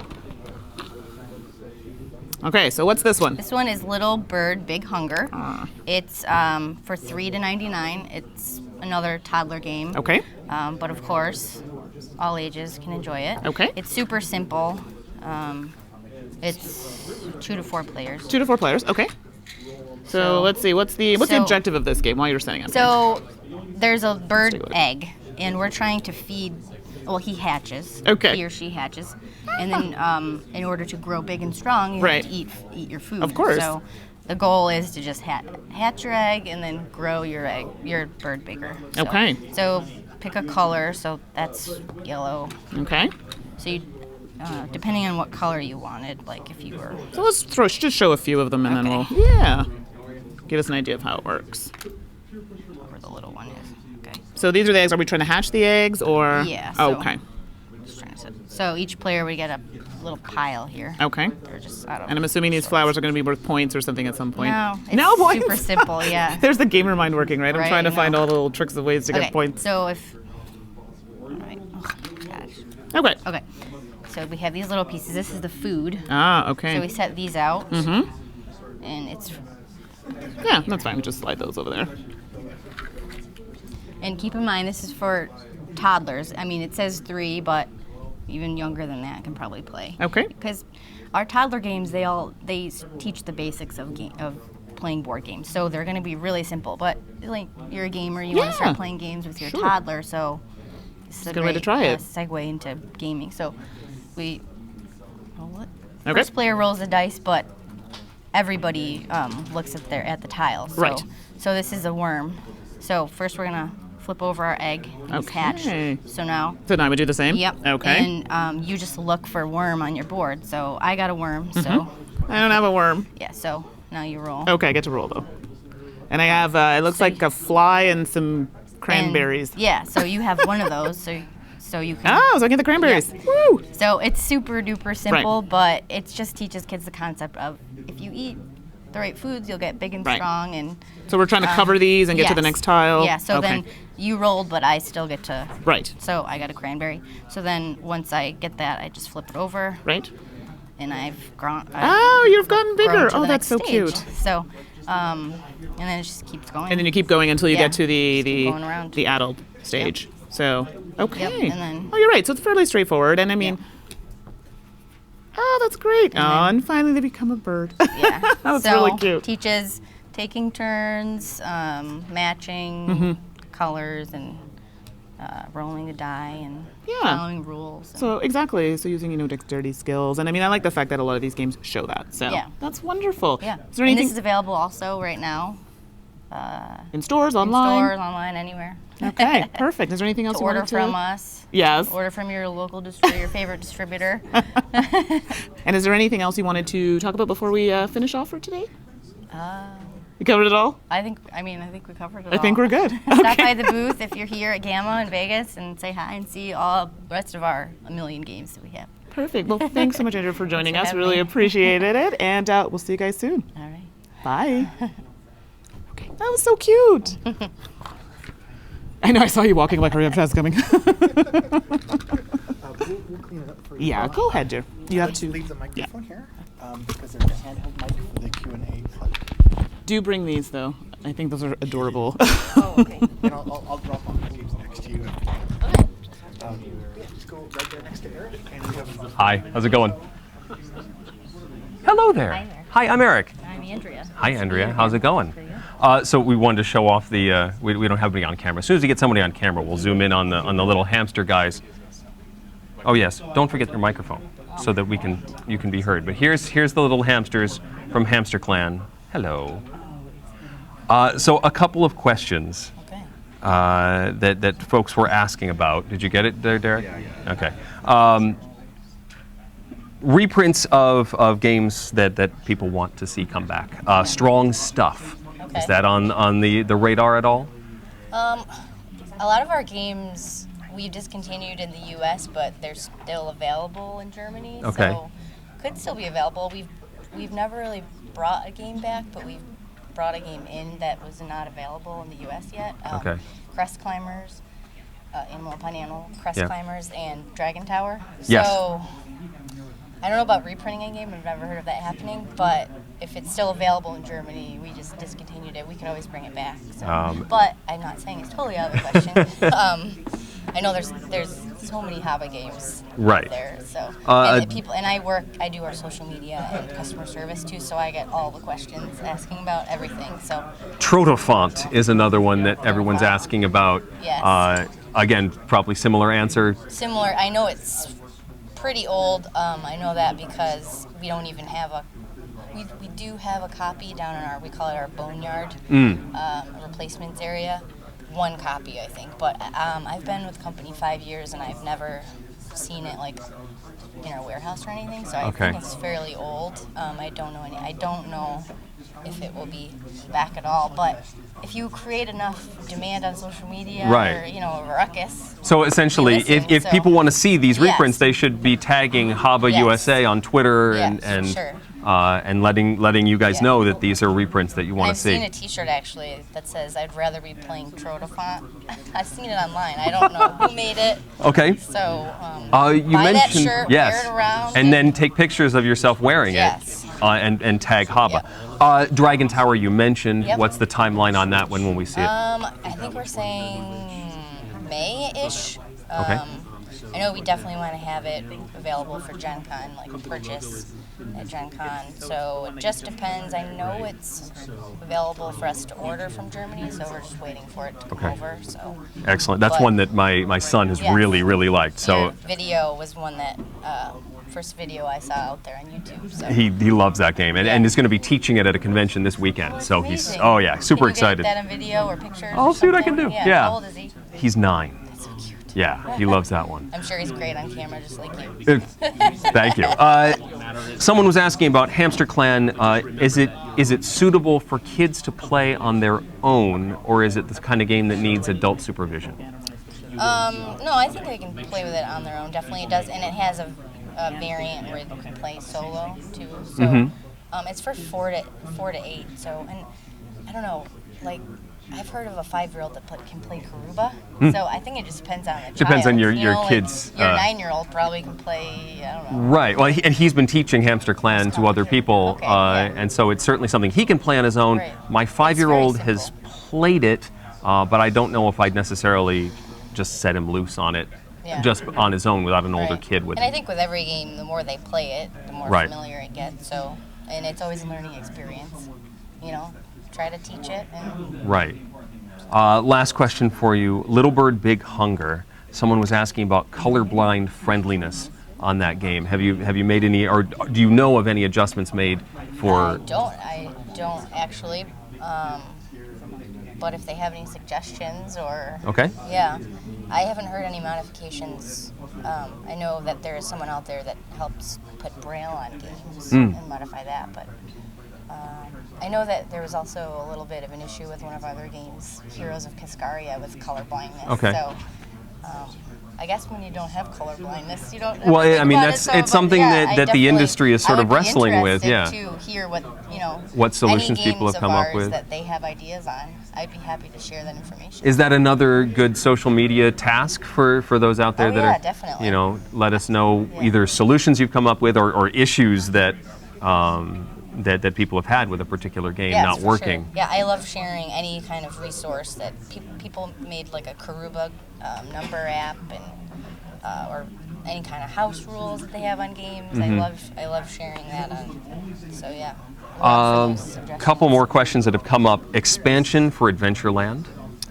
Okay, so what's this one? This one is Little Bird, Big Hunger. It's for $3 to $99. It's another toddler game. Okay. But of course, all ages can enjoy it. Okay. It's super simple. It's 2 to 4 players. 2 to 4 players. Okay. So let's see. What's the objective of this game while you're setting up? So there's a bird egg, and we're trying to feed. Well, he hatches. Okay. He or she hatches, and then in order to grow big and strong, you have to eat your food. Of course. So the goal is to just hatch your egg and then grow your bird bigger. So, Okay. So pick a color. So that's yellow. Okay. So you, depending on what color you wanted, like if you were. So let's just show a few of them, and then we'll give us an idea of how it works. Where the little one is. Okay. So these are the eggs. Are we trying to hatch the eggs or? Yeah. So Okay. Just trying to set. So each player would get a little pile here. Okay. They're just out of. And I'm assuming these flowers are going to be worth points or something at some point. No, it's No points. super simple. Yeah. There's the gamer mind working, right? I'm Right, trying to I find know. all the little tricks of ways to Okay. get points. So if. All right. Oh, gosh. Okay. Okay. So we have these little pieces. This is the food. Ah, okay. So we set these out. Mm-hmm. And it's. Yeah, that's fine. We just slide those over there. And keep in mind, this is for toddlers. I mean, it says 3, but even younger than that can probably play. Okay. Because our toddler games, they teach the basics of playing board games. So they're going to be really simple. But like you're a gamer, you want to start playing games with your toddler. So it's a good way to try it. Segue into gaming. So we first player rolls the dice, but everybody looks at the tiles. So, Right. So this is a worm. So first we're gonna flip over our egg and it's hatched. So now. So now we do the same. Yep. Okay. And you just look for worm on your board. So I got a worm. So I don't have a worm. yeah. So now you roll. Okay, I get to roll though. And I have it looks like a fly and some cranberries. Yeah. So you have one of those. So you can. Oh, so I get the cranberries. Yeah. Woo! So it's super duper simple, but it just teaches kids the concept of if you eat the right foods, you'll get big and strong. And so we're trying to cover these and get to the next tile. Yeah. So then you rolled, but I still get to. Right. So I got a cranberry. So then once I get that, I just flip it over. Right. And I've grown. You've gotten bigger. To the That's next so stage. cute. So, and then it just keeps going. And then you keep going until you get to going around. the adult stage. So okay. Yep, and then you're right. So it's fairly straightforward. And I mean. Oh, that's great. And finally they become a bird. Yeah. That's so really cute. Teaches taking turns, matching colors, and rolling the die, and following rules. So exactly. So using dexterity skills, and I mean I like the fact that a lot of these games show that. So that's wonderful. Yeah. Is there anything And this is available also right now. in stores, online? In stores, online, anywhere. Okay, perfect. Is there anything else to you order wanted to? from us? Yes. Order from your local your favorite distributor. And is there anything else you wanted to talk about before we finish off for today? You covered it all? I think we covered it all. I think we're good. Stop by the booth if you're here at GAMA in Vegas and say hi and see all the rest of our 1 million games that we have. Perfect. Well, thanks so much, Andrew, for joining us. having Really me. appreciated it. And we'll see you guys soon. All right. Bye. Okay. That was so cute. I know, I saw you walking like, hurry up, Chad's coming. We'll clean it up for you. Yeah, go ahead, dear. You have to leave the microphone here because there's a handheld mic for the Q&A. Do bring these, though. I think those are adorable. Oh, okay. And I'll drop off the leaves next to you. Okay. Yeah, just go right there next to Eric. And we have Hi, how's it going? Hello there. Hi there. Hi, I'm Eric. I'm Andrea. Hi, Andrea. How's it going? So we wanted to show off the. We don't have anybody on camera. As soon as we get somebody on camera, we'll zoom in on the little hamster guys. Oh yes, don't forget your microphone so that you can be heard. But here's the little hamsters from Hamster Clan. Hello. So a couple of questions that folks were asking about. Did you get it there, Derek? Yeah. Okay. Reprints of games that people want to see come back. Strong Stuff. Okay. Is that on the radar at all? A lot of our games we discontinued in the U.S., but they're still available in Germany. Okay. So could still be available. We've never really brought a game back, but we've brought a game in that was not available in the U.S. yet. Okay. Crest Climbers, Animal Upon Animal, Crest Yeah. Climbers, and Dragon Tower. Yes. So I don't know about reprinting a game. I've never heard of that happening, but if it's still available in Germany, we just discontinued it. We can always bring it back. So. But I'm not saying it's totally out of the question. I know there's so many HABA games Right. out there. So Uh, and people and I do our social media and customer service too. So I get all the questions asking about everything. So Trotofont is another one that everyone's asking about. Yes. Again, probably similar answer. similar. I know it's pretty old. I know that because we don't even have a. We do have a copy down in we call it our boneyard, replacements area. One copy, I think. But I've been with the company 5 years and I've never seen it like in our warehouse or anything. So I think it's fairly old. I don't know if it will be back at all. But if you create enough demand on social media Right. or a ruckus. So essentially, if people want to see these reprints, they should be tagging HABA USA on Twitter and letting you guys know that these are reprints that you want to see. I've seen a T-shirt actually that says "I'd rather be playing Trotofont." I've seen it online. I don't know who made it. Okay. So You buy that mentioned shirt, yes, wear it around, and then take pictures of yourself wearing Yes. it, and tag HABA. Dragon Tower, you mentioned. Yep. What's the timeline on that? When will we see it? I think we're saying May-ish. Okay. I know we definitely want to have it available for Gen Con, like purchase at Gen Con. So it just depends. I know it's available for us to order from Germany, so we're just waiting for it to come over. So Excellent. That's but one that my son has yes, really liked. So your video was one that first video I saw out there on YouTube. So. he loves that game, and is going to be teaching it at a convention this weekend. So Amazing. he's super excited. Can you get that on video or pictures? I'll or see what I can something? do. Yeah. How old is he? He's 9. That's so cute. Yeah, he loves that one. I'm sure he's great on camera, just like you. Thank you. Someone was asking about Hamster Clan. Is it suitable for kids to play on their own, or is it this kind of game that needs adult supervision? No, I think they can play with it on their own. Definitely it does, and it has a variant where you can play solo too. So it's for 4 to 8. So, and I don't know, like I've heard of a 5-year-old that can play Karuba. So I think it just depends on the child. Depends on your know, kids. Like your 9-year-old probably can play. I don't know. Right. Well, and he's been teaching Hamster Clan to other people, and so it's certainly something he can play on his own. Right. My 5-year-old has played it, but I don't know if I'd necessarily just set him loose on it, just on his own without an older kid with And him. I think with every game, the more they play it, the more familiar it gets. So, and it's always a learning experience. You know, try to teach it. And Right. Last question for you. Little Bird Big Hunger. Someone was asking about colorblind friendliness on that game. Have you made any, or do you know of any adjustments made for? I don't actually. But if they have any suggestions or yeah, I haven't heard any modifications. I know that there is someone out there that helps put Braille on games and modify that, but I know that there was also a little bit of an issue with one of our other games, Heroes of Cascaria, with color blindness. Okay. So I guess when you don't have color blindness, you don't. Have Well, to think I mean about it's it, so, it's something but that the industry is sort of wrestling with. Yeah. Yeah. To hear what What solutions any people have games come of up ours with. that they have ideas on. I'd be happy to share that information. Is that another good social media task for those out there that are, definitely. let us know either solutions you've come up with or issues that that people have had with a particular game not for working. Sure. Yeah, I love sharing any kind of resource that people made, like a Karuba number app and or any kind of house rules that they have on games. I love sharing that on. So yeah. Couple more questions that have come up. Expansion for Adventureland.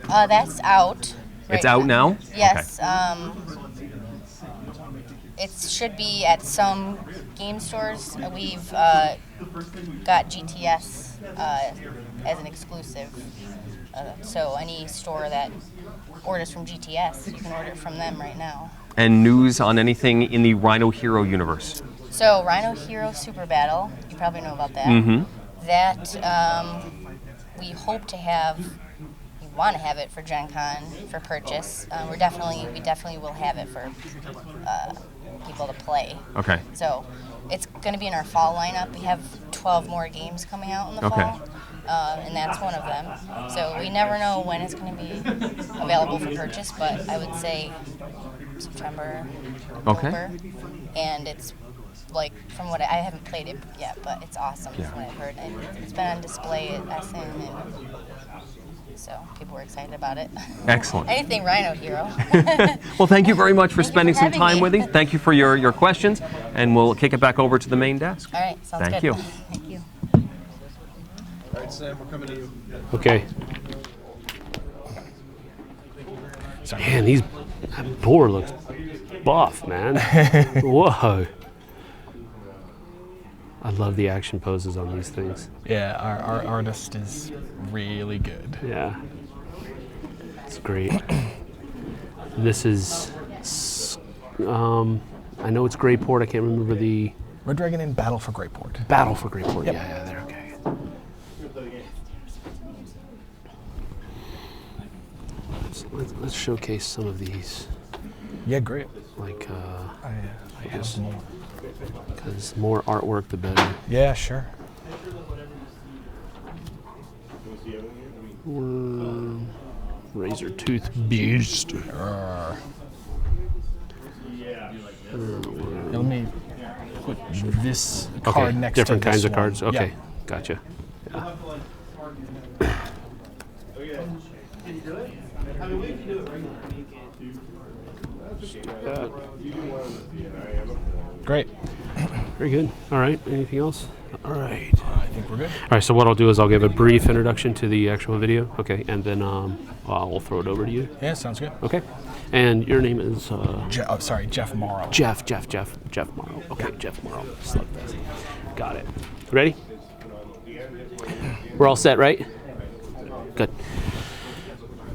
That's out. It's out now? Yes. It should be at some game stores. We've got GTS as an exclusive. So any store that orders from GTS, you can order from them right now. And news on anything in the Rhino Hero universe? So Rhino Hero Super Battle, you probably know about that. That we hope to have. We want to have it for Gen Con for purchase. We definitely will have it for people to play. Okay. So it's going to be in our fall lineup. We have 12 more games coming out in the fall. And that's one of them. So we never know when it's going to be available for purchase, but I would say September, October. And it's like, from what I haven't played it yet, but it's awesome from what I've heard. And it's been on display at SN, and so people were excited about it. Excellent. Anything Rhino Hero. Well, thank you very much for spending some having time me. with us. Thank you for your questions, and we'll kick it back over to the main desk. All right, sounds Thank good. you. Thank you. All right, Sam, we're coming to you. Okay. Man, that board looks buff, man. Whoa. I love the action poses on these things. Yeah, our artist is really good. Yeah. It's great. This is, I know it's Greyport. I can't remember the... Red Dragon and Battle for Greyport. Battle for Greyport. Yep. Yeah, they're okay. Let's showcase some of these. Yeah, great. Like, I guess, have more. because more artwork, the better. Yeah, sure. Razor Tooth Beast. Let me put this card next to different kinds this of cards. one. Okay, Yeah. gotcha. Yeah. Can you do it? I mean, we can do it right now. Great. Very good. All right. Anything else? All right. I think we're good. All right. So what I'll do is I'll give a brief introduction to the actual video. Okay, and then we'll throw it over to you. Yeah, sounds good. Okay. And your name is? Jeff Morrow. Jeff Morrow. Okay, Jeff Morrow. Slugfest. Got it. Ready? We're all set, right? Good.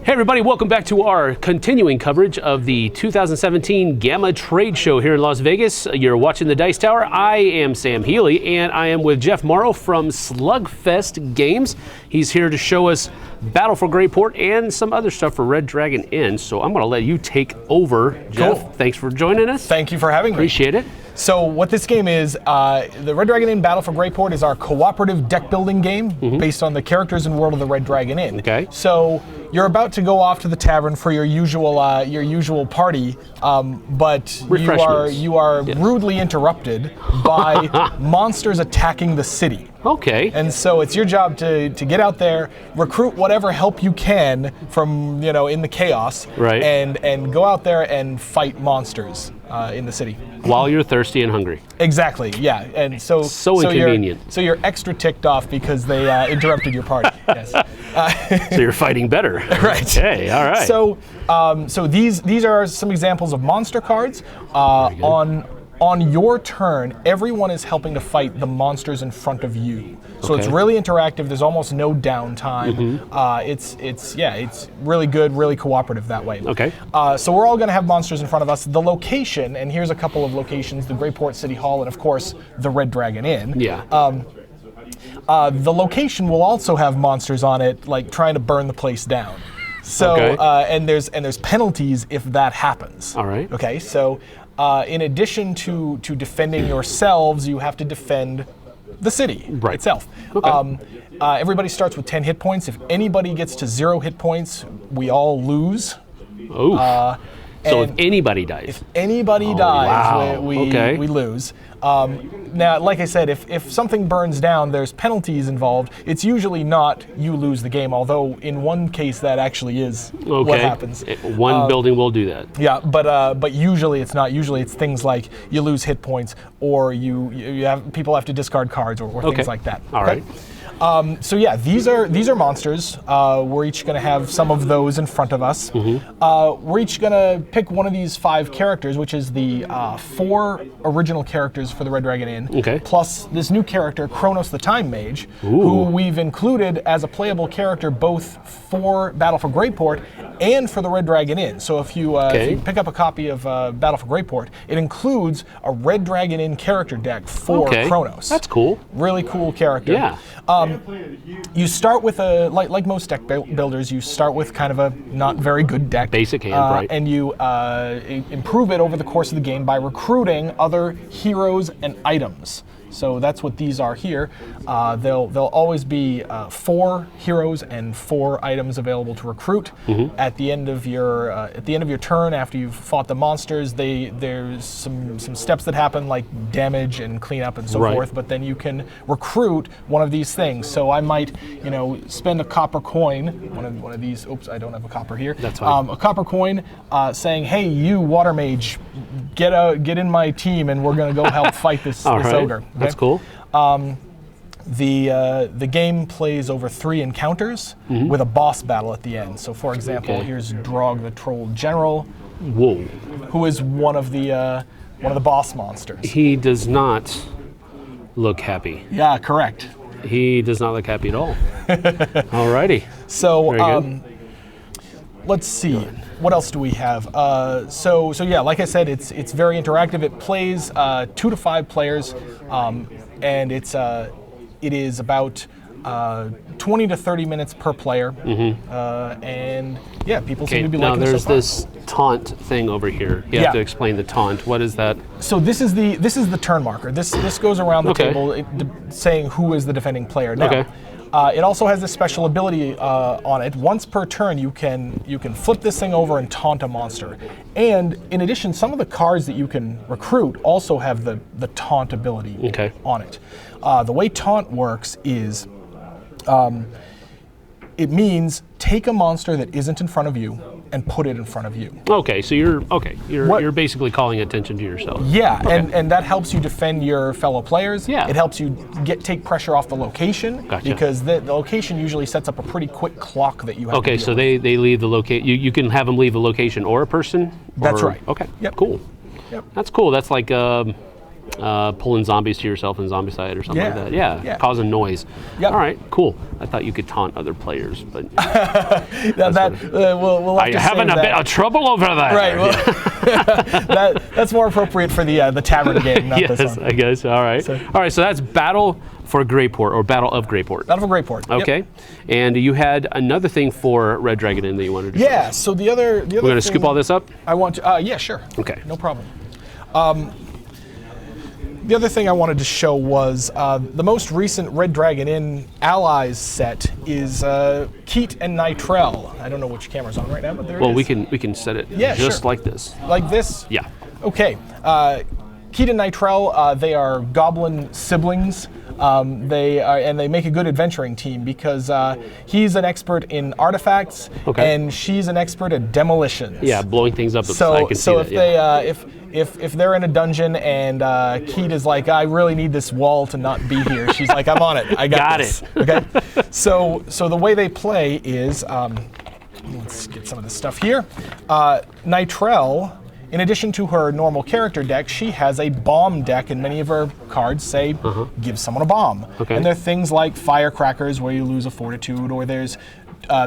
Hey everybody, welcome back to our continuing coverage of the 2017 GAMA Trade Show here in Las Vegas. You're watching the Dice Tower. I am Sam Healy, and I am with Jeff Morrow from Slugfest Games. He's here to show us Battle for Greyport and some other stuff for Red Dragon Inn. So I'm going to let you take over, Jeff. Cool. Thanks for joining us. Thank you for having me. Appreciate it. So what this game is, the Red Dragon Inn Battle for Greyport is our cooperative deck building game based on the characters and world of the Red Dragon Inn. Okay. So you're about to go off to the tavern for your usual party, but you are rudely interrupted by monsters attacking the city. Okay. And so it's your job to get out there, recruit whatever help you can from in the chaos, right? And go out there and fight monsters in the city while you're thirsty and hungry. Exactly. Yeah. And so inconvenient. So you're extra ticked off because they interrupted your party. Yes. So you're fighting better. Right. Okay. All right. So these are some examples of monster cards. On your turn, everyone is helping to fight the monsters in front of you. So it's really interactive. There's almost no downtime. It's really good, really cooperative that way. Okay. So we're all going to have monsters in front of us. The location, and here's a couple of locations: the Greyport City Hall, and of course the Red Dragon Inn. Yeah. The location will also have monsters on it, like trying to burn the place down. So and there's penalties if that happens. All right. Okay. So. In addition to defending yourselves, you have to defend the city itself. Okay. Everybody starts with 10 hit points. If anybody gets to 0 hit points, we all lose. Oh. So if anybody dies? If anybody dies, we lose. Now, like I said, if something burns down, there's penalties involved. It's usually not you lose the game, although in one case that actually is what happens. One building will do that. Yeah, but usually it's not. Usually it's things like you lose hit points, or people have to discard cards, or things like that. All right. So yeah, these are monsters. We're each going to have some of those in front of us. We're each going to pick one of these 5 characters, which is the 4 original characters for the Red Dragon Inn, plus this new character, Kronos the Time Mage, who we've included as a playable character both for Battle for Greyport and for the Red Dragon Inn. So if you pick up a copy of Battle for Greyport, it includes a Red Dragon Inn character deck for Kronos. That's cool. Really cool character. Yeah. You start with like most deck builders, you start with kind of a not very good deck. Basic hand, right. And you improve it over the course of the game by recruiting other heroes and items. So that's what these are here. There'll always be 4 heroes and 4 items available to recruit. At the end of your turn, after you've fought the monsters, there's some steps that happen, like damage and cleanup and so forth. But then you can recruit one of these things. So I might, spend a copper coin, one of these. Oops, I don't have a copper here. That's fine. A copper coin, saying, "Hey, you water mage, get in my team, and we're gonna go help fight this ogre." That's cool. The game plays over 3 encounters with a boss battle at the end. So, for example, here's Drog the Troll General, who is one of the boss monsters. He does not look happy. Yeah, correct. He does not look happy at all. Alrighty. So, let's see. What else do we have? So yeah, like I said, it's very interactive. It plays 2 to 5 players, and it is about 20 to 30 minutes per player. And yeah, people seem to be liking it so far. Now there's this taunt thing over here. You have to explain the taunt. What is that? So this is the turn marker. This goes around the table saying who is the defending player. Now, it also has this special ability on it. Once per turn, you can flip this thing over and taunt a monster. And in addition, some of the cards that you can recruit also have the taunt ability on it. The way taunt works is it means take a monster that isn't in front of you and put it in front of you. Okay, so you're basically calling attention to yourself. Yeah, Okay. and that helps you defend your fellow players. Yeah. It helps you take pressure off the location. Gotcha. Because the location usually sets up a pretty quick clock that you have Okay, to so deal with. they leave the location. You can have them leave a location or a person? That's or- right. Okay, Yep. cool. Yep. That's cool. That's like pulling zombies to yourself in Zombicide or something like Yeah. that. Yeah, Yeah. causing noise. Yep. All right, cool. I thought you could taunt other players, but we'll have are you to having save a bit that. of trouble over there? Right. Well, that's more appropriate for the tavern game, not Yes, this one. I guess. All right. All right. So that's Battle for Greyport or Battle of Greyport. Battle for Greyport. Yep. Okay. And you had another thing for Red Dragon Inn that you wanted to. Yeah. So the other. We're going to scoop all this up. I want to. Yeah, sure. Okay. No problem. The other thing I wanted to show was the most recent Red Dragon Inn Allies set is Keat and Nitrell. I don't know which camera's on right now, but there Well, it is. we can set it Yeah, just sure. like this. Like this? Yeah. Okay. Keat and Nitrell, they are goblin siblings. They make a good adventuring team because he's an expert in artifacts and she's an expert at demolitions. Yeah, blowing things up. So, I can see if that, they if they're in a dungeon and Keat is like, I really need this wall to not be here, she's like, I'm on it. I got this. Okay. So the way they play is, let's get some of this stuff here. Nitrell, in addition to her normal character deck, she has a bomb deck, and many of her cards say, give someone a bomb. Okay. And there are things like firecrackers, where you lose a fortitude, or there's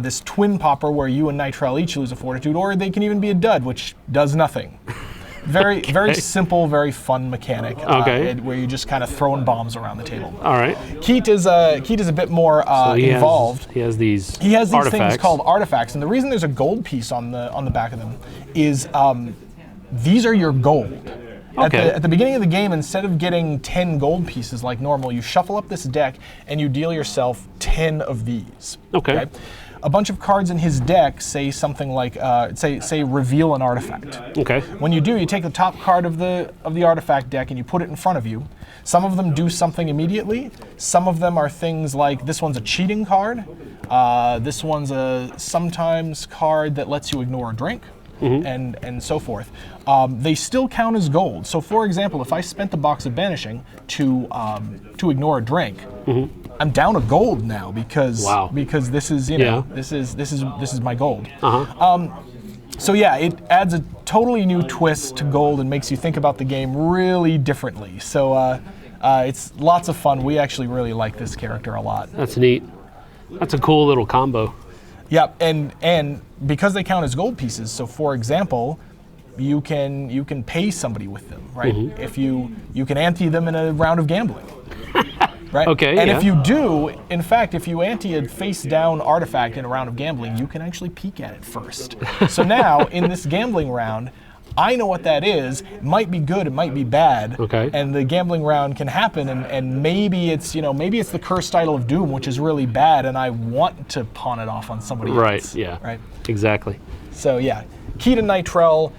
this twin popper, where you and Nitrell each lose a fortitude, or they can even be a dud, which does nothing. Very simple, very fun mechanic, where you're just kind of throwing bombs around the table. All right. Keat is a bit more involved. He has these Things artifacts. called artifacts, and the reason there's a gold piece on the back of them is these are your gold. Okay. At the beginning of the game, instead of getting 10 gold pieces like normal, you shuffle up this deck and you deal yourself 10 of these. Okay. A bunch of cards in his deck say something like, say reveal an artifact. Okay. When you do, you take the top card of the artifact deck and you put it in front of you. Some of them do something immediately. Some of them are things like, this one's a cheating card. This one's a sometimes card that lets you ignore a drink. And so forth. They still count as gold. So, for example, if I spent the Box of Banishing to ignore a drink, I'm down a gold now because this is this is my gold. So yeah, it adds a totally new twist to gold and makes you think about the game really differently. So it's lots of fun. We actually really like this character a lot. That's neat. That's a cool little combo. Yep, and because they count as gold pieces, so for example, you can pay somebody with them, right? If you can ante them in a round of gambling, right? Okay. And if you do, in fact, if you ante a face-down artifact in a round of gambling, you can actually peek at it first. So now in this gambling round, I know what that is. It might be good, it might be bad. Okay. And the gambling round can happen, and maybe it's the Cursed Idol of Doom, which is really bad, and I want to pawn it off on somebody else. Right. Yeah. Right. Exactly. So yeah, Keat and Nitrell.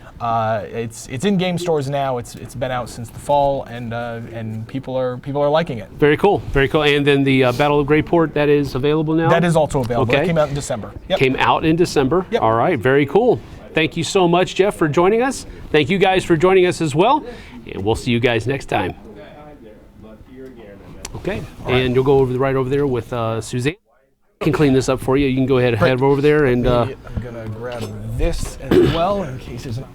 It's in game stores now. It's been out since the fall, and people are liking it. Very cool. Very cool. And then the Battle of Greyport, that is available now? That is also available. Okay. That came out in December. Yep. Came out in December. Yep. All right. Very cool. Thank you so much, Jeff, for joining us. Thank you guys for joining us as well. And we'll see you guys next time. Okay. And you'll go right over there with Suzanne. I can clean this up for you. You can go ahead and head over there. And I'm going to grab this as well in case there's an...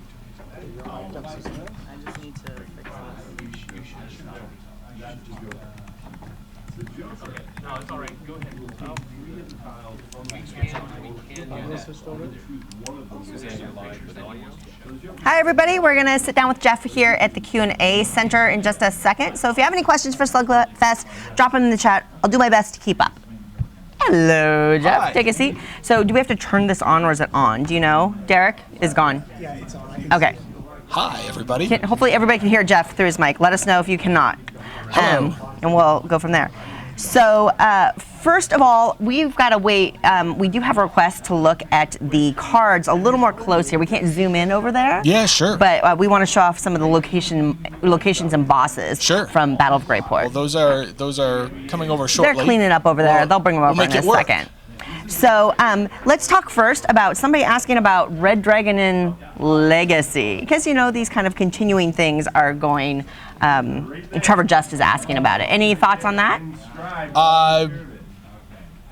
No, it's all right. Go ahead. Hi everybody, we're going to sit down with Jeff here at the Q&A Center in just a second. So if you have any questions for Slugfest, drop them in the chat. I'll do my best to keep up. Hello, Jeff. Hi. Take a seat. So do we have to turn this on or is it on? Do you know? Derek is gone. Yeah, it's on. Okay. Hi, everybody. Hopefully everybody can hear Jeff through his mic. Let us know if you cannot. And we'll go from there. So first of all, we've got to wait. We do have a request to look at the cards a little more close here. We can't zoom in over there. Yeah, sure. But we want to show off some of the locations and bosses from Battle of Greyport. Well, those are coming over shortly. They're cleaning up over there. They'll bring them over in a second. So let's talk first about somebody asking about Red Dragon in Legacy, because these kind of continuing things are going. Trevor Just is asking about it. Any thoughts on that?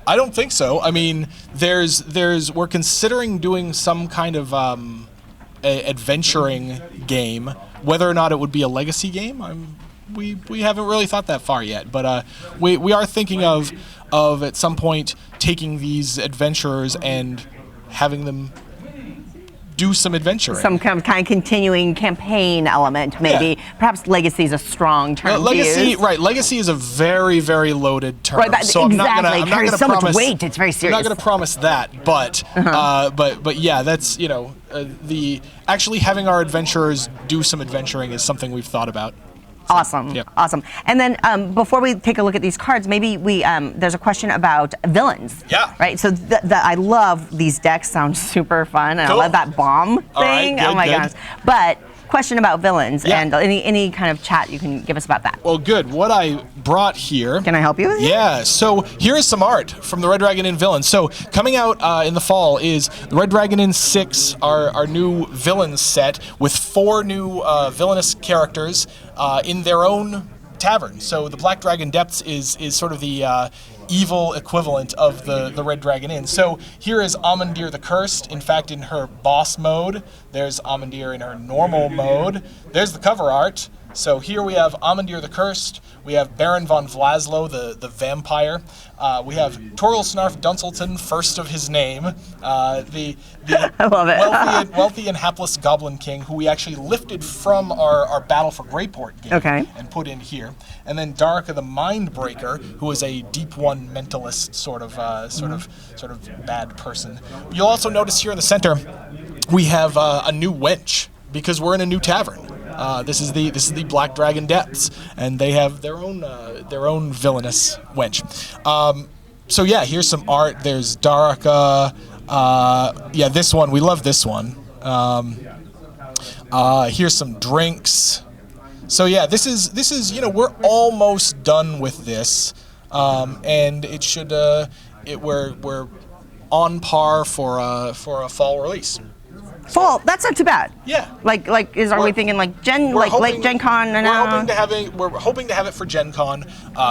I don't think so. I mean, we're considering doing some kind of adventuring game. Whether or not it would be a legacy game, we haven't really thought that far yet. But we are thinking of at some point taking these adventurers and having them do some adventuring. Some kind of continuing campaign element, maybe. Yeah. Perhaps legacy is a strong term. Legacy, right? Legacy is a very, very loaded term. Right, so exactly. It carries so much weight. It's very serious. I'm not going to promise that, but but yeah, that's the actually having our adventurers do some adventuring is something we've thought about. Awesome. Yep. Awesome. And then before we take a look at these cards, maybe there's a question about villains. Yeah. Right. So I love these decks. Sound super fun, and cool. I love that bomb thing. All right, good, oh my gosh. But question about villains and any kind of chat you can give us about that. Well, good. What I brought here. Can I help you with it? Yeah. So here is some art from the Red Dragon Inn villains. So coming out in the fall is the Red Dragon Inn 6, our new villains set with 4 new villainous characters in their own tavern. So the Black Dragon Depths is sort of the evil equivalent of the Red Dragon Inn. So here is Amandir the Cursed. In fact, in her boss mode, there's Amandir in her normal mode. There's the cover art. So here we have Amandir the Cursed. We have Baron von Vlaslo, the vampire. We have Toril Snarf Dunselton, first of his name, the I love it. wealthy and hapless Goblin King, who we actually lifted from our Battle for Greyport game and put in here. And then Darka the Mindbreaker, who is a Deep One mentalist sort of bad person. You'll also notice here in the center we have a new wench because we're in a new tavern. This is the Black Dragon Depths, and they have their own villainous wench. So yeah, here's some art. There's Daraka. Yeah, this one we love. This one. Here's some drinks. So yeah, this is we're almost done with this, and it should we're on par for a fall release. Fall, that's not too bad. Yeah. Are we thinking late Gen Con? We're hoping to have it for Gen Con.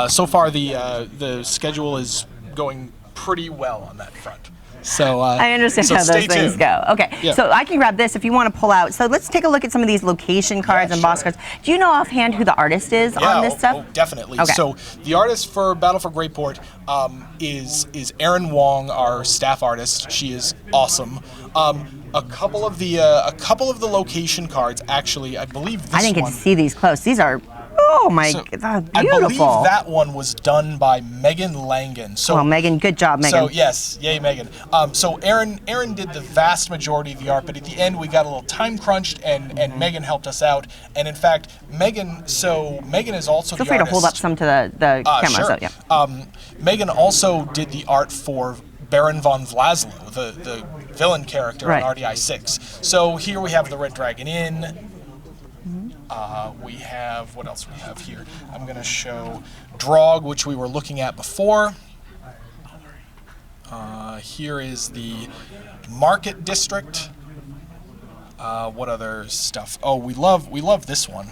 So far, the schedule is going pretty well on that front. So I understand how those things go. Okay, Yeah. So I can grab this if you want to pull out. So let's take a look at some of these location cards and boss cards. Do you know offhand who the artist is on this stuff? Oh, definitely. Okay. So the artist for Battle for Greyport is Erin Wong, our staff artist. She is awesome. A couple of the location cards, actually, I believe this one. I didn't get to see these close. These are, oh my God, beautiful. I believe that one was done by Megan Langan. So, well, Megan, good job, Megan. So yes, yay, Megan. So Erin did the vast majority of the art, but at the end we got a little time crunched, and Megan helped us out. And in fact, Megan is also the artist. Feel free to hold up some to the camera. Sure. So, yeah. Megan also did the art for Baron von Vlaslo, the villain character in RDI 6. So here we have the Red Dragon Inn. We have, what else we have here? I'm going to show Drog, which we were looking at before. Here is the Market District. What other stuff? Oh, we love this one.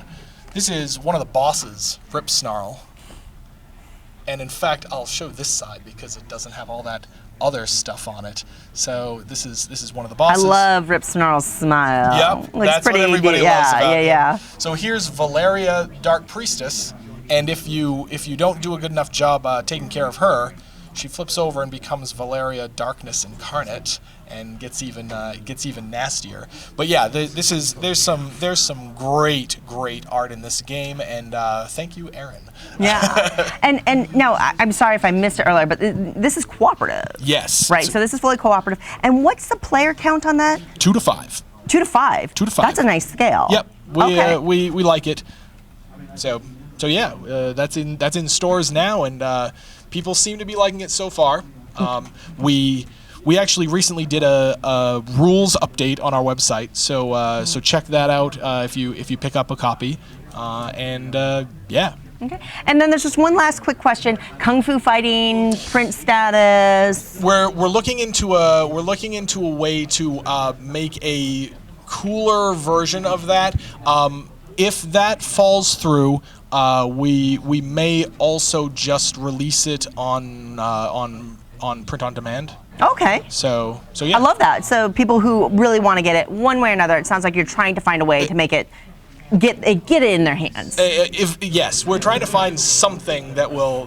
This is one of the bosses, Rip Snarl. And in fact, I'll show this side because it doesn't have all that other stuff on it. So this is one of the bosses. I love Rip Snarl's smile. Yep, Looks that's pretty what everybody loves about him. Yeah. So here's Valeria, Dark Priestess, and if you don't do a good enough job taking care of her, she flips over and becomes Valeria, Darkness Incarnate, and gets even nastier. But yeah, there's some great art in this game, and thank you, Erin. Yeah, and now I'm sorry if I missed it earlier, but this is cooperative. Yes. Right. So this is fully cooperative. And what's the player count on that? 2 to 5. 2 to 5. 2 to 5. That's a nice scale. Yep. Okay. We like it. So yeah, that's in stores now, and people seem to be liking it so far. We actually recently did a rules update on our website, so check that out if you pick up a copy. And yeah, Okay. And then there's just one last quick question: Kung Fu fighting print status. We're looking into a way to make a cooler version of that. If that falls through, we may also just release it on print on demand. Okay. So yeah. I love that. So people who really want to get it one way or another, it sounds like you're trying to find a way to make it get it in their hands. Yes, we're trying to find something that will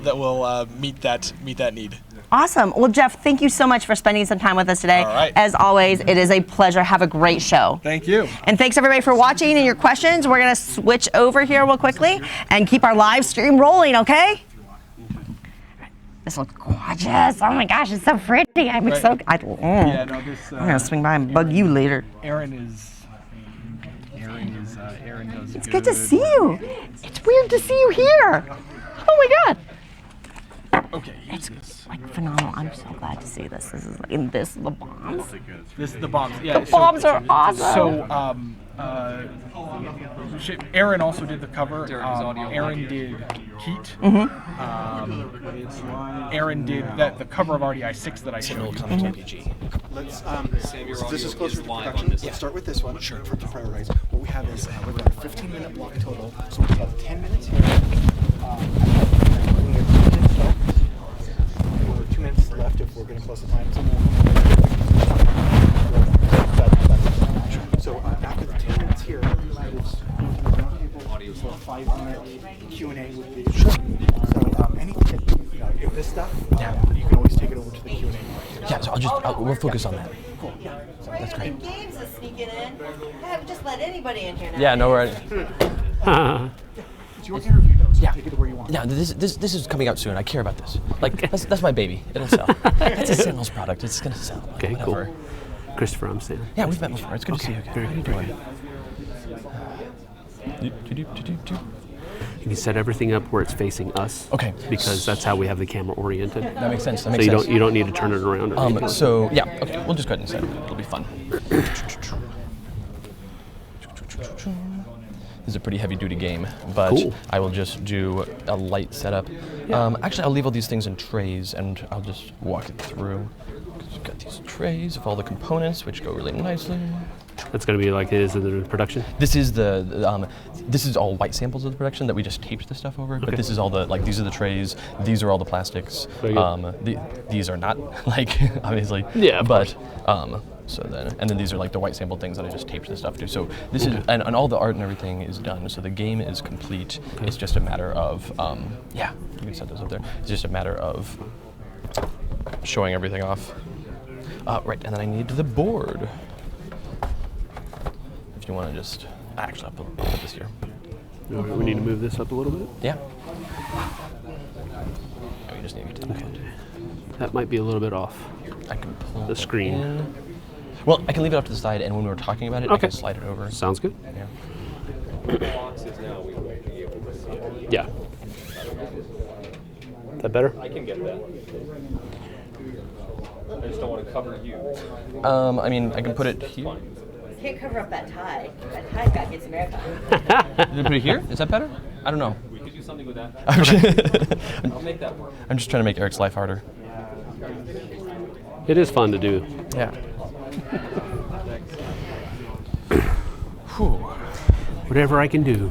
meet that need. Awesome. Well, Jeff, thank you so much for spending some time with us today. All right. As always, it is a pleasure. Have a great show. Thank you. And thanks everybody for watching and your questions. We're going to switch over here real quickly and keep our live stream rolling, okay? This looks gorgeous. Oh my gosh, it's so pretty. I'm so Yeah, no, this. I'm going to swing by and bug you later. Aaron does. It's good to see you. It's weird to see you here. Oh my God. Okay, it's like phenomenal. I'm so glad to see this. This is in this the bombs. This is the bombs. Yeah, the bombs are awesome. So Aaron also did the cover. Aaron did Heat. Aaron did the cover of RDI 6 that I showed you. Let's. This is closer to production. Let's start with this one. Sure. To prioritize. What we have is we've got a 15-minute block total. So we have 10 minutes here. We're 2 minutes left if we're getting close to time. So after the 10 minutes here, it's audio for a 5-minute Q&A would be. Sure. So anything that, if this stuff, you can always take it over to the Q&A. Yeah, so we'll focus on that. Cool. Yeah. So that's great. Games is sneaking in. I haven't just let anybody in here now. Yeah, no, right. It's your interview though, so take it where you want. Yeah, this is coming out soon. I care about this. Like that's my baby. It'll sell. That's a sales product. It's gonna sell. Like, Okay, whatever. cool. Christopher, I'm Sam. Yeah, we've met before. It's good to see you again. Very How you good. doing? You can set everything up where it's facing us. Okay. Because that's how we have the camera oriented. That makes sense. So you don't need to turn it around. Or anything. So yeah, okay. We'll just go ahead and set it. It'll be fun. This is a pretty heavy-duty game, but Cool. I will just do a light setup. Actually, I'll leave all these things in trays, and I'll just walk it through. We've got these trays of all the components, which go really nicely. That's going to be like it is in the production. This is this is all white samples of the production that we just taped the stuff over. But Okay. this is all these are the trays. These are all the plastics. Very good. These are not like obviously. Yeah, of but so then these are like the white sample things that I just taped the stuff to. So this is and all the art and everything is done. So the game is complete. Okay. It's just a matter of you can set those up there. It's just a matter of showing everything off. Right, and then I need the board. If you want to just actually I'll put this here. We need to move this up a little bit. Yeah. We just need to get Okay. That might be a little bit off. I can pull the screen. in. Well, I can leave it up to the side, and when we were talking about it, I Okay. can slide it over. Sounds good. Yeah. Yeah. Is that better? I can get that. I just don't want to cover you. I mean, I can put it here. You can't cover up that tie. That tie got gets America. Did I put it here? Is that better? I don't know. We could do something with that. Okay. I'll make that work. I'm just trying to make Eric's life harder. It is fun to do. Yeah. Whatever I can do.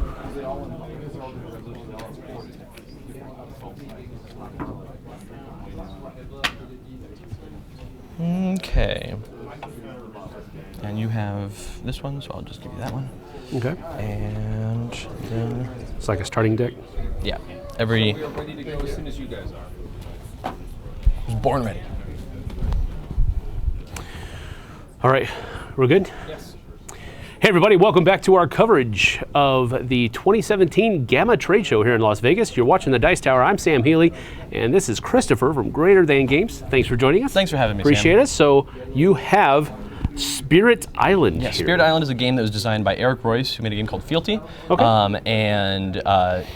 Okay. And you have this one, so I'll just give you that one. Okay. And then It's like a starting deck. yeah, every We're ready to go as soon as you guys are. was born ready. All right, we're good? Yes. Hey everybody, welcome back to our coverage of the 2017 GAMA trade show here in Las Vegas. You're watching the Dice Tower. I'm Sam Healy, and this is Christopher from Greater Than Games. Thanks for joining us. Thanks for having me, Appreciate Sam. it. So you have Spirit Island. Yeah, here. Spirit Island is a game that was designed by Eric Royce, who made a game called Fealty. Okay. And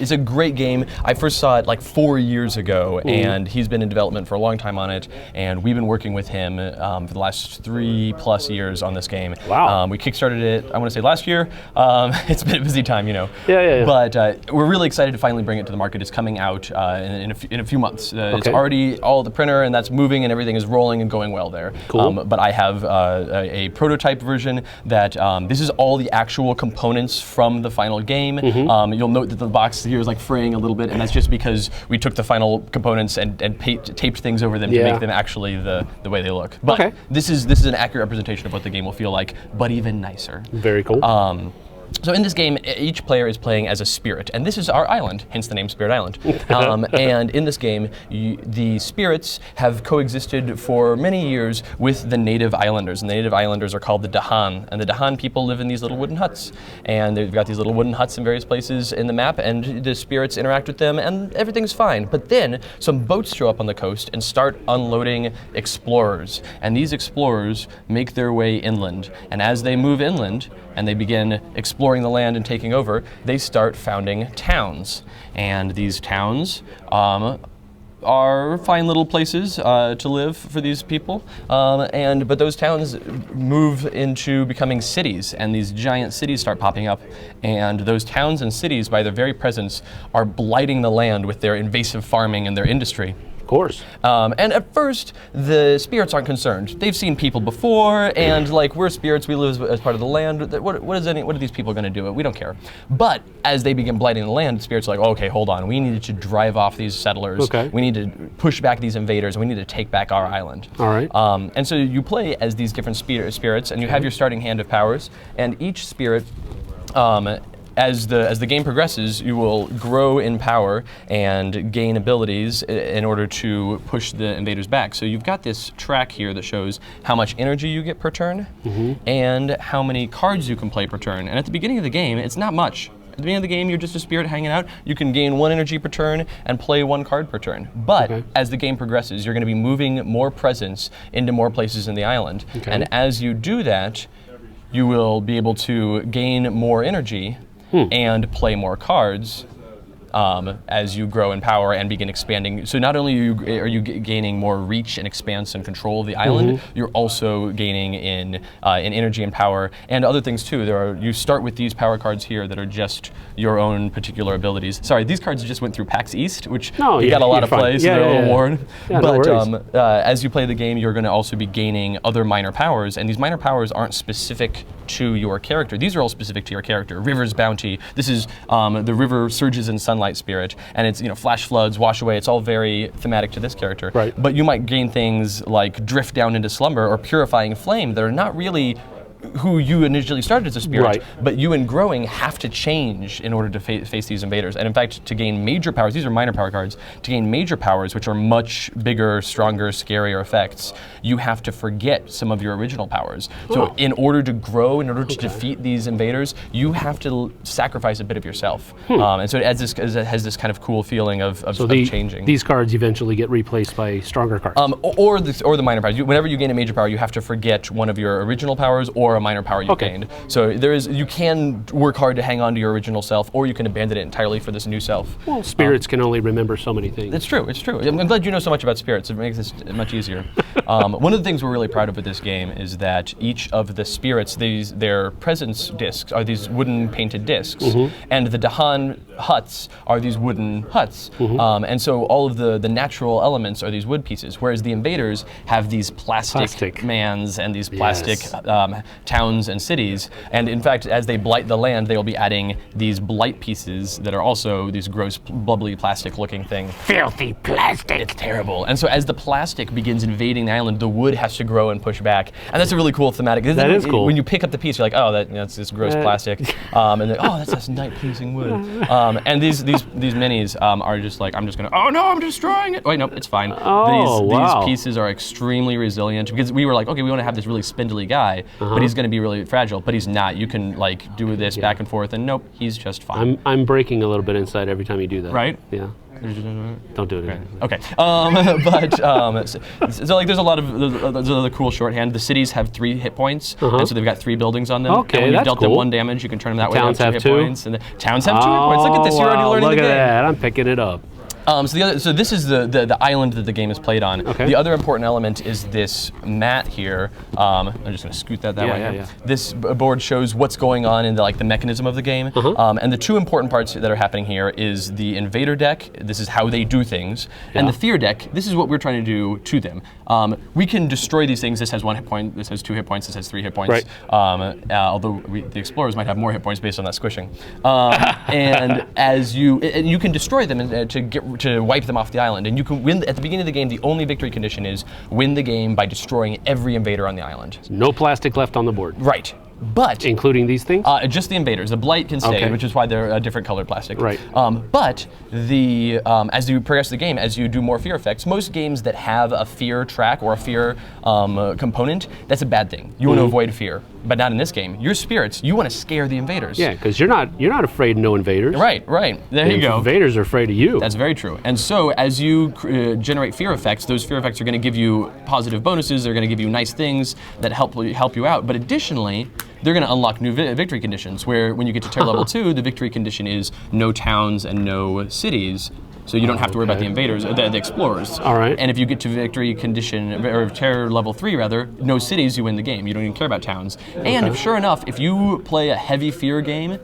it's a great game. I first saw it like 4 years ago, and he's been in development for a long time on it. And we've been working with him for the last 3+ years on this game. Wow. We kickstarted it, I want to say last year. It's been a busy time, you know. Yeah. But we're really excited to finally bring it to the market. It's coming out in a few months. It's already all at the printer, and that's moving, and everything is rolling and going well there. Cool. But I have a prototype version that this is all the actual components from the final game. You'll note that the box here is like fraying a little bit, and that's just because we took the final components and taped things over them to make them actually the way they look. But this is an accurate representation of what the game will feel like, but even nicer. Very cool. So in this game, each player is playing as a spirit, and this is our island, hence the name Spirit Island. And in this game, the spirits have coexisted for many years with the native islanders, and the native islanders are called the Dahan, and the Dahan people live in these little wooden huts, and they've got these little wooden huts in various places in the map, and the spirits interact with them, and everything's fine. But then some boats show up on the coast and start unloading explorers, and these explorers make their way inland, and as they move inland, and they begin exploring the land and taking over, they start founding towns. And these towns are fine little places to live for these people. But those towns move into becoming cities, and these giant cities start popping up. And those towns and cities, by their very presence, are blighting the land with their invasive farming and their industry. Of course. And at first, the spirits aren't concerned. They've seen people before, and like, we're spirits, we live as part of the land. What are these people going to do? We don't care. But as they begin blighting the land, spirits are like, okay, hold on. We need to drive off these settlers. Okay. We need to push back these invaders, and we need to take back our island. All right. And so you play as these different spirits, and you have your starting hand of powers, and each spirit, as the game progresses, you will grow in power and gain abilities in order to push the invaders back. So you've got this track here that shows how much energy you get per turn and how many cards you can play per turn. And at the beginning of the game, it's not much. At the beginning of the game, you're just a spirit hanging out. You can gain 1 energy per turn and play 1 card per turn. But as the game progresses, you're going to be moving more presence into more places in the island. And as you do that, you will be able to gain more energy and play more cards as you grow in power and begin expanding. So not only are you gaining more reach and expanse and control of the island, you're also gaining in energy and power and other things too. You start with these power cards here that are just your own particular abilities. Sorry, these cards just went through PAX East, which we got a lot of play, so they're a little worn. Yeah, but no as you play the game, you're going to also be gaining other minor powers, and these minor powers aren't specific to your character. These are all specific to your character. River's Bounty. This is the river surges in sunlight spirit, and it's flash floods, wash away. It's all very thematic to this character. Right. But you might gain things like drift down into slumber or purifying flame that are not really who you initially started as a spirit, but you in growing have to change in order to face these invaders. And in fact, to gain major powers, these are minor power cards, to gain major powers, which are much bigger, stronger, scarier effects, you have to forget some of your original powers. So in order to grow, in order to defeat these invaders, you have to sacrifice a bit of yourself. And so it has this kind of cool feeling of changing. These cards eventually get replaced by stronger cards. Or the minor powers. Whenever you gain a major power, you have to forget one of your original powers or a minor power you gained. So you can work hard to hang on to your original self, or you can abandon it entirely for this new self. Well, spirits can only remember so many things. It's true. I'm glad you know so much about spirits. It makes this much easier. One of the things we're really proud of with this game is that each of the spirits, their presence discs are these wooden painted discs, and the Dahan huts are these wooden huts. And so all of the natural elements are these wood pieces, whereas the invaders have these plastic mans and these plastic towns and cities. And in fact, as they blight the land, they'll be adding these blight pieces that are also these gross, bubbly, plastic-looking things. Filthy plastic! It's terrible. And so as the plastic begins invading the island, the wood has to grow and push back. And that's a really cool thematic. That is cool. When you pick up the piece, you're like, oh, that's this gross plastic. And then, oh, that's this night-pleasing wood. And these minis are just like, I'm just going to, oh, no, I'm destroying it. Wait, no, it's fine. These pieces are extremely resilient, because we were like, okay, we want to have this really spindly guy, but he's going to be really fragile, but he's not. You can do this back and forth, and nope, he's just fine. I'm breaking a little bit inside every time you do that. Right? Yeah. Don't do it. Okay. So like, there's a lot of there's another cool shorthand. The cities have 3 hit points, and so they've got 3 buildings on them. Okay, and when you've that's dealt them cool. 1 damage, you can turn them that way. Towns down have 2 hit 2? points, and the towns have 2 hit points. Look at this, you're already learning look the game. Look at that, I'm picking it up. So this is the island that the game is played on. Okay. The other important element is this mat here. I'm just going to scoot that way. Yeah. This board shows what's going on in the mechanism of the game. And the 2 important parts that are happening here is the invader deck. This is how they do things, and the fear deck. This is what we're trying to do to them. We can destroy these things. This has 1 hit point. This has 2 hit points. This has 3 hit points. Right. Although the explorers might have more hit points based on that squishing. And you can destroy them to wipe them off the island, and you can win at the beginning of the game. The only victory condition is win the game by destroying every invader on the island. No plastic left on the board. Right. But including these things? Just the invaders. The blight can stay, which is why they're a different colored plastic. Right. But as you progress the game, as you do more fear effects, most games that have a fear track or a fear component, that's a bad thing. You want to avoid fear, but not in this game. Your spirits, you want to scare the invaders. Yeah, because you're not afraid of no invaders. Right. There you go. Invaders are afraid of you. That's very true. And so as you generate fear effects, those fear effects are going to give you positive bonuses. They're going to give you nice things that help you out. But additionally, they're going to unlock new victory conditions, where when you get to tier level 2, the victory condition is no towns and no cities. So you don't have to worry about the invaders, the explorers. All right. And if you get to victory condition, or terror level 3 rather, no cities, you win the game. You don't even care about towns. And sure enough, if you play a heavy fear game,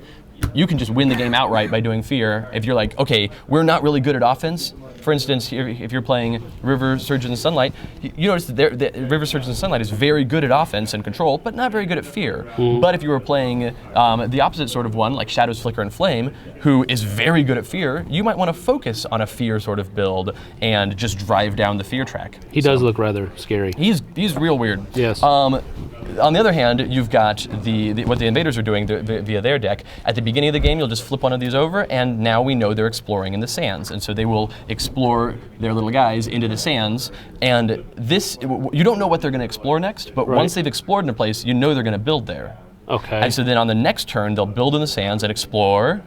you can just win the game outright by doing fear. If you're like, okay, we're not really good at offense. For instance, if you're playing River Surge and Sunlight, you notice that River Surge and Sunlight is very good at offense and control, but not very good at fear. But if you were playing the opposite sort of one, like Shadows, Flicker, and Flame, who is very good at fear, you might want to focus on a fear sort of build and just drive down the fear track. He does look rather scary. He's real weird. Yes. On the other hand, you've got what the invaders are doing via their deck. At the beginning of the game, you'll just flip one of these over, and now we know they're exploring in the sands. And so they will explore their little guys into the sands. And this, you don't know what they're going to explore next, but once they've explored in a place, you know they're going to build there. Okay. And so then on the next turn, they'll build in the sands and explore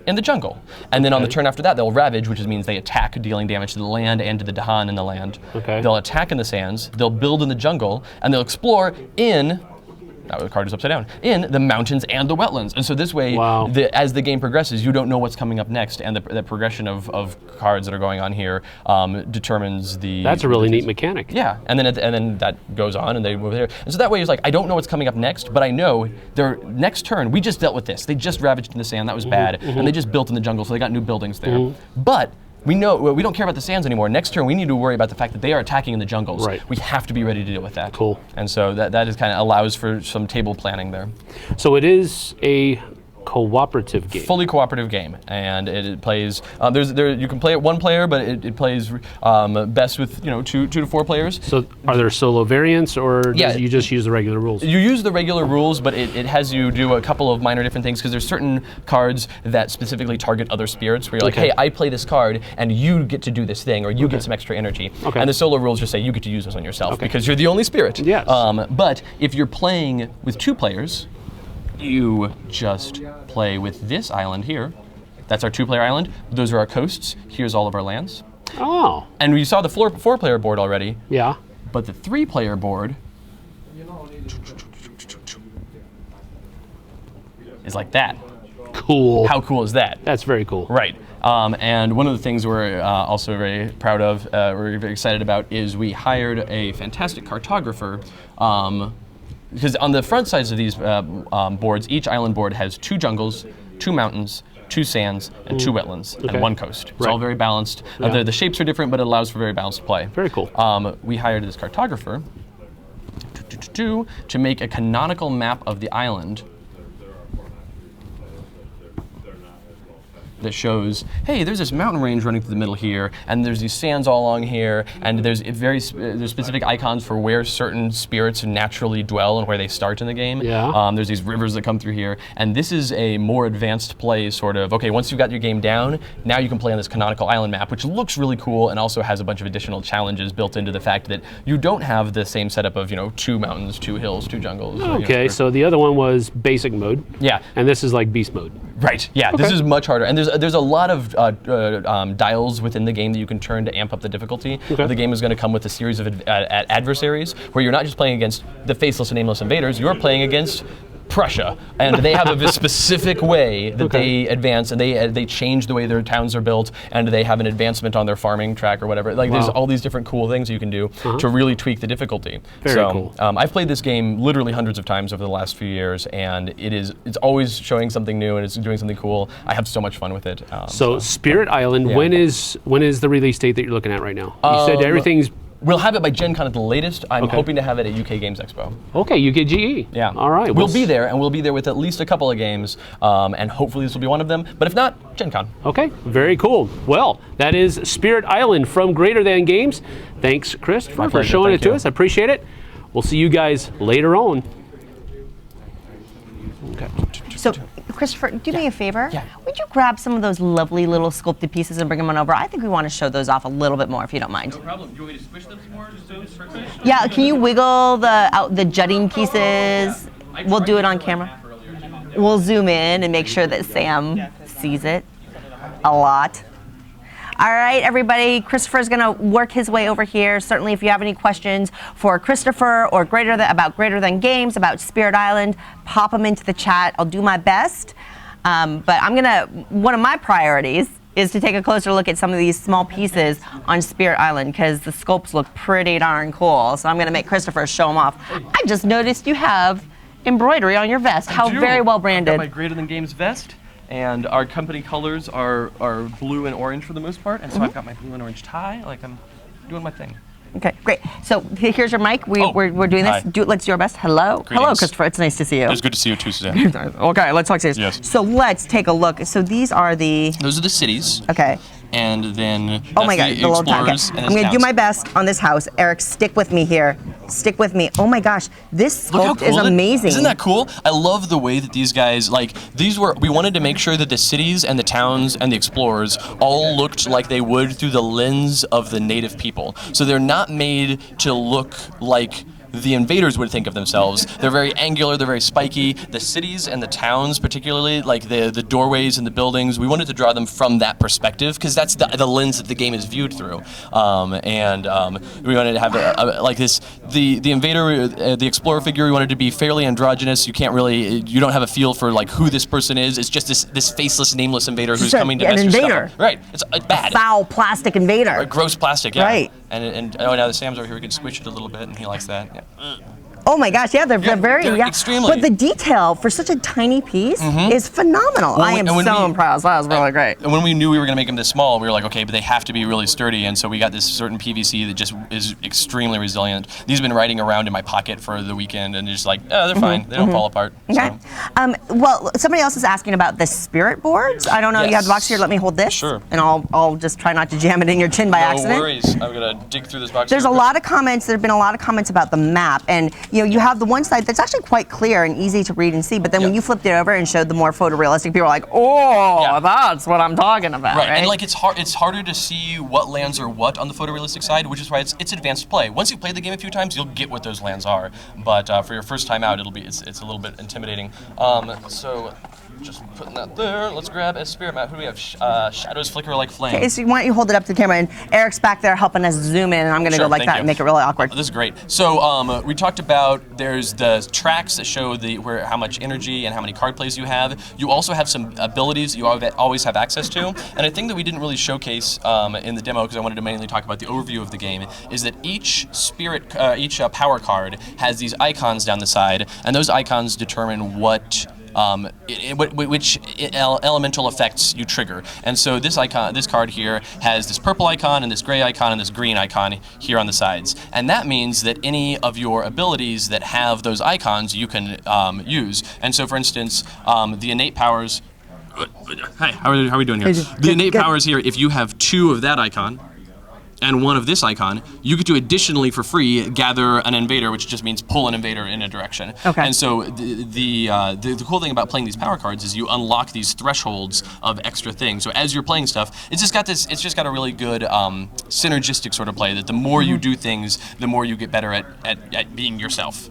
in the jungle. And then on the turn after that, they'll ravage, which means they attack, dealing damage to the land and to the Dahan in the land. Okay. They'll attack in the sands, they'll build in the jungle, and they'll explore in, now the card is upside down, in the mountains and the wetlands. And so this way, as the game progresses, you don't know what's coming up next, and the progression of cards that are going on here determines the... That's a really neat mechanic. Yeah, and then that goes on, and they move there. And so that way, it's like, I don't know what's coming up next, but I know their next turn, we just dealt with this. They just ravaged in the sand, that was bad, and they just built in the jungle, so they got new buildings there. But we know we don't care about the sands anymore. Next turn, we need to worry about the fact that they are attacking in the jungles. Right. We have to be ready to deal with that. Cool. And so that is kind of allows for some table planning there. So it is a cooperative game. Fully cooperative game, and it plays. You can play it 1 player, but it plays best with 2 to 4 players. So are there solo variants, or you just use the regular rules? You use the regular rules, but it has you do a couple of minor different things, because there's certain cards that specifically target other spirits, where you're like, hey, I play this card, and you get to do this thing, or you get some extra energy. Okay. And the solo rules just say you get to use this on yourself, because you're the only spirit. Yes. But if you're playing with 2 players, you just play with this island here. That's our 2-player island. Those are our coasts. Here's all of our lands. Oh. And you saw the 4-player board already. Yeah. But the 3-player board is like that. Cool. How cool is that? That's very cool. Right. And one of the things we're also very proud of, we're very excited about, is we hired a fantastic cartographer. Because on the front sides of these boards, each island board has 2 jungles, 2 mountains, 2 sands, and 2 wetlands, and 1 coast. It's all very balanced. The shapes are different, but it allows for very balanced play. Very cool. We hired this cartographer to make a canonical map of the island that shows, hey, there's this mountain range running through the middle here, and there's these sands all along here, and there's there's specific icons for where certain spirits naturally dwell and where they start in the game. Yeah. There's these rivers that come through here, and this is a more advanced play, sort of, okay, once you've got your game down, now you can play on this canonical island map, which looks really cool and also has a bunch of additional challenges built into the fact that you don't have the same setup of, 2 mountains, 2 hills, 2 jungles. Okay, so the other one was basic mode. Yeah. And this is like beast mode. Right. Yeah. Okay. This is much harder, and there's a lot of dials within the game that you can turn to amp up the difficulty. Okay. The game is going to come with a series of adversaries where you're not just playing against the faceless and nameless invaders. You're playing against Prussia, and they have a specific way that they advance, and they change the way their towns are built, and they have an advancement on their farming track or whatever. Like there's all these different cool things you can do to really tweak the difficulty. Very cool. I've played this game literally hundreds of times over the last few years, and it's always showing something new and it's doing something cool. I have so much fun with it. So Spirit Island, yeah. when is the release date that you're looking at right now? You said everything's. We'll have it by Gen Con at the latest. I'm hoping to have it at UK Games Expo. Okay, UKGE. Yeah. All right. We'll be there, and we'll be there with at least a couple of games, and hopefully this will be one of them. But if not, Gen Con. Okay, very cool. Well, that is Spirit Island from Greater Than Games. Thanks, Christopher, for showing it to us. I appreciate it. We'll see you guys later on. Okay. So, Christopher, do me a favor. Yeah. Would you grab some of those lovely little sculpted pieces and bring them on over? I think we want to show those off a little bit more, if you don't mind. No problem. Do you want me to squish them some more? Yeah, can you wiggle the jutting pieces? We'll do it on camera. We'll zoom in and make sure that Sam sees it a lot. All right, everybody, Christopher's going to work his way over here. Certainly, if you have any questions for Christopher or about Greater Than Games, about Spirit Island, pop them into the chat. I'll do my best. But one of my priorities is to take a closer look at some of these small pieces on Spirit Island because the sculpts look pretty darn cool. So I'm going to make Christopher show them off. I just noticed you have embroidery on your vest. How very well branded. I've got my Greater Than Games vest. And our company colors are blue and orange for the most part, and so I've got my blue and orange tie. Like I'm doing my thing. Okay, great. So here's your mic. We're doing this. Let's do our best. Hello. Greetings. Hello, Christopher. It's nice to see you. It's good to see you too, Suzanne. Okay, let's talk serious. Yes. So let's take a look. So these are the. Those are the cities. Okay. And then Oh my God, the the little town. Okay. explorers and I'm going to do towns. my best on this house. Eric, stick with me here. Stick with me. Oh my gosh, this Look how sculpt cool is amazing. Isn't that cool? I love the way that these guys, we wanted to make sure that the cities and the towns and the explorers all looked like they would through the lens of the native people. So they're not made to look like the invaders would think of themselves. They're very angular, they're very spiky. The cities and the towns particularly, like the doorways and the buildings, we wanted to draw them from that perspective because that's the lens that the game is viewed through. We wanted to have the invader, the explorer figure, we wanted to be fairly androgynous. You don't have a feel for like who this person is. It's just this faceless, nameless invader who's coming to mess your stuff up. Right, it's bad. Foul plastic invader. Or gross plastic, yeah. Right. And now that Sam's over here, we can squish it a little bit, and he likes that. Yeah. Oh my gosh, yeah, they're very extremely. But the detail for such a tiny piece is phenomenal. I am so impressed. That was really great. And when we knew we were going to make them this small, we were like, okay, but they have to be really sturdy, and so we got this certain PVC that just is extremely resilient. These have been riding around in my pocket for the weekend, and just like, they're fine. They don't fall apart. Okay. So. Well, somebody else is asking about the spirit boards. I don't know. You have the box here. Let me hold this. Sure. And I'll just try not to jam it in your chin by accident. No worries. I'm going to dig through this box. There's a lot of comments. There have been a lot of comments about the map, and you have the one side that's actually quite clear and easy to read and see. But then when you flipped it over and showed the more photorealistic, people are like, "Oh, that's what I'm talking about." Right, and like it's harder to see what lands are what on the photorealistic side, which is why it's advanced play. Once you play the game a few times, you'll get what those lands are. But for your first time out, it's a little bit intimidating. So. Just putting that there. Let's grab a spirit map. Who do we have? Shadows flicker like flame. Okay, so why don't you hold it up to the camera? And Eric's back there helping us zoom in, and I'm going to go like that and make it really awkward. This is great. So we talked about there's the tracks that show how much energy and how many card plays you have. You also have some abilities you always have access to. And a thing that we didn't really showcase in the demo, because I wanted to mainly talk about the overview of the game, is that each power card has these icons down the side, and those icons determine which elemental effects you trigger. And so this card here has this purple icon and this gray icon and this green icon here on the sides. And that means that any of your abilities that have those icons you can use. And so for instance, the innate powers, hi, how are we doing here? The innate powers here, if you have 2 of that icon, and 1 of this icon, you get to additionally for free gather an invader, which just means pull an invader in a direction. Okay. And so the cool thing about playing these power cards is you unlock these thresholds of extra things. So as you're playing stuff, it's just got a really good synergistic sort of play. That the more you do things, the more you get better at being yourself.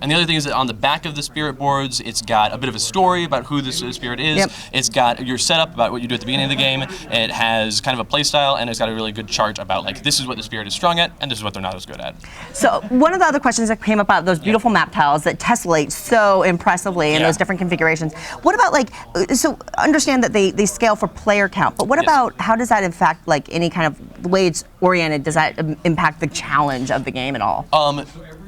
And the other thing is that on the back of the spirit boards, it's got a bit of a story about who this spirit is. Yep. It's got your setup about what you do at the beginning of the game. It has kind of a play style, and it's got a really good chart about like this is what the spirit is strong at, and this is what they're not as good at. So one of the other questions that came about those beautiful map tiles that tessellate so impressively in those different configurations. What about like, so understand that they scale for player count, but what about how does that in fact, like any kind of the way it's oriented, does that impact the challenge of the game at all?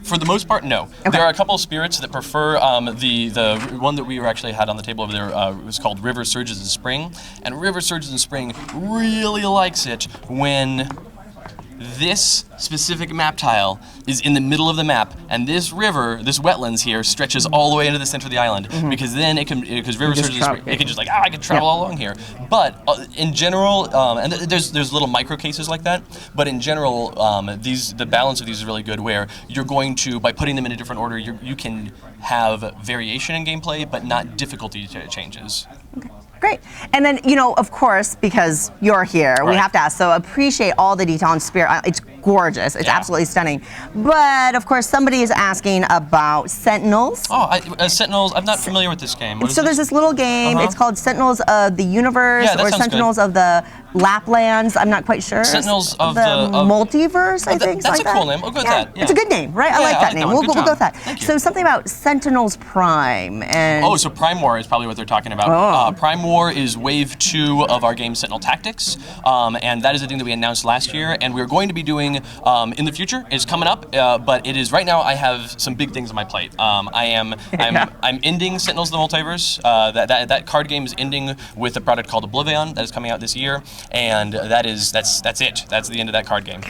For the most part, no. Okay. There are a couple of spirits that prefer the one that we actually had on the table over there was called River Surges in Spring, and River Surges in Spring really likes it when this specific map tile is in the middle of the map, and this river, this wetlands here, stretches all the way into the center of the island, because then it can, because River Surges in Spring, it can just like, I can travel all along here. But in general, and there's little micro cases like that, but in general, the balance of these is really good, where you're going to, by putting them in a different order, you can have variation in gameplay, but not difficulty changes. Okay. Great. And then, you know, of course, because you're here, we have to ask, so appreciate all the detail on Spirit. It's gorgeous. It's absolutely stunning. But, of course, somebody is asking about Sentinels. Oh, Sentinels, I'm not familiar with this game. So there's this little game. It's called Sentinels of the Universe or Sentinels of the Laplands. I'm not quite sure. Sentinels of the Multiverse, I think. That's a cool name. We'll go with that. It's a good name, right? I like that name. We'll go with that. So something about Sentinels Prime. And so Prime War is probably what they're talking about. Prime War is Wave 2 of our game Sentinel Tactics, and that is the thing that we announced last year, and we're going to be doing in the future. It's coming up, but it is right now. I have some big things on my plate. I'm ending Sentinels of the Multiverse. That card game is ending with a product called Oblivion that is coming out this year, and that's it. That's the end of that card game.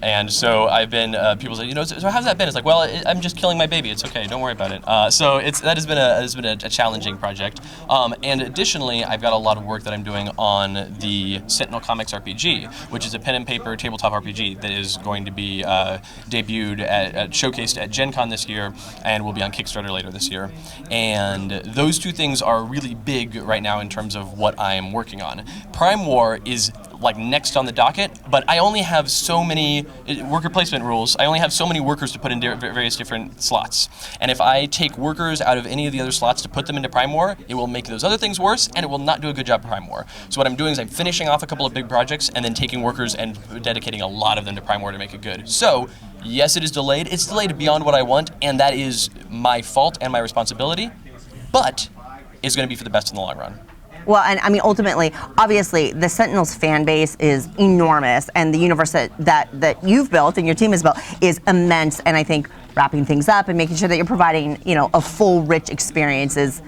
And so I've been people say, so how's that been? It's like, well, I'm just killing my baby. It's okay. Don't worry about it. So that has been a challenging project. And additionally, I've got a lot of work that I'm doing on the Sentinel Comics RPG, which is a pen and paper tabletop RPG that is going to be debuted showcased at Gen Con this year, and will be on Kickstarter later this year. And those two things are really big right now in terms of what I am working on. Prime War is like next on the docket, but I only have so many worker placement rules. I only have so many workers to put in various different slots. And if I take workers out of any of the other slots to put them into Prime War, it will make those other things worse, and it will not do a good job of Prime War. So what I'm doing is I'm finishing off a couple of big projects and then taking workers and dedicating a lot of them to Prime War to make it good. So yes, it is delayed. It's delayed beyond what I want, and that is my fault and my responsibility, but it's going to be for the best in the long run. Well, and I mean, ultimately, obviously, the Sentinels fan base is enormous, and the universe that you've built and your team has built is immense. And I think wrapping things up and making sure that you're providing, a full, rich experience is.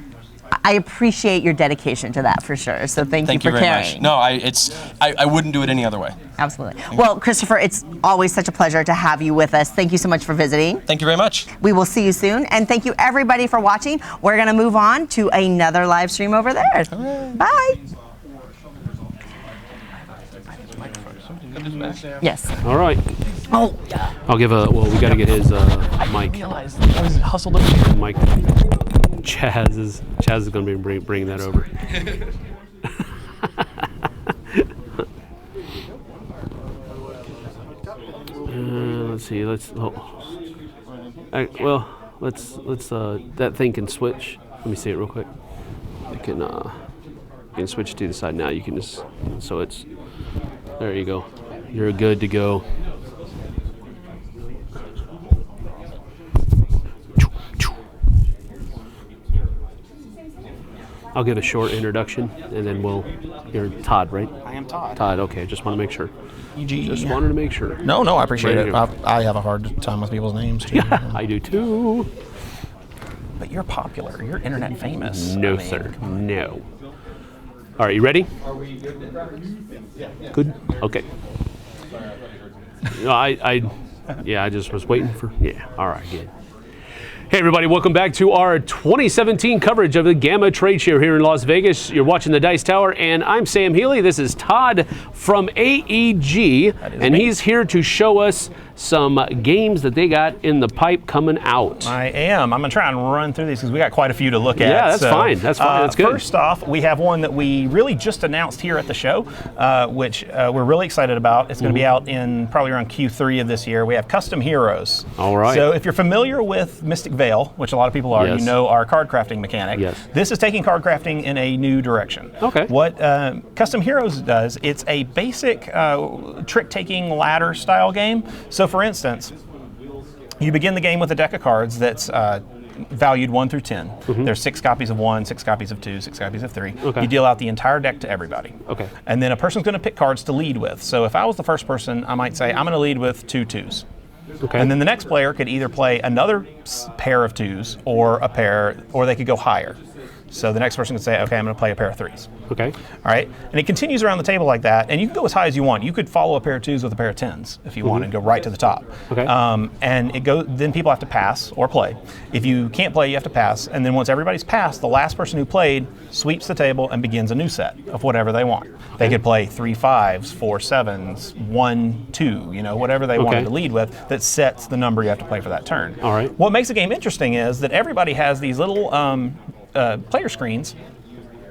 I appreciate your dedication to that for sure. So thank you for very caring. much. No, I wouldn't do it any other way. Absolutely. Well, Christopher, it's always such a pleasure to have you with us. Thank you so much for visiting. Thank you very much. We will see you soon, and thank you everybody for watching. We're going to move on to another live stream over there. Hooray. Bye. Yes. All right. Oh, yeah. I'll give we got to get his mic. I realized I was hustled over here. Mic. Chaz is going to be bringing that over. Let's see. Let's that thing can switch. Let me see it real quick. It can switch to the side now. You can just there you go. You're good to go. I'll give a short introduction, and then you're Todd, right? I am Todd. Todd, okay, just want to make sure. EG. Just wanted to make sure. No, I appreciate it. I have a hard time with people's names, too. Yeah, I do, too. But you're popular. You're internet famous. No, sir. No. All right, you ready? Good? Okay. I just was waiting for, all right, good. Hey everybody, welcome back to our 2017 coverage of the GAMA trade show here in Las Vegas. You're watching the Dice Tower, and I'm Sam Healy. This is Todd from AEG, and he's here to show us some games that they got in the pipe coming out. I am. I'm going to try and run through these because we got quite a few to look at. Yeah, that's fine. That's fine. That's good. First off, we have one that we really just announced here at the show, which we're really excited about. It's going to be out in probably around Q3 of this year. We have Custom Heroes. All right. So if you're familiar with Mystic Vale, which a lot of people are, Yes. you know our card crafting mechanic. Yes. This is taking card crafting in a new direction. Okay. What Custom Heroes does, it's a basic trick-taking ladder style game. So for instance, you begin the game with a deck of cards that's valued 1 through 10. There's 6 copies of 1, 6 copies of 2, 6 copies of 3. Okay. You deal out the entire deck to everybody. Okay. And then a person's going to pick cards to lead with. So if I was the first person, I might say, I'm going to lead with 2 2s. Okay. And then the next player could either play another pair of 2s or a pair, or they could go higher. So the next person could say, okay, I'm going to play a pair of 3s. Okay. All right. And it continues around the table like that. And you can go as high as you want. You could follow a pair of 2s with a pair of 10s if you want and go right to the top. Okay. And then people have to pass or play. If you can't play, you have to pass. And then once everybody's passed, the last person who played sweeps the table and begins a new set of whatever they want. They could play 3 5s, 4 7s, 1 2, you know, whatever they wanted to lead with that sets the number you have to play for that turn. All right. What makes the game interesting is that everybody has these little player screens,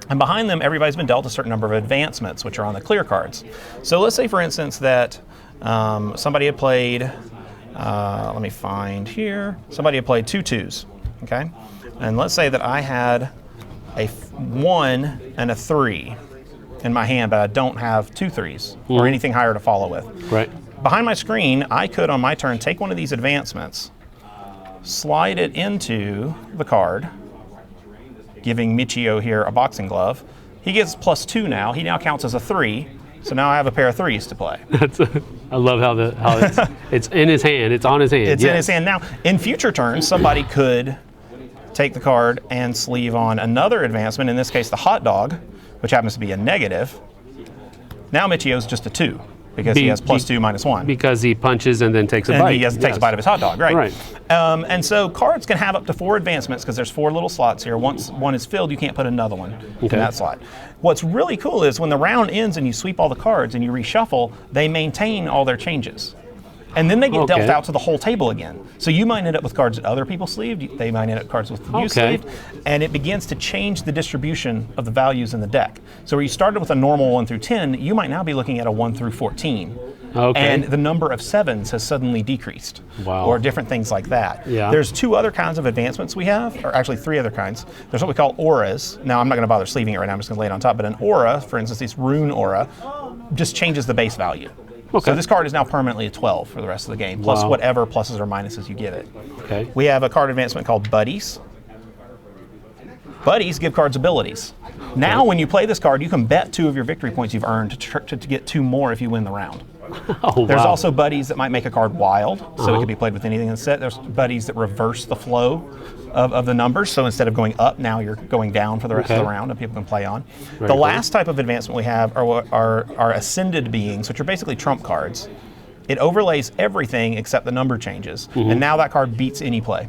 and behind them everybody's been dealt a certain number of advancements, which are on the clear cards. So let's say, for instance, that somebody had played, let me find here, somebody had played 2 2s, okay? And let's say that I had a 1 and a 3 in my hand, but I don't have 2 3s or anything higher to follow with. Right. Behind my screen, I could, on my turn, take one of these advancements, slide it into the card, giving Michio here a boxing glove. He gets +2 now. He now counts as a 3. So now I have a pair of 3s to play. I love how it's in his hand. It's on his hand. It's in his hand now. In future turns, somebody could take the card and sleeve on another advancement. In this case, the hot dog, which happens to be a negative. Now Michio's just a 2 because he has +2 -1. Because he punches and then takes a and bite. he takes a bite of his hot dog, right? Right. And so cards can have up to 4 advancements because there's 4 little slots here. Once one is filled, you can't put another one in that slot. What's really cool is when the round ends and you sweep all the cards and you reshuffle, they maintain all their changes. And then they get dealt out to the whole table again. So you might end up with cards that other people sleeved. They might end up with cards with you sleeved. And it begins to change the distribution of the values in the deck. So where you started with a normal 1 through 10, you might now be looking at a 1 through 14. And the number of 7s has suddenly decreased. Wow. Or different things like that. Yeah. There's 2 other kinds of advancements we have, or actually 3 other kinds. There's what we call auras. Now, I'm not going to bother sleeving it right now. I'm just going to lay it on top. But an aura, for instance, this rune aura, just changes the base value. So this card is now permanently a 12 for the rest of the game, plus whatever pluses or minuses you give it. Okay. We have a card advancement called Buddies. Buddies give cards abilities. Now when you play this card, you can bet 2 of your victory points you've earned to get 2 more if you win the round. There's also buddies that might make a card wild, so it can be played with anything in the set. There's buddies that reverse the flow of the numbers, so instead of going up, now you're going down for the rest of the round, and people can play on. The last type of advancement we have are Ascended Beings, which are basically trump cards. It overlays everything except the number changes, and now that card beats any play.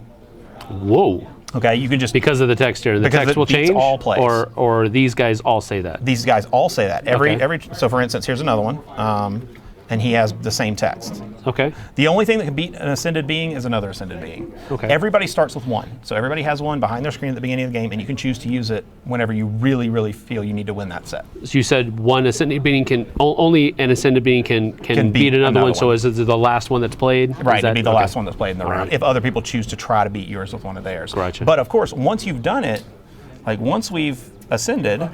Whoa. Okay, you can just because of the texture. The text will change, all plays. or these guys all say that. These guys all say that. So for instance, here's another one, and he has the same text. Okay. The only thing that can beat an Ascended Being is another Ascended Being. Okay. Everybody starts with 1, so everybody has 1 behind their screen at the beginning of the game, and you can choose to use it whenever you really, really feel you need to win that set. So you said one Ascended Being only an Ascended Being can beat another one. So is it the last one that's played? Right, it'd be the last one that's played in the round. If other people choose to try to beat yours with one of theirs. Gotcha. But of course, once you've done it, like once we've ascended,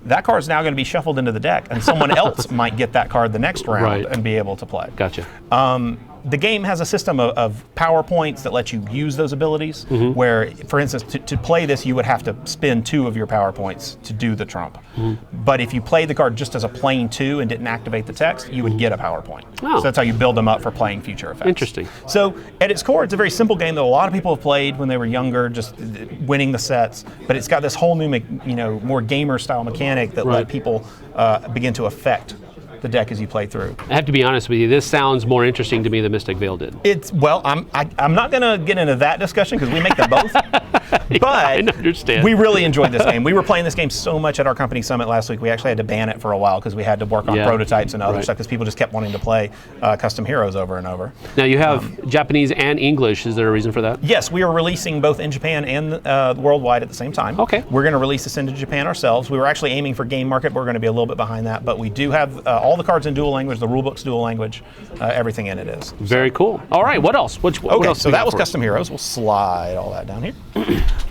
that card's now going to be shuffled into the deck, and someone else might get that card the next round and be able to play. Gotcha. The game has a system of power points that let you use those abilities, where, for instance, to play this, you would have to spend 2 of your power points to do the trump. But if you played the card just as a plain 2 and didn't activate the text, you would get a power point. So that's how you build them up for playing future effects. Interesting. So at its core, it's a very simple game that a lot of people have played when they were younger, just winning the sets. But it's got this whole new, more gamer-style mechanic that let people begin to affect the deck as you play through. I have to be honest with you. This sounds more interesting to me than Mystic Vale did. I'm not going to get into that discussion because we make them both. But understand. we really enjoyed this game. We were playing this game so much at our company summit last week, we actually had to ban it for a while because we had to work on prototypes and other stuff because people just kept wanting to play custom heroes over and over. Now you have Japanese and English. Is there a reason for that? Yes, we are releasing both in Japan and worldwide at the same time. Okay. We're going to release this into Japan ourselves. We were actually aiming for Game Market. We're going to be a little bit behind that, but we do have all the cards in dual language, the rulebook's dual language, everything in it is. Very cool. All right, what else? What else so we that got was for us? Custom Heroes. We'll slide all that down here.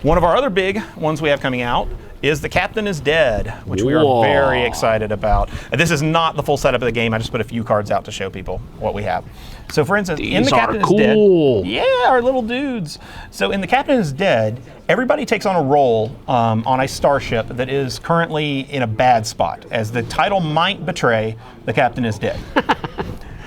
One of our other big ones we have coming out is The Captain is Dead, which we are very excited about. This is not the full setup of the game. I just put a few cards out to show people what we have. So for instance, in The Captain is Dead, yeah, our little dudes. So in The Captain is Dead, everybody takes on a role on a starship that is currently in a bad spot, as the title might betray, The Captain is Dead.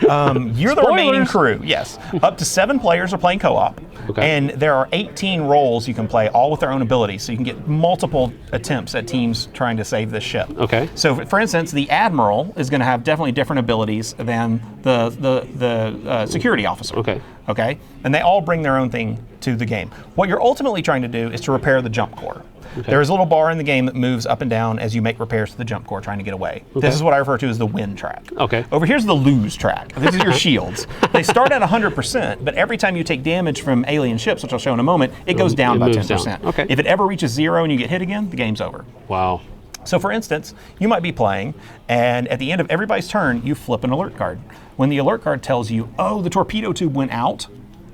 You're the remaining crew, yes. Up to 7 players are playing co-op. And there are 18 roles you can play, all with their own abilities. So you can get multiple attempts at teams trying to save this ship. Okay. So for instance, the Admiral is going to have definitely different abilities than the security officer. Okay. Okay? And they all bring their own thing to the game. What you're ultimately trying to do is to repair the jump core. Okay. There is a little bar in the game that moves up and down as you make repairs to the jump core trying to get away. Okay. This is what I refer to as the win track. Okay. Over here's the lose track. This is your shields. They start at 100%, but every time you take damage from alien ships, which I'll show in a moment, it goes down by 10%. Down. Okay. If it ever reaches 0 and you get hit again, the game's over. Wow. So for instance, you might be playing, and at the end of everybody's turn, you flip an alert card. When the alert card tells you, oh, the torpedo tube went out,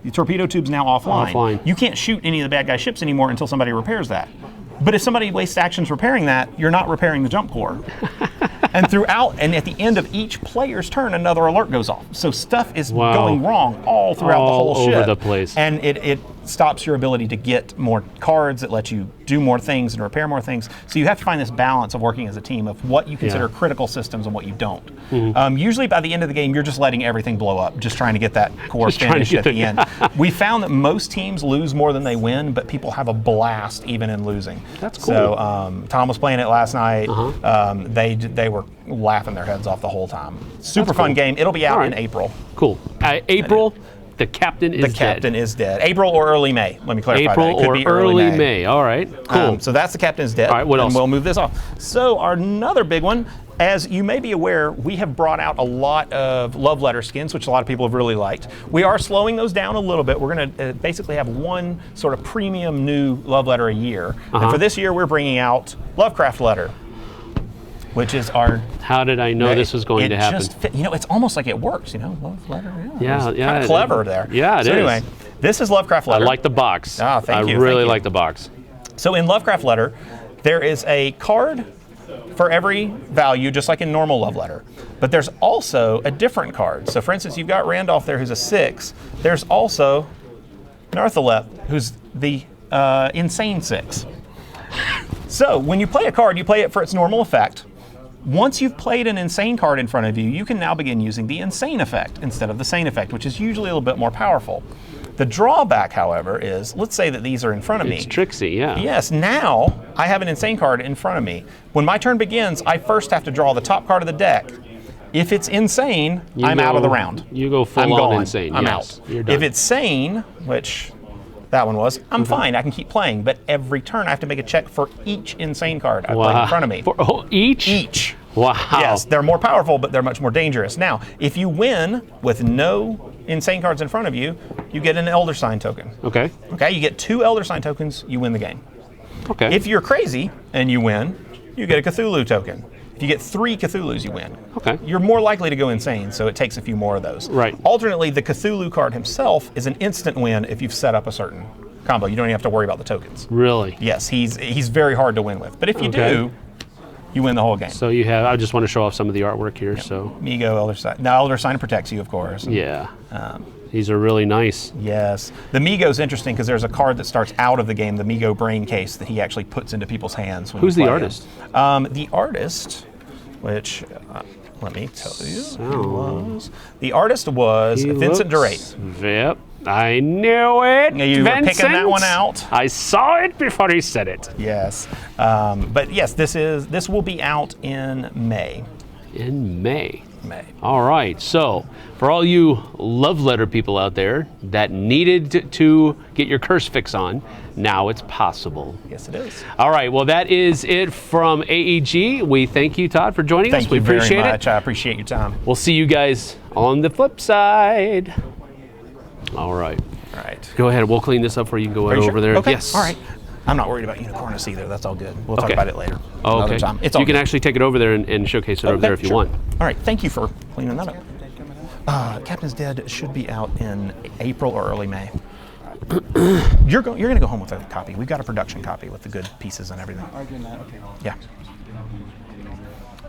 the torpedo tube's now offline. You can't shoot any of the bad guy ships anymore until somebody repairs that. But if somebody wastes actions repairing that, you're not repairing the jump core. And at the end of each player's turn, another alert goes off. So stuff is going wrong all throughout the whole ship. All over the place. And it stops your ability to get more cards. It lets you do more things and repair more things. So you have to find this balance of working as a team of what you consider critical systems and what you don't. Usually by the end of the game, you're just letting everything blow up, just trying to get that core finished at the end. We found that most teams lose more than they win, but people have a blast even in losing. That's cool. So Tom was playing it last night. They were laughing their heads off the whole time. Super fun game. It'll be out in April. Cool. April. The Captain is Dead. The Captain is Dead. April or early May. Let me clarify April that. It could or be early May. All right. Cool. So that's The Captain is Dead. All right, what else? And we'll move this off. So our another big one, as you may be aware, we have brought out a lot of love letter skins, which a lot of people have really liked. We are slowing those down a little bit. We're going to basically have one sort of premium new love letter a year. And for this year, we're bringing out Lovecraft Letter, which is our... How did I know this was going to happen? Just fit, it's almost like it works, Love letter. Yeah. Kind of clever there. Yeah, it is. Anyway, this is Lovecraft Letter. I like the box. Ah, thank you. I really like the box. So in Lovecraft Letter, there is a card for every value, just like in normal Love Letter. But there's also a different card. So for instance, you've got Randolph there who's a 6. There's also Narthalep, who's the insane 6. So when you play a card, you play it for its normal effect. Once you've played an insane card in front of you, you can now begin using the insane effect instead of the sane effect, which is usually a little bit more powerful. The drawback, however, is, let's say that these are in front of me. It's tricksy, yeah. Yes, now I have an insane card in front of me. When my turn begins, I first have to draw the top card of the deck. If it's insane, I'm out of the round. You go full on insane. I'm out. You're done. If it's sane, which that one was, I'm fine. I can keep playing. But every turn, I have to make a check for each insane card I play in front of me. Each? Each. Wow. Yes, they're more powerful, but they're much more dangerous. Now, if you win with no insane cards in front of you, you get an Elder Sign token. Okay. Okay, you get 2 Elder Sign tokens, you win the game. Okay. If you're crazy and you win, you get a Cthulhu token. If you get 3 Cthulhus, you win. Okay. You're more likely to go insane, so it takes a few more of those. Right. Alternately, the Cthulhu card himself is an instant win if you've set up a certain combo. You don't even have to worry about the tokens. Really? Yes, he's very hard to win with. But if you do, you win the whole game. So you have, I just want to show off some of the artwork here. So Migo, Elder Sign. Now, Elder Sign protects you, of course. Yeah. These are really nice. Yes. The Migo's interesting because there's a card that starts out of the game, the Migo brain case, that he actually puts into people's hands. When Who's you the play artist? The artist, which, let me tell you who was. The artist was Vincent Durate. Yep. I knew it. You were picking that one out. I saw it before he said it. Yes. But yes, this will be out in May. In May. May. All right. So, for all you love letter people out there that needed to get your curse fix on, now it's possible. Yes, it is. All right. Well, that is it from AEG. We thank you, Todd, for joining us. Thank We you very appreciate much. it. I appreciate your time. We'll see you guys on the flip side. All right. All right. Go ahead. We'll clean this up for you. Can go Are you over sure? there. Okay. Yes. All right. I'm not worried about unicornus either. That's all good. We'll talk Okay. about it later. Oh, Another okay. time. It's all You can good. actually take it over there and showcase it over there if you sure. want. All right. Thank you for cleaning that up. Captain's Dead should be out in April or early May. You're going to go home with a copy. We've got a production copy with the good pieces and everything. Yeah.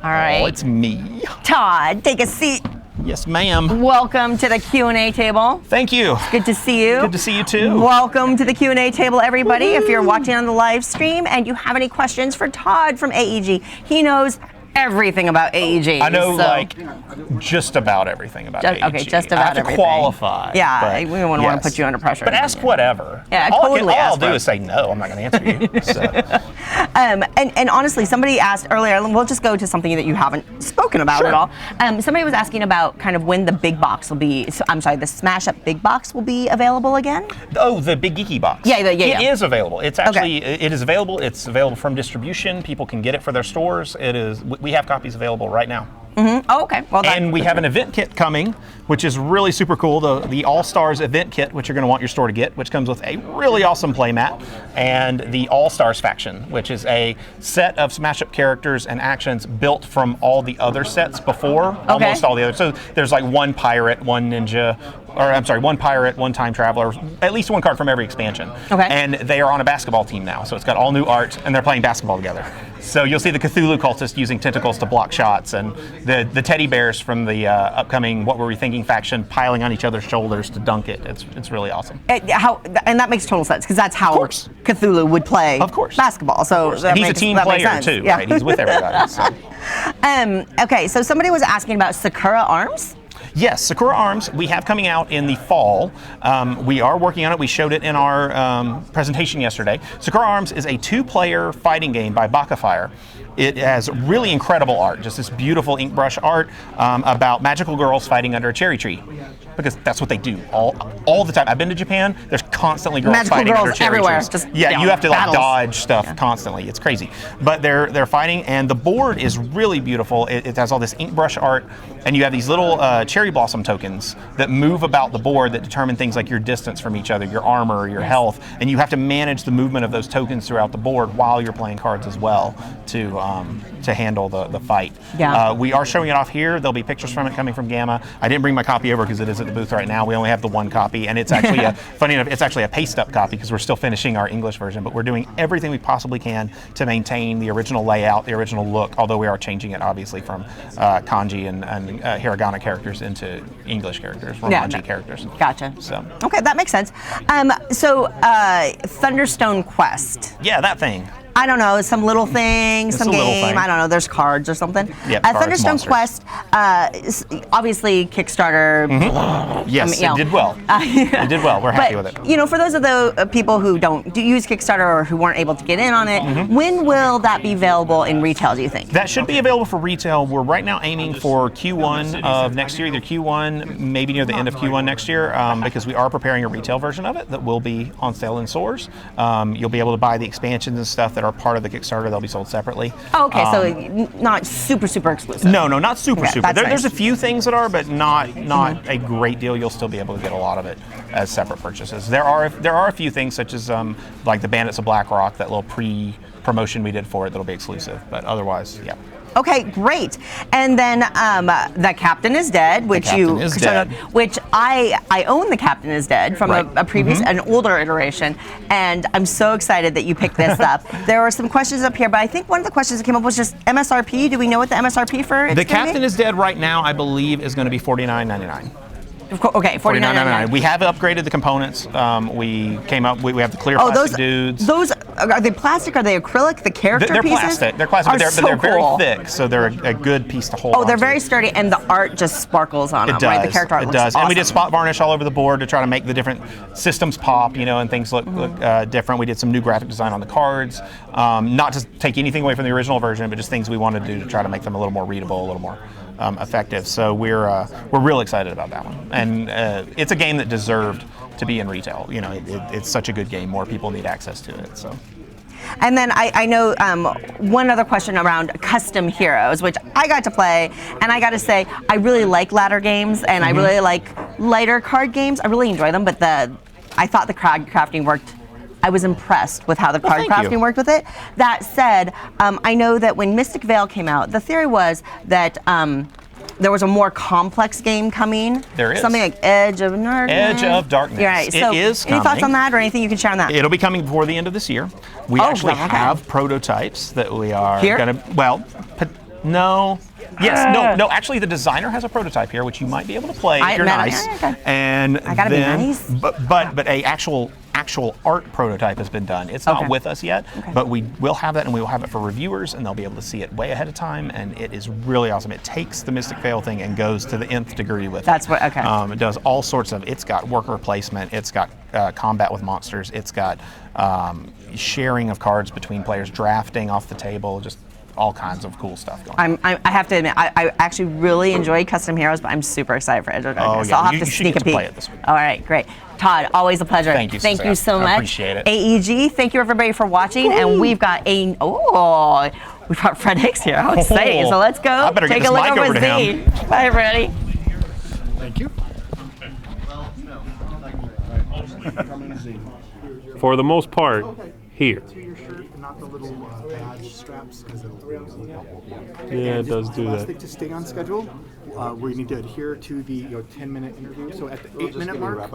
All right. Oh, it's me. Todd, take a seat. Yes, ma'am. Welcome to the Q&A table. Thank you. It's good to see you. Good to see you too. Welcome to the Q&A table, everybody. If you're watching on the live stream and you have any questions for Todd from AEG, he knows everything about AEG. I know, so- like, just about everything about AEG. Okay, just about I have to everything. qualify. Yeah, but we wouldn't want yes. to put you under pressure. But ask whatever. Yeah, all totally all I'll ask do whatever. is say no. I'm not going to answer you. So. And honestly, somebody asked earlier, and we'll just go to something that you haven't spoken about Sure. at all. Somebody was asking about kind of when the big box will be, the Smash Up big box will be available again? Oh, the Big Geeky box. Yeah. It is available. It's actually, it is available. It's available from distribution. People can get it for their stores. It is. We have copies available right now. Mm-hmm. Oh, okay. Well, and we have an event kit coming, which is really super cool. The All Stars event kit, which you're going to want your store to get, which comes with a really awesome playmat, and the All Stars faction, which is a set of Smash Up characters and actions built from all the other sets before, almost all the other. So there's like one pirate, one ninja, or I'm sorry, one pirate, one time traveler, at least one card from every expansion. Okay. And they are on a basketball team now, so it's got all new art, and they're playing basketball together. So you'll see the Cthulhu cultist using tentacles to block shots, and the teddy bears from the upcoming What Were We Thinking faction piling on each other's shoulders to dunk it. It's really awesome. And that makes total sense because that's how Cthulhu would play basketball. So And he's a team player too, yeah. right? He's with everybody. So. Okay, so somebody was asking about Sakura Arms. Yes, Sakura Arms, we have coming out in the fall. We are working on it. We showed it in our presentation yesterday. Sakura Arms is a 2-player fighting game by Baksha. It has really incredible art, just this beautiful ink brush art about magical girls fighting under a cherry tree. Because that's what they do all the time. I've been to Japan. There's constantly girls Magical fighting girls under cherry everywhere, trees. just, Yeah, you know, you have to like battles. dodge stuff constantly. It's crazy. But they're fighting, and the board is really beautiful. It has all this ink brush art, and you have these little cherry blossom tokens that move about the board that determine things like your distance from each other, your armor, your health, and you have to manage the movement of those tokens throughout the board while you're playing cards as well to handle the fight. Yeah. We are showing it off here. There'll be pictures from it coming from GAMA. I didn't bring my copy over because it is at the booth right now. We only have the one copy, and it's actually funny enough, it's actually a paste-up copy because we're still finishing our English version, but we're doing everything we possibly can to maintain the original layout, the original look, although we are changing it obviously from kanji and hiragana characters into English characters, romanji characters. Gotcha. So. Okay, that makes sense. So Thunderstone Quest. Yeah, that thing. I don't know, some little thing, It's some a little game. thing. I don't know. There's cards or something. Yep, cards, Thunderstone monsters. Quest, obviously Kickstarter. Yes, you know. it did well. It did well. We're happy with it. You know, for those of the people who don't use Kickstarter or who weren't able to get in on it, when will that be available in retail? Do you think? That should be available for retail. We're right now aiming for Q1 of next year, either Q1, maybe near the end of Q1 next year, because we are preparing a retail version of it that will be on sale in stores. You'll be able to buy the expansions and stuff that are part of the Kickstarter. They'll be sold separately. Oh, okay, so not super exclusive. No, not super. That's There's nice. a few things that are, but not a great deal. You'll still be able to get a lot of it as separate purchases. There are a few things such as like the Bandits of Black Rock, that little pre-promotion we did for it that'll be exclusive. But otherwise, yeah. Okay, great. And then The Captain is Dead, which which I own The Captain is Dead from a previous, an older iteration, and I'm so excited that you picked this up. There were some questions up here, but I think one of the questions that came up was just MSRP. Do we know what the MSRP for it's The gonna Captain be? is Dead right now, I believe, is going to be $49.99. Okay, $49.99. We have upgraded the components. We came up. We have the clear plastic dudes. Those are they plastic? Are they acrylic? The character They're pieces? plastic. They're plastic, are but they're very cool. thick, so they're a good piece to hold. Oh, they're onto. very sturdy, and the art just sparkles on them, It does. right? The character art it looks does. awesome. And we did spot varnish all over the board to try to make the different systems pop, and things look different. We did some new graphic design on the cards, not to take anything away from the original version, but just things we wanted to do to try to make them a little more readable, a little more effective. So we're real excited about that one, and it's a game that deserved to be in retail. You know, it's such a good game. More people need access to it. So. And then I know one other question around custom heroes, which I got to play, and I got to say I really like ladder games, and I really like lighter card games. I really enjoy them, but I thought the card crafting worked. I was impressed with how the card crafting worked with it. That said, I know that when Mystic Vale came out, the theory was that there was a more complex game coming. There is. Something like Edge of Darkness. Edge of Darkness. Yeah, right. So it is any thoughts on that or anything you can share on that? It'll be coming before the end of this year. We actually have prototypes that we are going to, no. Yes, no, actually the designer has a prototype here, which you might be able to play if you're nice. And I gotta be nice. But a actual art prototype has been done. It's not with us yet, but we will have that, and we will have it for reviewers, and they'll be able to see it way ahead of time, and it is really awesome. It takes the Mystic Vale thing and goes to the nth degree with it. That's what, it does all sorts of, it's got worker placement, it's got combat with monsters, it's got sharing of cards between players, drafting off the table, just all kinds of cool stuff going on. I have to admit, I actually really enjoy custom heroes, but I'm super excited for Edge of Darkness. So I'll have to sneak a peek. Play it this week. All right, great. Todd, always a pleasure. Thank you so much. I appreciate it. AEG, thank you everybody for watching. And we've got we've got Fred Hicks here. How exciting. So let's go I better take get a this look mic over over to Z. him. Bye, Freddie. Thank you. For the most part, here. To your shirt, not the little badge straps, because Yeah, it does do that. Elastic to stay on schedule, where you need to adhere to the 10-minute interview. So at the 8-minute mark,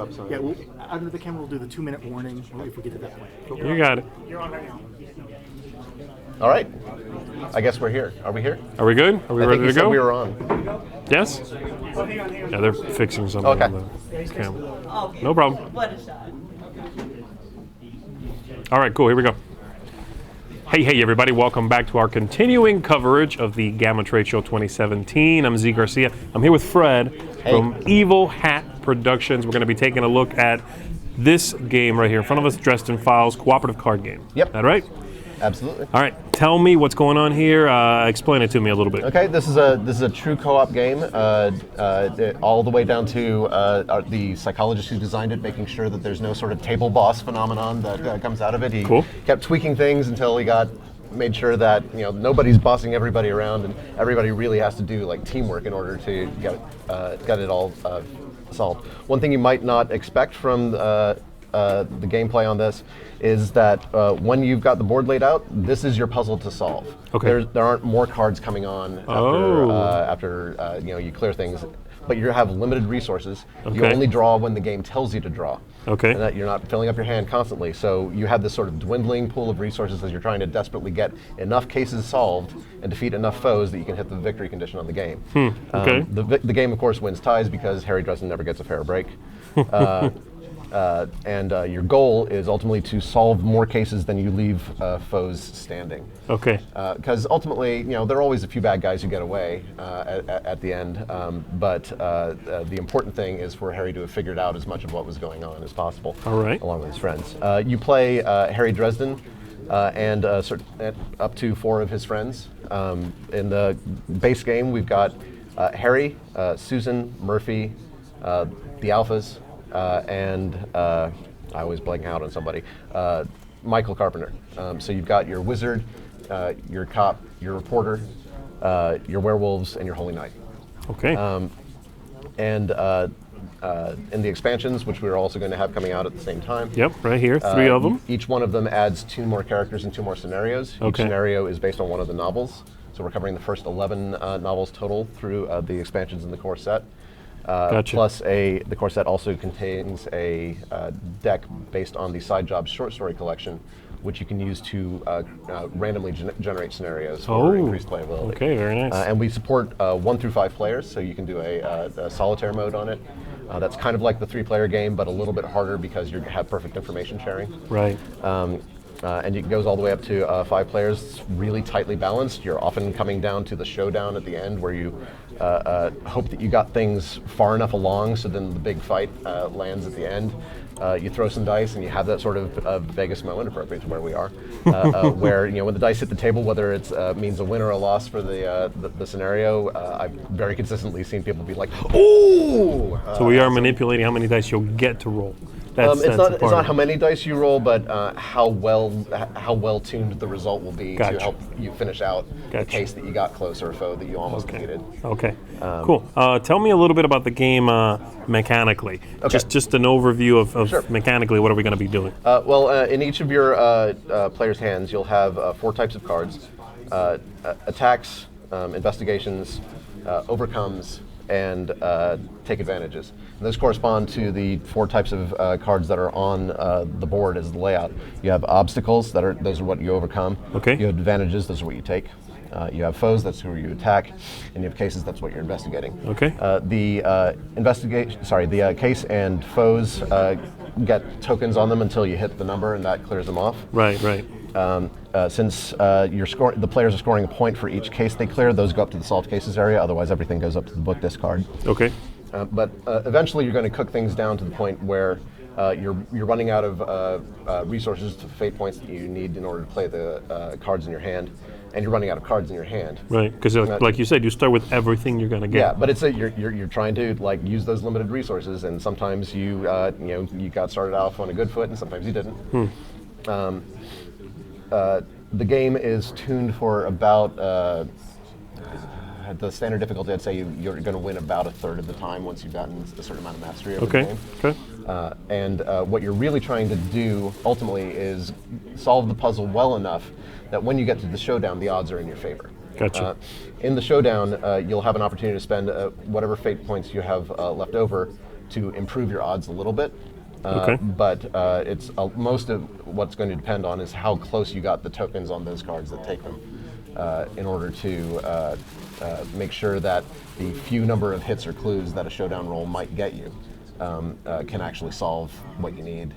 under the camera, we'll do the 2-minute warning if we get to that point. You got it. You're on right now. All right. I guess we're here. Are we here? Are we good? Are we ready to go? We were on. Yes? Yeah, they're fixing something on the camera. No problem. All right, cool. Here we go. Hey, everybody. Welcome back to our continuing coverage of the GAMA Trade Show 2017. I'm Z Garcia. I'm here with Fred from Evil Hat Productions. We're going to be taking a look at this game right here in front of us, Dressed in Files cooperative card game. Yep. Is that right? Absolutely. All right. Tell me what's going on here. Explain it to me a little bit. Okay, this is a true co-op game, all the way down to the psychologist who designed it, making sure that there's no sort of table boss phenomenon that comes out of it. He kept tweaking things until he made sure that nobody's bossing everybody around, and everybody really has to do like teamwork in order to get it all solved. One thing you might not expect from the gameplay on this is that when you've got the board laid out, this is your puzzle to solve. Okay. There aren't more cards coming on after you clear things, but you have limited resources. You only draw when the game tells you to draw. Okay. And that you're not filling up your hand constantly, so you have this sort of dwindling pool of resources as you're trying to desperately get enough cases solved and defeat enough foes that you can hit the victory condition on the game. Okay. The game, of course, wins ties because Harry Dresden never gets a fair break. And your goal is ultimately to solve more cases than you leave foes standing. Okay. Because ultimately, there are always a few bad guys who get away at the end, but the important thing is for Harry to have figured out as much of what was going on as possible. All right. Along with his friends. You play Harry Dresden and up to 4 of his friends. In the base game, we've got Harry, Susan, Murphy, the Alphas, and I always blank out on somebody, Michael Carpenter. So you've got your wizard, your cop, your reporter, your werewolves, and your holy knight. Okay. And in the expansions, which we're also going to have coming out at the same time. Yep, right here, 3 of them. Each one of them adds 2 more characters and 2 more scenarios. Each scenario is based on one of the novels. So we're covering the first 11 novels total through the expansions in the core set. Gotcha. Plus, the core set also contains a deck based on the Side Jobs short story collection, which you can use to randomly generate scenarios for increased playability. Okay, very nice. And we support 1 through 5 players, so you can do a solitaire mode on it. That's kind of like the 3-player game, but a little bit harder because you have perfect information sharing. Right. And it goes all the way up to 5 players. It's really tightly balanced. You're often coming down to the showdown at the end where you hope that you got things far enough along so then the big fight lands at the end. you throw some dice and you have that sort of Vegas moment, appropriate to where we are, where when the dice hit the table, whether it means a win or a loss for the scenario, I've very consistently seen people be like, "Ooh!" So we are manipulating how many dice you'll get to roll. It's not how many dice you roll, but how well tuned the result will be to help you finish out the case that you got close or a foe that you almost defeated. Okay, cool. Tell me a little bit about the game mechanically. Okay. Just an overview of Sure. mechanically what are we going to be doing? In each of your players' hands, you'll have 4 types of cards: attacks, investigations, overcomes, and take advantages. And those correspond to the 4 types of cards that are on the board as the layout. You have obstacles, those are what you overcome. Okay. You have advantages, those are what you take. You have foes, that's who you attack, and you have cases, that's what you're investigating. Okay. The case and foes get tokens on them until you hit the number, and that clears them off. Right. Since the players are scoring a point for each case they clear, those go up to the solved cases area. Otherwise, everything goes up to the book discard. Okay. But eventually, you're going to cook things down to the point where you're running out of resources, fate points that you need in order to play the cards in your hand, and you're running out of cards in your hand. Right, because like you said, you start with everything you're going to get. Yeah, but you're trying to use those limited resources, and sometimes you got started off on a good foot, and sometimes you didn't. The game is tuned for about the standard difficulty. I'd say you're going to win about a third of the time once you've gotten a certain amount of mastery over the game. Okay. And what you're really trying to do ultimately is solve the puzzle well enough that when you get to the showdown, the odds are in your favor. Gotcha. In the showdown, you'll have an opportunity to spend whatever fate points you have left over to improve your odds a little bit. But it's most of what's going to depend on is how close you got the tokens on those cards that take them in order to make sure that the few number of hits or clues that a showdown roll might get you can actually solve what you need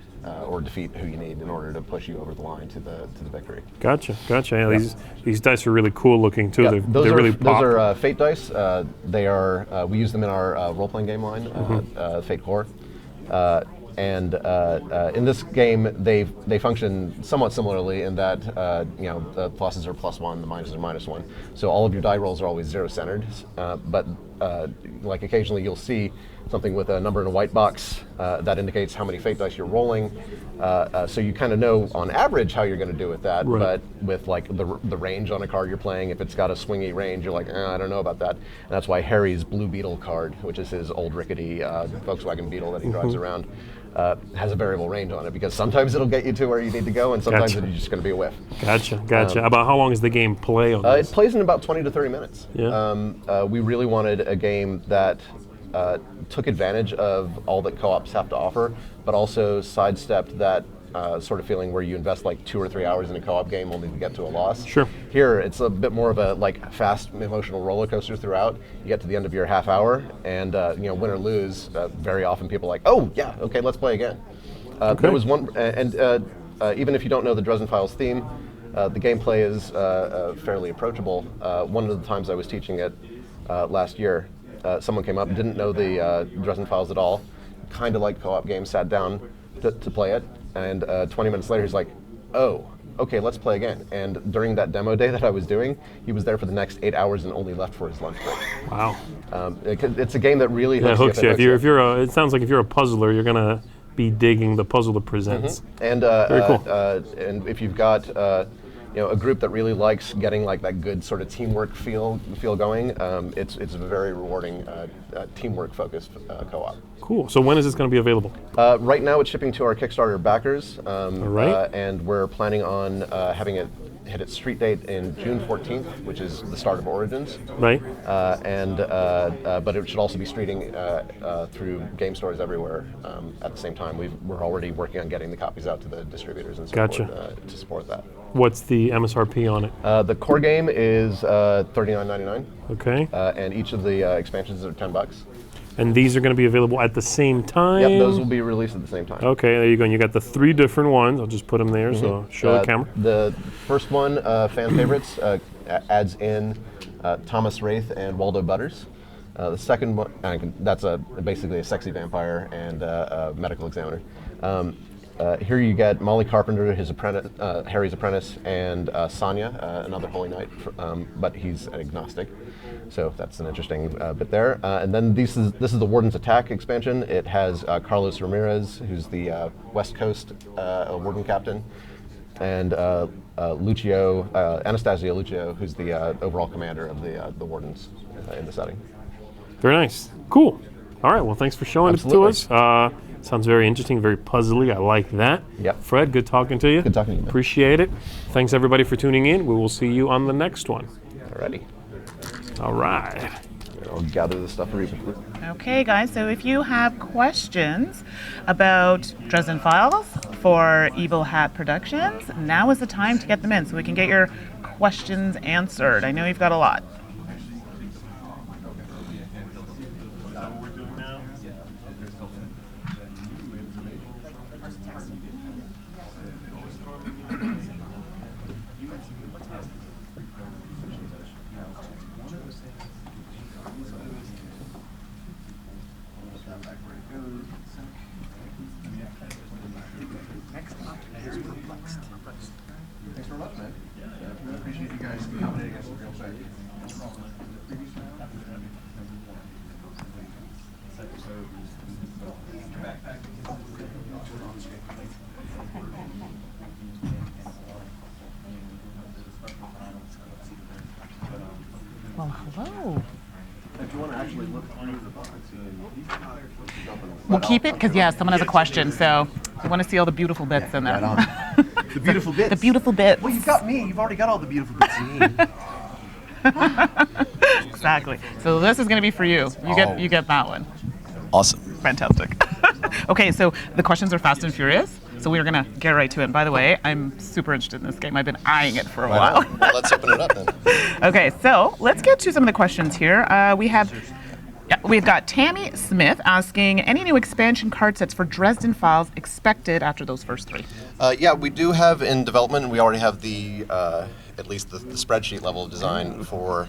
or defeat who you need in order to push you over the line to the victory. Gotcha. Yeah, these dice are really cool looking too. Yeah, they're really pop. Those are fate dice. They are we use them in our role-playing game line, Fate Core. And in this game, they function somewhat similarly in that the pluses are +1, the minuses are -1. So all of your die rolls are always zero-centered. But like occasionally, you'll see something with a number in a white box that indicates how many fate dice you're rolling. So you kind of know on average how you're going to do with that. Right. But with like the range on a card you're playing, if it's got a swingy range, you're like, I don't know about that. And that's why Harry's Blue Beetle card, which is his old rickety Volkswagen Beetle that he drives around, has a variable range on it, because sometimes it'll get you to where you need to go, and sometimes it's just going to be a whiff. Gotcha. About how long does the game play on this? It plays in about 20 to 30 minutes. Yeah. We really wanted a game that took advantage of all that co-ops have to offer, but also sidestepped that sort of feeling where you invest like 2 or 3 hours in a co-op game only to get to a loss. Sure. Here, it's a bit more of a fast emotional roller coaster throughout. You get to the end of your half hour, and win or lose, very often people are like, oh yeah, okay, let's play again. There was one, and even if you don't know the Dresden Files theme, the gameplay is fairly approachable. One of the times I was teaching it last year, someone came up, didn't know the Dresden Files at all, kind of liked co-op games, sat down to play it, and 20 minutes later he's like, oh, okay, let's play again. And during that demo day that I was doing, he was there for the next 8 hours and only left for his lunch break. Wow. It's a game that really hooks you. It sounds like if you're a puzzler, you're gonna be digging the puzzle it presents. And very cool. And if you've got a group that really likes getting like that good sort of teamwork feel going, it's a very rewarding teamwork focused co-op. Cool. So when is this going to be available? Right now, it's shipping to our Kickstarter backers. All right. And we're planning on having it hit its street date in June 14th, which is the start of Origins. Right. But it should also be streeting through game stores everywhere at the same time. We're already working on getting the copies out to the distributors and so Gotcha. forth to support that. What's the MSRP on it? The core game is $39.99. Okay. And each of the expansions are $10. And these are going to be available at the same time? Yep, those will be released at the same time. Okay, there you go. And you got the 3 different ones. I'll just put them there, so show the camera. The first one, fan favorites, adds in Thomas Wraith and Waldo Butters. The second one, that's basically a sexy vampire and a medical examiner. Here you get Molly Carpenter, his apprentice, Harry's apprentice, and Sonya, another Holy Knight, but he's an agnostic. So that's an interesting bit there. And then this is the Warden's Attack expansion. It has Carlos Ramirez, who's the West Coast Warden Captain, and Anastasio Lucio, who's the overall commander of the Wardens in the setting. Very nice. Cool. All right. Well, thanks for showing it to us. Sounds very interesting, very puzzly. I like that. Yep. Fred, good talking to you. Good talking to you, man. Appreciate it. Thanks, everybody, for tuning in. We will see you on the next one. Alrighty. All right. I'll gather the stuff for you. Okay, guys, so if you have questions about Dresden Files for Evil Hat Productions, now is the time to get them in so we can get your questions answered. I know you've got a lot. Next up is Perplext. Thanks very much, man. I appreciate you guys accommodating us real quick. Well, hello. If you want to actually look under the box, We'll keep it because, yeah, someone has a question, so we want to see all the beautiful bits in there. right on. The beautiful bits. The beautiful bits. Well, you've got me. You've already got all the beautiful bits you need. Exactly. So this is going to be for you. You get that one. Awesome. Fantastic. Okay, so the questions are fast and furious. So we're going to get right to it. And by the way, I'm super interested in this game. I've been eyeing it for a while. Well, let's open it up then. Okay, so let's get to some of the questions here. We've got Tammy Smith asking, any new expansion card sets for Dresden Files expected after those first three? Yeah, we do have in development. We already have the at least the spreadsheet level of design for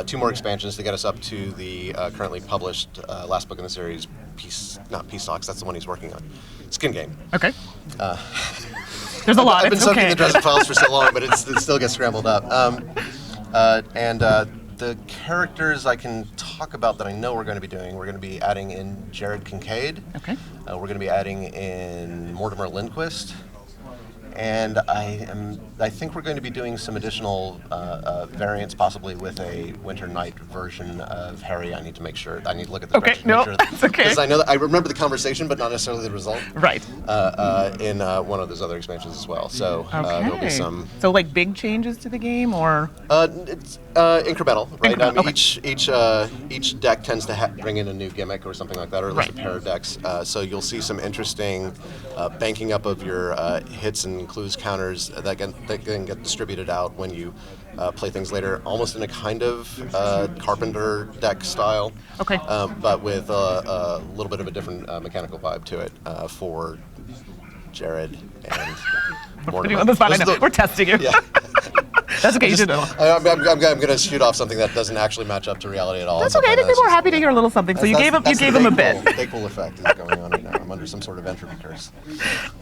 2 more expansions to get us up to the currently published last book in the series, Peace Socks. That's the one he's working on. Skin Game. Okay. There's a lot. I've been soaking the Dresden Files for so long, but it still gets scrambled up. The characters I can talk about that I know we're going to be doing, we're going to be adding in Jared Kincaid. Okay. We're going to be adding in Mortimer Lindquist. And I think we're going to be doing some additional variants, possibly with a Winter Night version of Harry. I need to make sure. I need to look at the spreadsheet to make sure that's okay. Because I know that I remember the conversation, but not necessarily the result. Right. In one of those other expansions as well. So there'll be some. So like big changes to the game, or? It's incremental, right? Incremental, Each deck tends to bring in a new gimmick or something like that, or at least a pair of decks. So you'll see some interesting banking up of your hits and clues counters that can get distributed out when you play things later, almost in a kind of Carpenter deck style. Okay. But with a little bit of a different mechanical vibe to it for Jared and Mortimer. We're testing you. Yeah. That's okay. You did it. I'm going to shoot off something that doesn't actually match up to reality at all. That's okay. I think people are happy to hear a little something. So you gave them a bit. The cool effect is going on right now. I'm under some sort of entropy curse.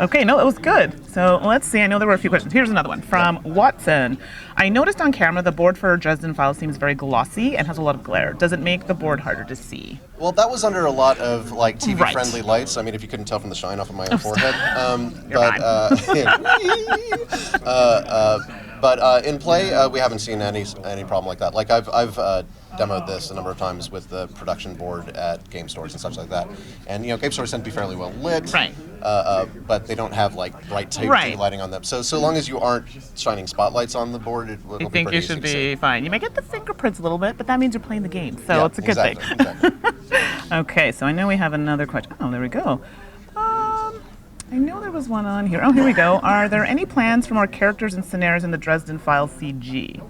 Okay, no, it was good. So let's see. I know there were a few questions. Here's another one from Watson. I noticed on camera the board for Dresden Files seems very glossy and has a lot of glare. Does it make the board harder to see? Well, that was under a lot of like TV-friendly lights. I mean, if you couldn't tell from the shine off of my own forehead. But in play, we haven't seen any problem like that. Like I've demoed this a number of times with the production board at game stores and such like that. And game stores tend to be fairly well lit, right? But they don't have like bright tape lighting on them. So long as you aren't shining spotlights on the board, it will be pretty easy. I think you should be fine. You may get the fingerprints a little bit, but that means you're playing the game, so it's a good thing. Exactly. Okay, so I know we have another question. Oh, there we go. I know there was one on here. Oh, here we go. Are there any plans for more characters and scenarios in the Dresden Files CG?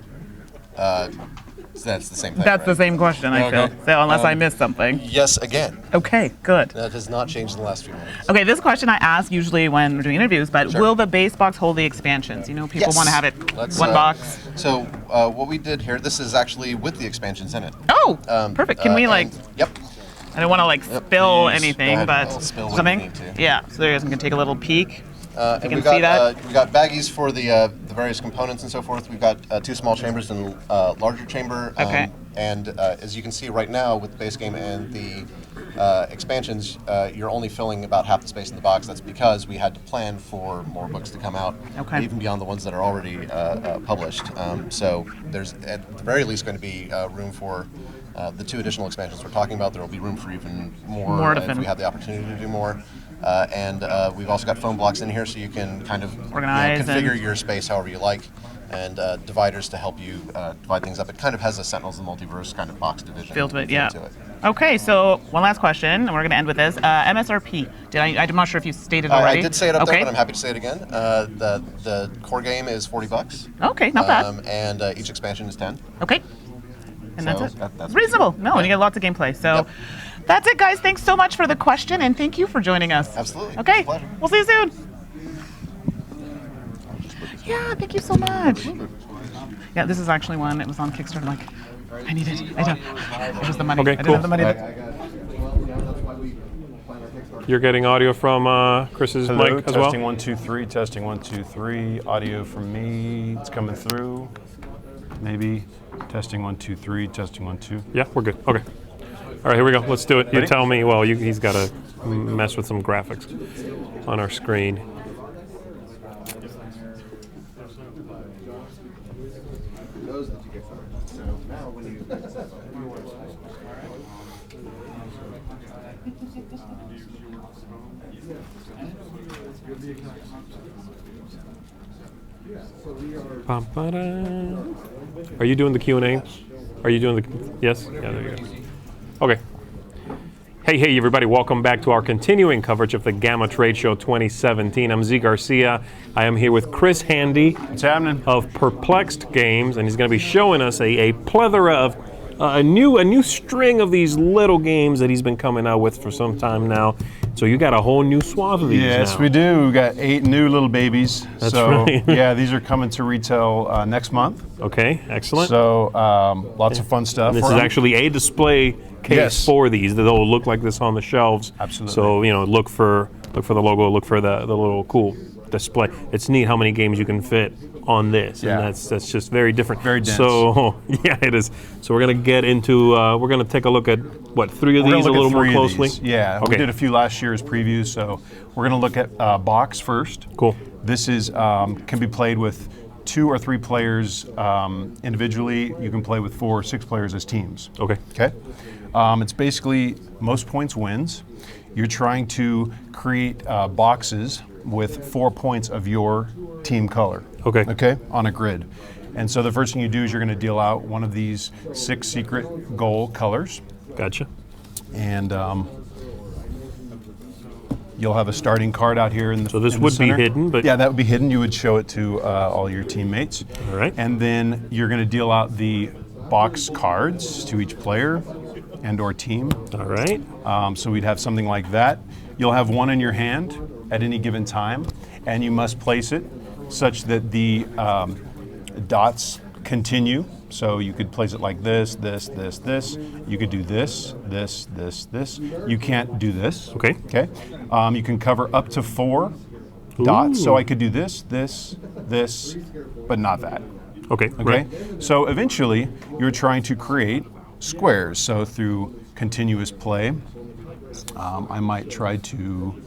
That's the same thing. That's the same question, I feel. So unless I missed something. Yes, again. Okay, good. That has not changed in the last few months. Okay, this question I ask usually when we're doing interviews, but will the base box hold the expansions? People want to have it one box. So what we did here, this is actually with the expansions in it. Oh, perfect. Can we Yep. I don't want to like spill anything, Go ahead. but Spill what something. you need to. Yeah. So there you guys can take a little peek. You And can we've see got, that. we got baggies for the various components and so forth. We've got 2 small chambers and larger chamber. Okay. And as you can see right now with the base game and the expansions, you're only filling about half the space in the box. That's because we had to plan for more books to come out, even beyond the ones that are already published. So there's at the very least going to be room for the 2 additional expansions we're talking about. There will be room for even more if we have the opportunity to do more. And we've also got foam blocks in here, so you can kind of Organize configure your space however you like, and dividers to help you divide things up. It kind of has a Sentinels of the Multiverse kind of box division Feel to it, yeah. to it. Okay, so one last question, and we're going to end with this. MSRP. I'm not sure if you stated already. I did say it up okay. there, but I'm happy to say it again. The core game is $40. Okay, not bad. And each expansion is 10. Okay. And So that's it. that's reasonable. No, and you get lots of gameplay. So that's it, guys. Thanks so much for the question, and thank you for joining us. Absolutely. Okay. We'll see you soon. Yeah, thank you so much. Yeah, this is actually one. It was on Kickstarter. Like, I need it. I don't. It was the money. Okay, I didn't have the money. You're getting audio from Chris's Hello, mic as well? testing 1 2 3, testing 1 2 3. Audio from me, it's coming through. Maybe testing 1 2 3, testing 1 2. Yeah, we're good. Okay. All right, here we go. Let's do it. You Ready? tell me. Well, he's got to mess with some graphics on our screen. Those that you get from it. So now when you Are you doing the Q&A? Are you doing the... Yes? Yeah, there you go. Okay. Hey, everybody. Welcome back to our continuing coverage of the GAMA Trade Show 2017. I'm Z Garcia. I am here with Chris Handy. What's happening? Of Perplext Games, and he's going to be showing us a plethora of a new string of these little games that he's been coming out with for some time now. So you got a whole new swath of these Yes, now. we do. We got 8 new little babies. That's so, right. Yeah, these are coming to retail next month. Okay, excellent. So lots of fun stuff. And this is actually a display case for these. They'll look like this on the shelves. Absolutely. So look for the logo, look for the little cool display. It's neat how many games you can fit on this, Yeah. and that's just very different. Very dense. So yeah, it is. So we're gonna get into we're gonna take a look at what 3 of We're gonna these a look at little more 3 of closely. these. Yeah, Okay. we did a few last year as previews, so we're going to look at box first. Cool. This is can be played with 2 or 3 players individually. You can play with 4 or 6 players as teams. Okay. Okay. It's basically most points wins. You're trying to create boxes with 4 points of your team color. Okay. Okay, on a grid. And so the first thing you do is you're going to deal out one of these 6 secret goal colors. Gotcha. And you'll have a starting card out here in the So this in the would be center. hidden, but yeah, that would be hidden. You would show it to all your teammates. All right. And then you're going to deal out the box cards to each player and or team. All right. So we'd have something like that. You'll have one in your hand at any given time, and you must place it such that the dots continue. So you could place it like this, this, this, this. You could do this, this, this, this. You can't do this. Okay. Okay. You can cover up to 4 dots. So I could do this, this, this, but not that. Okay. Okay. Right. So eventually, you're trying to create squares. So through continuous play, I might try to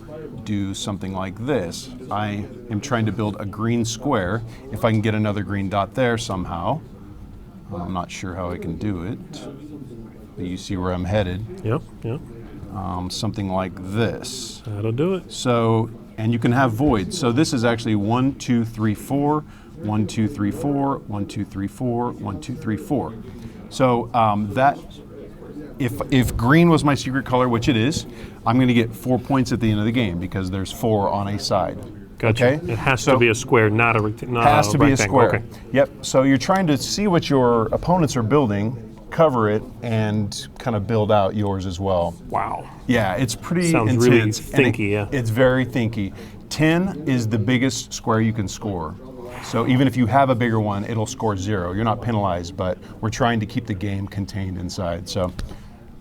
do something like this. I am trying to build a green square. If I can get another green dot there somehow, I'm not sure how I can do it, but you see where I'm headed. Yep. Yep. Something like this. That'll do it. So, and you can have voids. So this is actually 1, 2, 3, 4, 1, 2, 3, 4, 1, 2, 3, 4, 1, 2, 3, 4. So that, if green was my secret color, which it is, I'm going to get 4 points at the end of the game because there's 4 on a side. Gotcha. Okay? It has to be a square, not a rectangle. Has to be a square. Okay. Yep. So you're trying to see what your opponents are building, cover it, and kind of build out yours as well. Wow. Yeah, it's pretty Sounds intense. really and thinky, yeah. It's very thinky. 10 is the biggest square you can score. So even if you have a bigger one, it'll score 0. You're not penalized, but we're trying to keep the game contained inside. So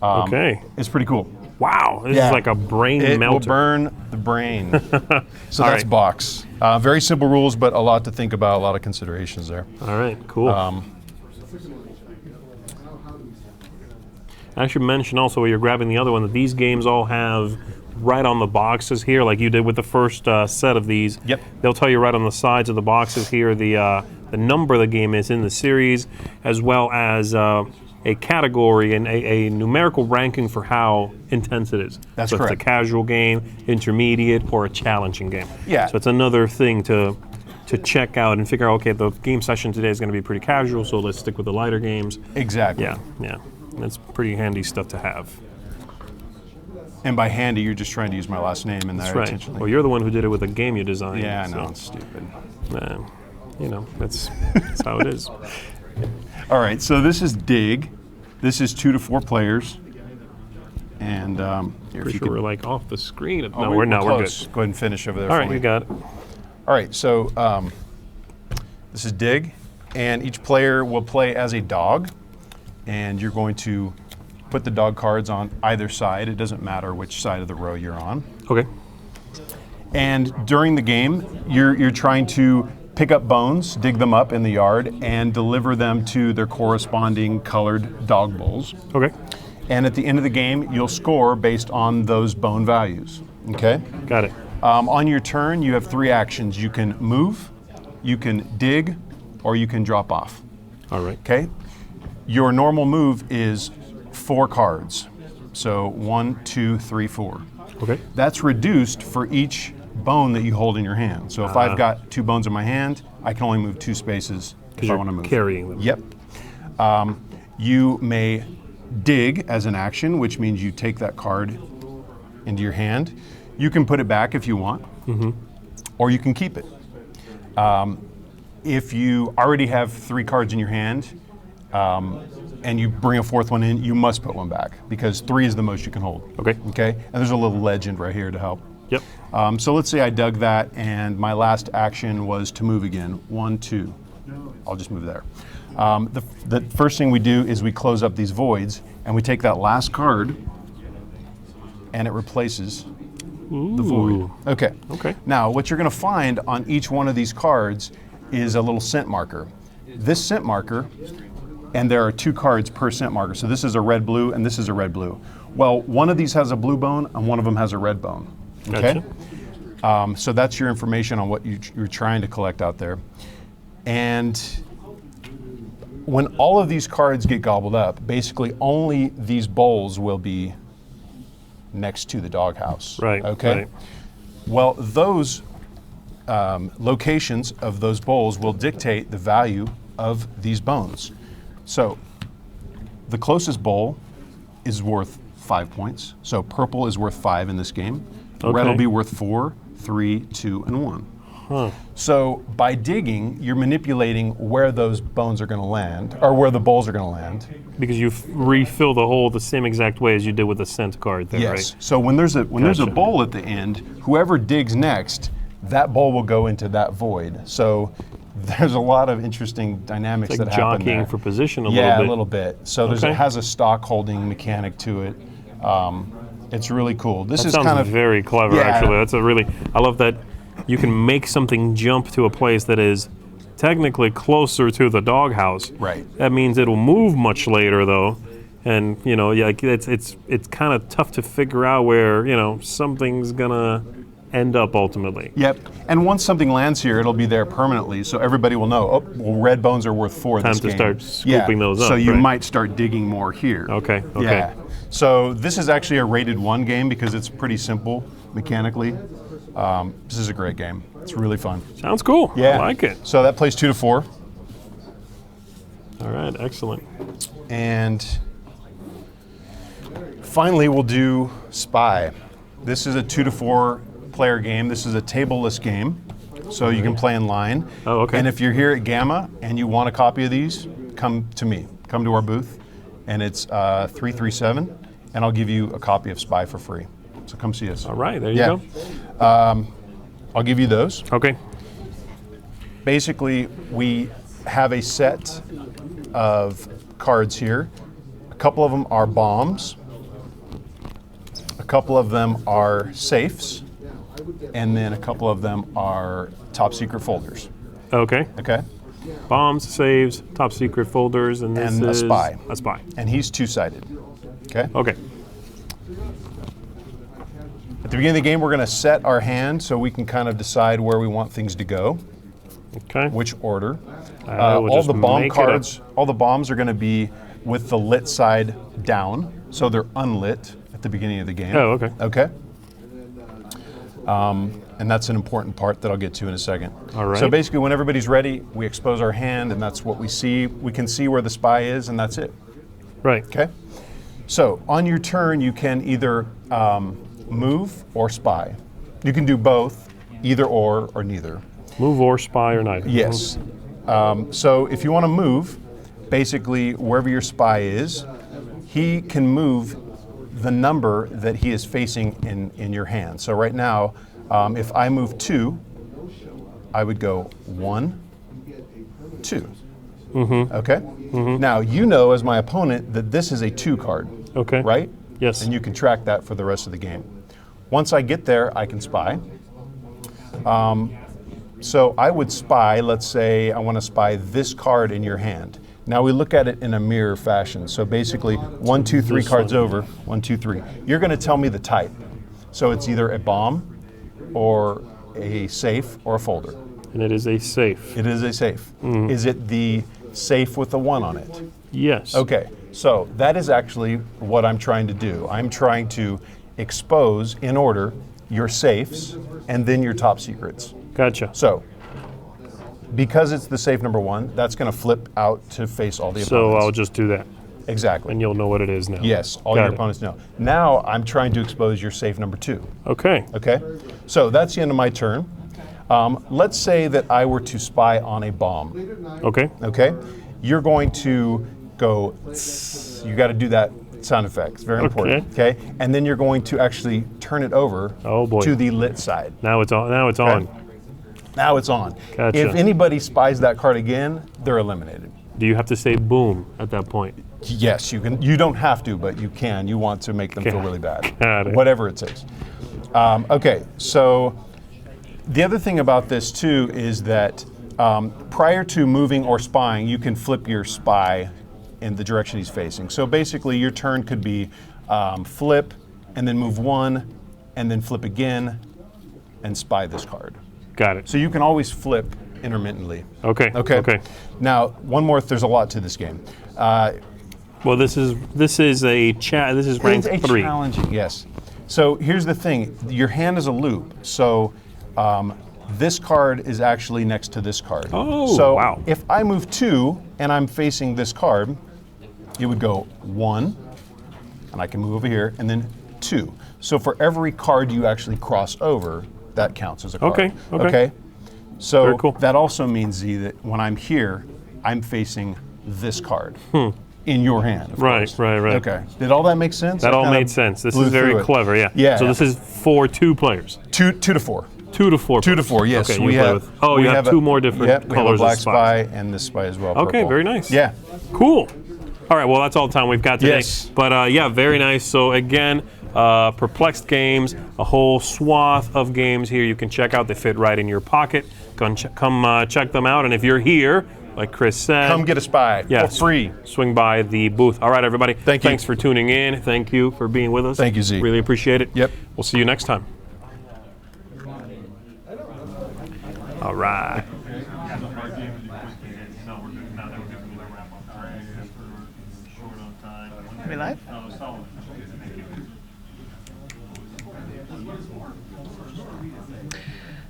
Okay. It's pretty cool. Wow, this is like a brain it melter. It will burn the brain. So All that's right. Box. Very simple rules, but a lot to think about, a lot of considerations there. All right, cool. I should mention also while you're grabbing the other one that these games all have right on the boxes here, like you did with the first set of these. Yep. They'll tell you right on the sides of the boxes here the number the game is in the series, as well as a category and a numerical ranking for how intense it is. That's so correct. If it's a casual game, intermediate, or a challenging game. Yeah. So it's another thing to check out and figure out, okay, the game session today is going to be pretty casual, so let's stick with the lighter games. Exactly. Yeah. That's pretty handy stuff to have. And by handy, you're just trying to use my last name in there. That's right. Intentionally. Well, you're the one who did it with a game you designed. Yeah, I know, so. it's stupid. That's how it is. All right, so this is Dig. This is 2 to 4 players. And here, Pretty sure we're like off the screen. Oh, No, we're not. We're close. good. Go ahead and finish over there. All for right, me. you got it. All right, so this is Dig, and each player will play as a dog, and you're going to put the dog cards on either side. It doesn't matter which side of the row you're on. Okay. And during the game, you're trying to pick up bones, dig them up in the yard, and deliver them to their corresponding colored dog bowls. Okay. And at the end of the game, you'll score based on those bone values. Okay? Got it. On your turn, you have 3 actions. You can move, you can dig, or you can drop off. All right. Okay? Your normal move is 4 cards. So 1, 2, 3, 4. Okay. That's reduced for each bone that you hold in your hand. So if I've got 2 bones in my hand, I can only move 2 spaces if I want to move. Carrying them. Yep. You may dig as an action, which means you take that card into your hand. You can put it back if you want, or you can keep it. If you already have 3 cards in your hand, and you bring a 4th one in, you must put one back because 3 is the most you can hold. Okay. Okay. And there's a little legend right here to help. Yep. So let's say I dug that, and my last action was to move again. 1, 2. I'll just move there. The first thing we do is we close up these voids, and we take that last card, and it replaces the void. Okay. Okay. Now, what you're going to find on each one of these cards is a little scent marker. This scent marker, and there are 2 cards per scent marker. So this is a red-blue, and this is a red-blue. Well, one of these has a blue bone, and one of them has a red bone. Okay. Gotcha. So that's your information on what you're trying to collect out there. And when all of these cards get gobbled up, basically only these bowls will be next to the doghouse. Right. Okay. Right. Well, those locations of those bowls will dictate the value of these bones. So the closest bowl is worth 5 points. So purple is worth 5 in this game. Okay. Red will be worth 4, 3, 2, and 1. Huh. So by digging, you're manipulating where those bones are going to land, or where the bowls are going to land. Because you refill the hole the same exact way as you did with the scent card there, Yes. right? So when there's a Gotcha. bowl at the end, whoever digs next, that bowl will go into that void. So there's a lot of interesting dynamics It's like that happen jockeying there. for position a Yeah, little bit. a little bit. So Okay. it has a stock holding mechanic to it. It's really cool. This That is sounds kind of very clever, Yeah. actually. That's I love that you can make something jump to a place that is technically closer to the doghouse. Right. That means it'll move much later, though. And, it's kind of tough to figure out where, something's going to end up ultimately. Yep. And once something lands here, it'll be there permanently, so everybody will know, oh, well, red bones are worth 4 Time this to game. start scooping those up, So you right. might start digging more here. Okay. Yeah. So this is actually a rated 1 game because it's pretty simple mechanically. This is a great game. It's really fun. Sounds cool. Yeah. I like it. So that plays 2 to 4. All right, excellent. And finally, we'll do Spy. This is a 2 to 4 player game. This is a tableless game, so you can play in line. Oh, okay. And if you're here at GAMA and you want a copy of these, come to me. Come to our booth, and it's 337, and I'll give you a copy of Spy for free. So come see us. All right, there you go. I'll give you those. Okay. Basically, we have a set of cards here. A couple of them are bombs. couple of them are safes, and then a couple of them are top secret folders. Okay. Okay. Bombs, saves, top secret folders, and this And a is spy. A spy. And he's two-sided. Okay. Okay. At the beginning of the game, we're going to set our hand so we can kind of decide where we want things to go. Okay. Which order. will All just the bomb make it up. cards, all the bombs are going to be with the lit side down, so they're unlit at the beginning of the game. Oh, okay. Okay. And that's an important part that I'll get to in a second. All right. So basically, when everybody's ready, we expose our hand, and that's what we see. We can see where the spy is, and that's it. Right. Okay. So on your turn, you can either move or spy. You can do both, either or neither. Move or spy or neither. Yes. So if you want to move, basically wherever your spy is, he can move the number that he is facing in your hand. So right now, if I move 2, I would go 1, 2. Okay? Now, you know as my opponent that this is a 2 card. Okay. Right? Yes. And you can track that for the rest of the game. Once I get there, I can spy. So I would spy, let's say I want to spy this card in your hand. Now we look at it in a mirror fashion. So basically, 1, 2, 3 cards over, 1, 2, 3. You're going to tell me the type. So it's either a bomb, or a safe, or a folder. And it is a safe. It is a safe. Is it the safe with the 1 on it? Yes. Okay, so that is actually what I'm trying to do. I'm trying to expose, in order, your safes and then your top secrets. Gotcha. So, because it's the safe number 1, that's going to flip out to face all the opponents. So I'll just do that. Exactly. And you'll know what it is now. Yes, all Got your it. opponents know. Now I'm trying to expose your safe number 2. Okay. Okay, so that's the end of my turn. Let's say that I were to spy on a bomb. Okay. Okay, you're going to go, tss, you got to do that sound effect. It's very important. Okay, and then you're going to actually turn it over to the lit side. Now it's on. Now it's on. Now it's on. Gotcha. If anybody spies that card again, they're eliminated. Do you have to say boom at that point? Yes, you can. You don't have to, but you can. You want to make them feel really bad. Got it. Whatever it takes. Okay, so the other thing about this too is that prior to moving or spying, you can flip your spy in the direction he's facing. So basically, your turn could be flip, and then move 1, and then flip again, and spy this card. Got it. So you can always flip intermittently. Okay. Okay. Okay. Now, one more. There's a lot to this game. Well, this is a chat. This is rank It's 3. challenging, yes. So here's the thing. Your hand is a loop. So this card is actually next to this card. Oh, so wow. if I move 2 and I'm facing this card, it would go 1, and I can move over here, and then 2. So for every card you actually cross over, that counts as a card. Okay, okay. So Very cool. that also means, Z, that when I'm here, I'm facing this card in your hand. of Right, course. right, right. Okay. Did all that make sense? That I all kinda made sense. This blew is very through it. clever. Yeah. Yeah. So this is for 2 players. 2 to 4. 2 to 4. 2 to 4. Yes. Okay, we you play have. with- oh, you have 2 more different yep, we have a colors of black spies. spy and this spy as well. Okay, purple. very nice. Yeah. Cool. All right, well, that's all the time we've got today. Yes. But yeah, very nice. So again, Perplext Games, a whole swath of games here you can check out. They fit right in your pocket. Come check them out. And if you're here, like Chris said, Come get a spy yeah, for free. Swing by the booth. All right, everybody. Thank you. Thanks for tuning in. Thank you for being with us. Thank you, Z. Really appreciate it. Yep. We'll see you next time. All right. Are we live?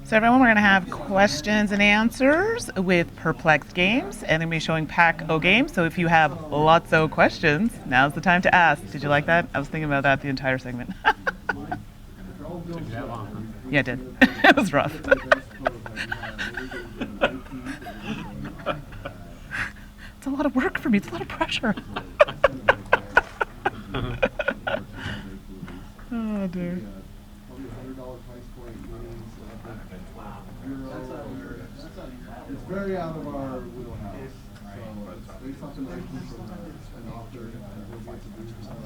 So everyone, we're going to have questions and answers with Perplext Games, and then we'll be showing Pack-O Games. So if you have lots of questions, now's the time to ask. Did you like that? I was thinking about that the entire segment. Yeah, it did. It was rough. It's a lot of work for me. It's a lot of pressure. Oh, dear. It's very out of our wheelhouse. So something like this, an author and would like to do something.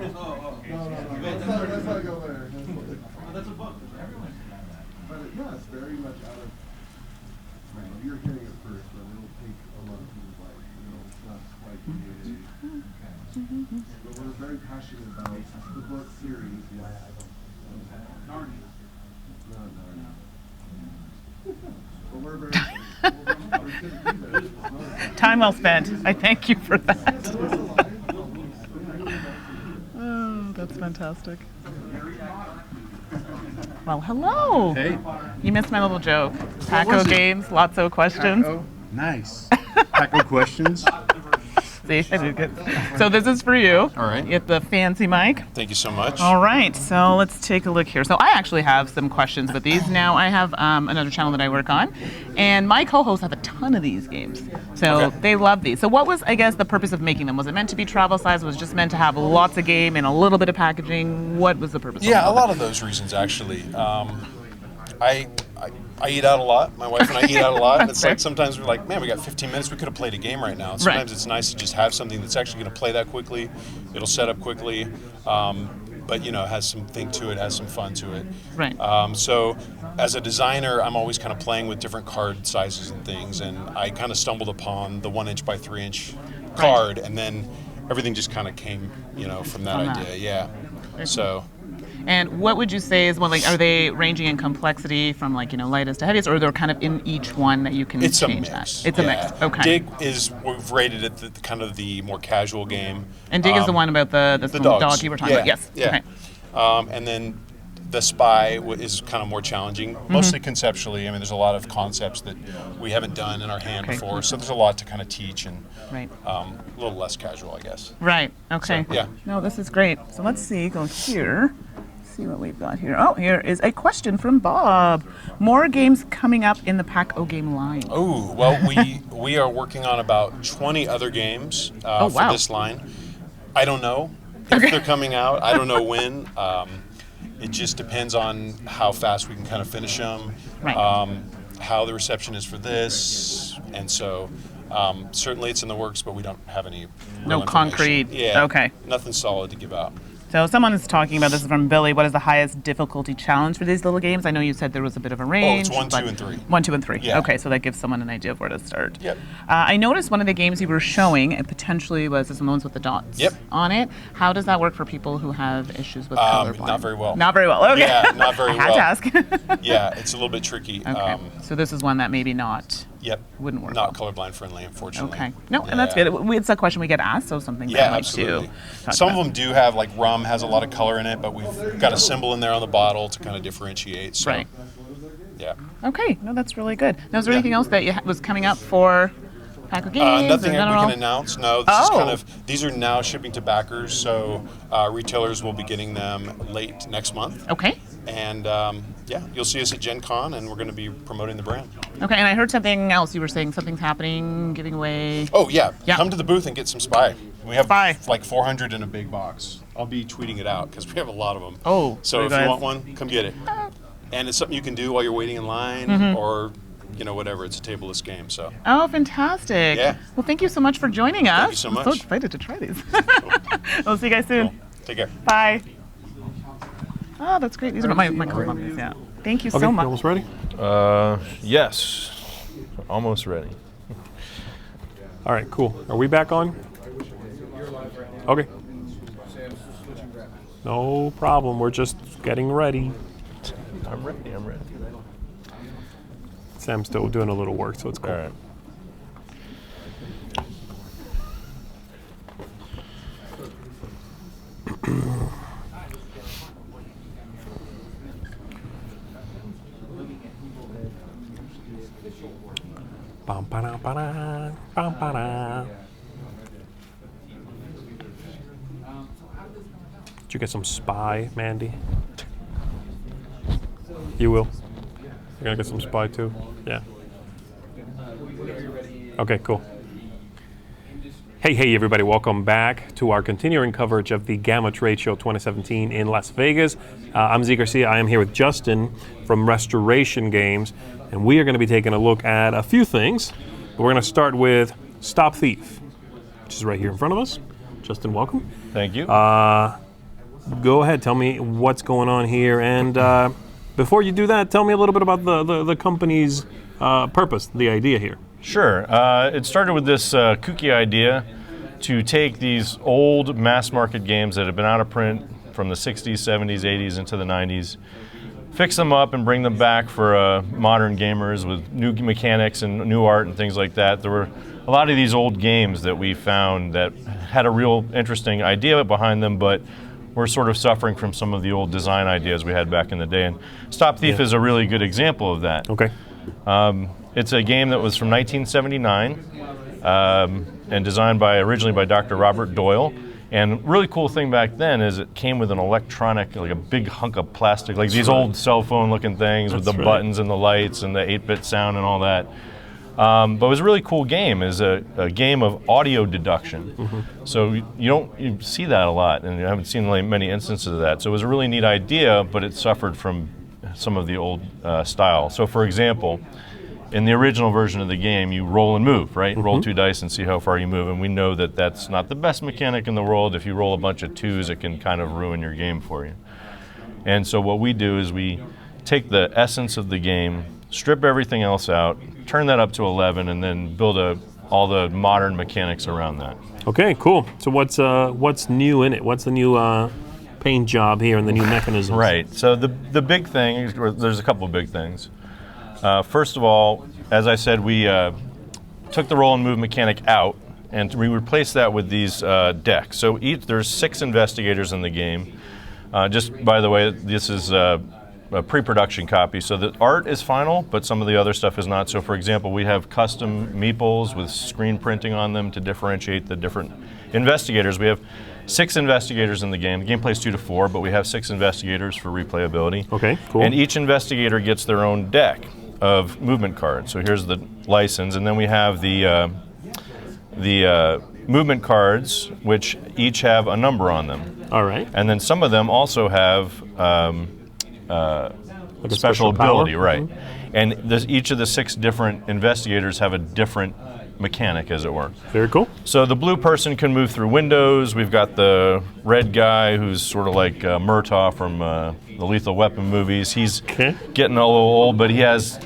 No, let's not go there. That's a book. But yeah, it's very much out of. You're hearing it first, but it'll take a lot of people's life. It's not quite but we're very passionate about the book series. Narnia. Not Narnia. But we're very. Time well spent. I thank you for that. Oh, that's fantastic. Well, hello. Hey. You missed my little joke. Paco Games, lots of questions. Paco. Nice. Paco questions. See, I did good. So this is for you. All right. You get the fancy mic. Thank you so much. All right, so let's take a look here. So I actually have some questions with these. Now I have another channel that I work on, and my co-hosts have a ton of these games. So they love these. So what was, I guess, the purpose of making them? Was it meant to be travel size? Was it just meant to have lots of game and a little bit of packaging? What was the purpose? Yeah, a lot of those reasons actually. I eat out a lot. My wife and I eat out a lot. And it's like sometimes we're like, man, we got 15 minutes. We could have played a game right now. And sometimes it's nice to just have something that's actually going to play that quickly. It'll set up quickly, but has some think to it, has some fun to it. Right. So as a designer, I'm always kind of playing with different card sizes and things. And I kind of stumbled upon the 1" by 3" card, and then everything just kind of came, from that idea. Yeah. So. And what would you say is are they ranging in complexity from lightest to heaviest, or they're kind of in each one that you can change that? It's a mix. Okay. Dig is, we've rated it the kind of the more casual game. And Dig is the one about the dog you were talking about. Yes. Yeah. Okay. And then the Spy is kind of more challenging, mostly conceptually. I mean, there's a lot of concepts that we haven't done in our hand before, so there's a lot to kind of teach, and a little less casual, I guess. Right. Okay. So, yeah. No, this is great. So let's see. Go here. See what we've got here. Oh, here is a question from Bob. More games coming up in the Paco game line. Oh, well, we are working on about 20 other games for this line. I don't know if they're coming out. I don't know when. It just depends on how fast we can kind of finish them, how the reception is for this, and so certainly it's in the works, but we don't have any No concrete. Yeah. Okay. Nothing solid to give out. So someone is talking about, this is from Billy, what is the highest difficulty challenge for these little games? I know you said there was a bit of a range. Oh, it's 1, 2, and 3. 1, 2, and 3. Yeah. Okay, so that gives someone an idea of where to start. Yep. I noticed one of the games you were showing, it potentially was the ones with the dots on it. How does that work for people who have issues with colorblind? Not very well. Not very well, okay. Yeah, not very well. I had to ask. Yeah, it's a little bit tricky. Okay, so this is one that maybe not. Yep. Wouldn't work. Not colorblind friendly, unfortunately. Okay. No, and that's good. It's a question we get asked, so something that I like absolutely. to Some of them do have, like rum has a lot of color in it, but we've got a symbol in there on the bottle to kind of differentiate. So, right. Yeah. Okay. No, that's really good. Now, is there anything else that was coming up for Paco Games? Nothing we general? can announce. No, this is kind of, these are now shipping to backers, so retailers will be getting them late next month. Okay. And you'll see us at Gen Con, and we're going to be promoting the brand. Okay, and I heard something else. You were saying something's happening, giving away. Oh, yeah. Come to the booth and get some Spy. We have like 400 in a big box. I'll be tweeting it out because we have a lot of them. Oh, so if you want one, come get it. And it's something you can do while you're waiting in line or, whatever. It's a tableless game. So. Oh, fantastic. Yeah. Well, thank you so much for joining us. Thank you so much. I'm so excited to try these. We'll see you guys soon. Cool. Take care. Bye. Oh, that's great. These are my color puppies, yeah. Thank you so much. Almost ready? Yes. Almost ready. All right, cool. Are we back on? Okay. No problem. We're just getting ready. I'm ready. Sam's still doing a little work, so it's cool. All right. Bum, ba-da, ba-da, bum, ba-da. Did you get some Spy, Mandy? You will? You're gonna get some Spy too? Yeah. Okay, cool. Hey, everybody, welcome back to our continuing coverage of the GAMA Trade Show 2017 in Las Vegas. I'm Z Garcia. I am here with Justin from Restoration Games, and we are going to be taking a look at a few things. But we're going to start with Stop Thief, which is right here in front of us. Justin, welcome. Thank you. Go ahead, tell me what's going on here, and before you do that, tell me a little bit about the company's purpose, the idea here. Sure. It started with this kooky idea to take these old mass market games that have been out of print from the 60s, 70s, 80s into the 90s, fix them up and bring them back for modern gamers with new mechanics and new art and things like that. There were a lot of these old games that we found that had a real interesting idea behind them, but we're sort of suffering from some of the old design ideas we had back in the day. And Stop Thief is a really good example of that. Okay. It's a game that was from 1979 and designed originally by Dr. Robert Doyle. And really cool thing back then is it came with an electronic, like a big hunk of plastic, like these old cell phone looking things with the buttons and the lights and the 8-bit sound and all that. But it was a really cool game. It's a game of audio deduction. So you see that a lot, and you haven't seen many instances of that. So it was a really neat idea, but it suffered from some of the old style. So for example, in the original version of the game, you roll and move, right? Roll 2 dice and see how far you move, and we know that that's not the best mechanic in the world. If you roll a bunch of 2s, it can kind of ruin your game for you. And so what we do is we take the essence of the game, strip everything else out, turn that up to 11, and then build all the modern mechanics around that. Okay, cool. So what's new in it? What's the new paint job here and the new mechanisms? Right. So the big thing, there's a couple of big things. First of all, as I said, we took the roll and move mechanic out, and we replaced that with these decks. So there's 6 investigators in the game. Just by the way, this is a pre-production copy, so the art is final, but some of the other stuff is not. So for example, we have custom meeples with screen printing on them to differentiate the different investigators. We have 6 investigators in the game. The game plays 2 to 4, but we have 6 investigators for replayability. Okay, cool. And each investigator gets their own deck of movement cards. So here's the license, and then we have the movement cards, which each have a number on them. All right. And then some of them also have like a special ability, power? right? And each of the 6 different investigators have a different mechanic, as it were. Very cool. So the blue person can move through windows. We've got the red guy who's sort of like Murtaugh from the Lethal Weapon movies. He's getting a little old, but he has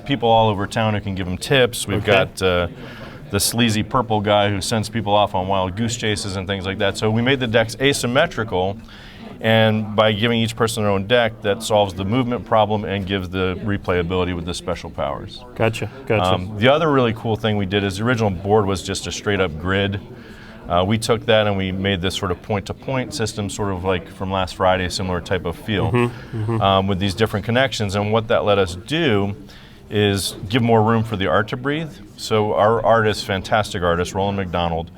people all over town who can give him tips. We've got the sleazy purple guy who sends people off on wild goose chases and things like that. So we made the decks asymmetrical, and by giving each person their own deck, that solves the movement problem and gives the replayability with the special powers. Gotcha. The other really cool thing we did is the original board was just a straight up grid. We took that and we made this sort of point-to-point system, sort of like from last Friday, similar type of feel, with these different connections. And what that let us do is give more room for the art to breathe. So our artist, fantastic artist, Roland McDonald,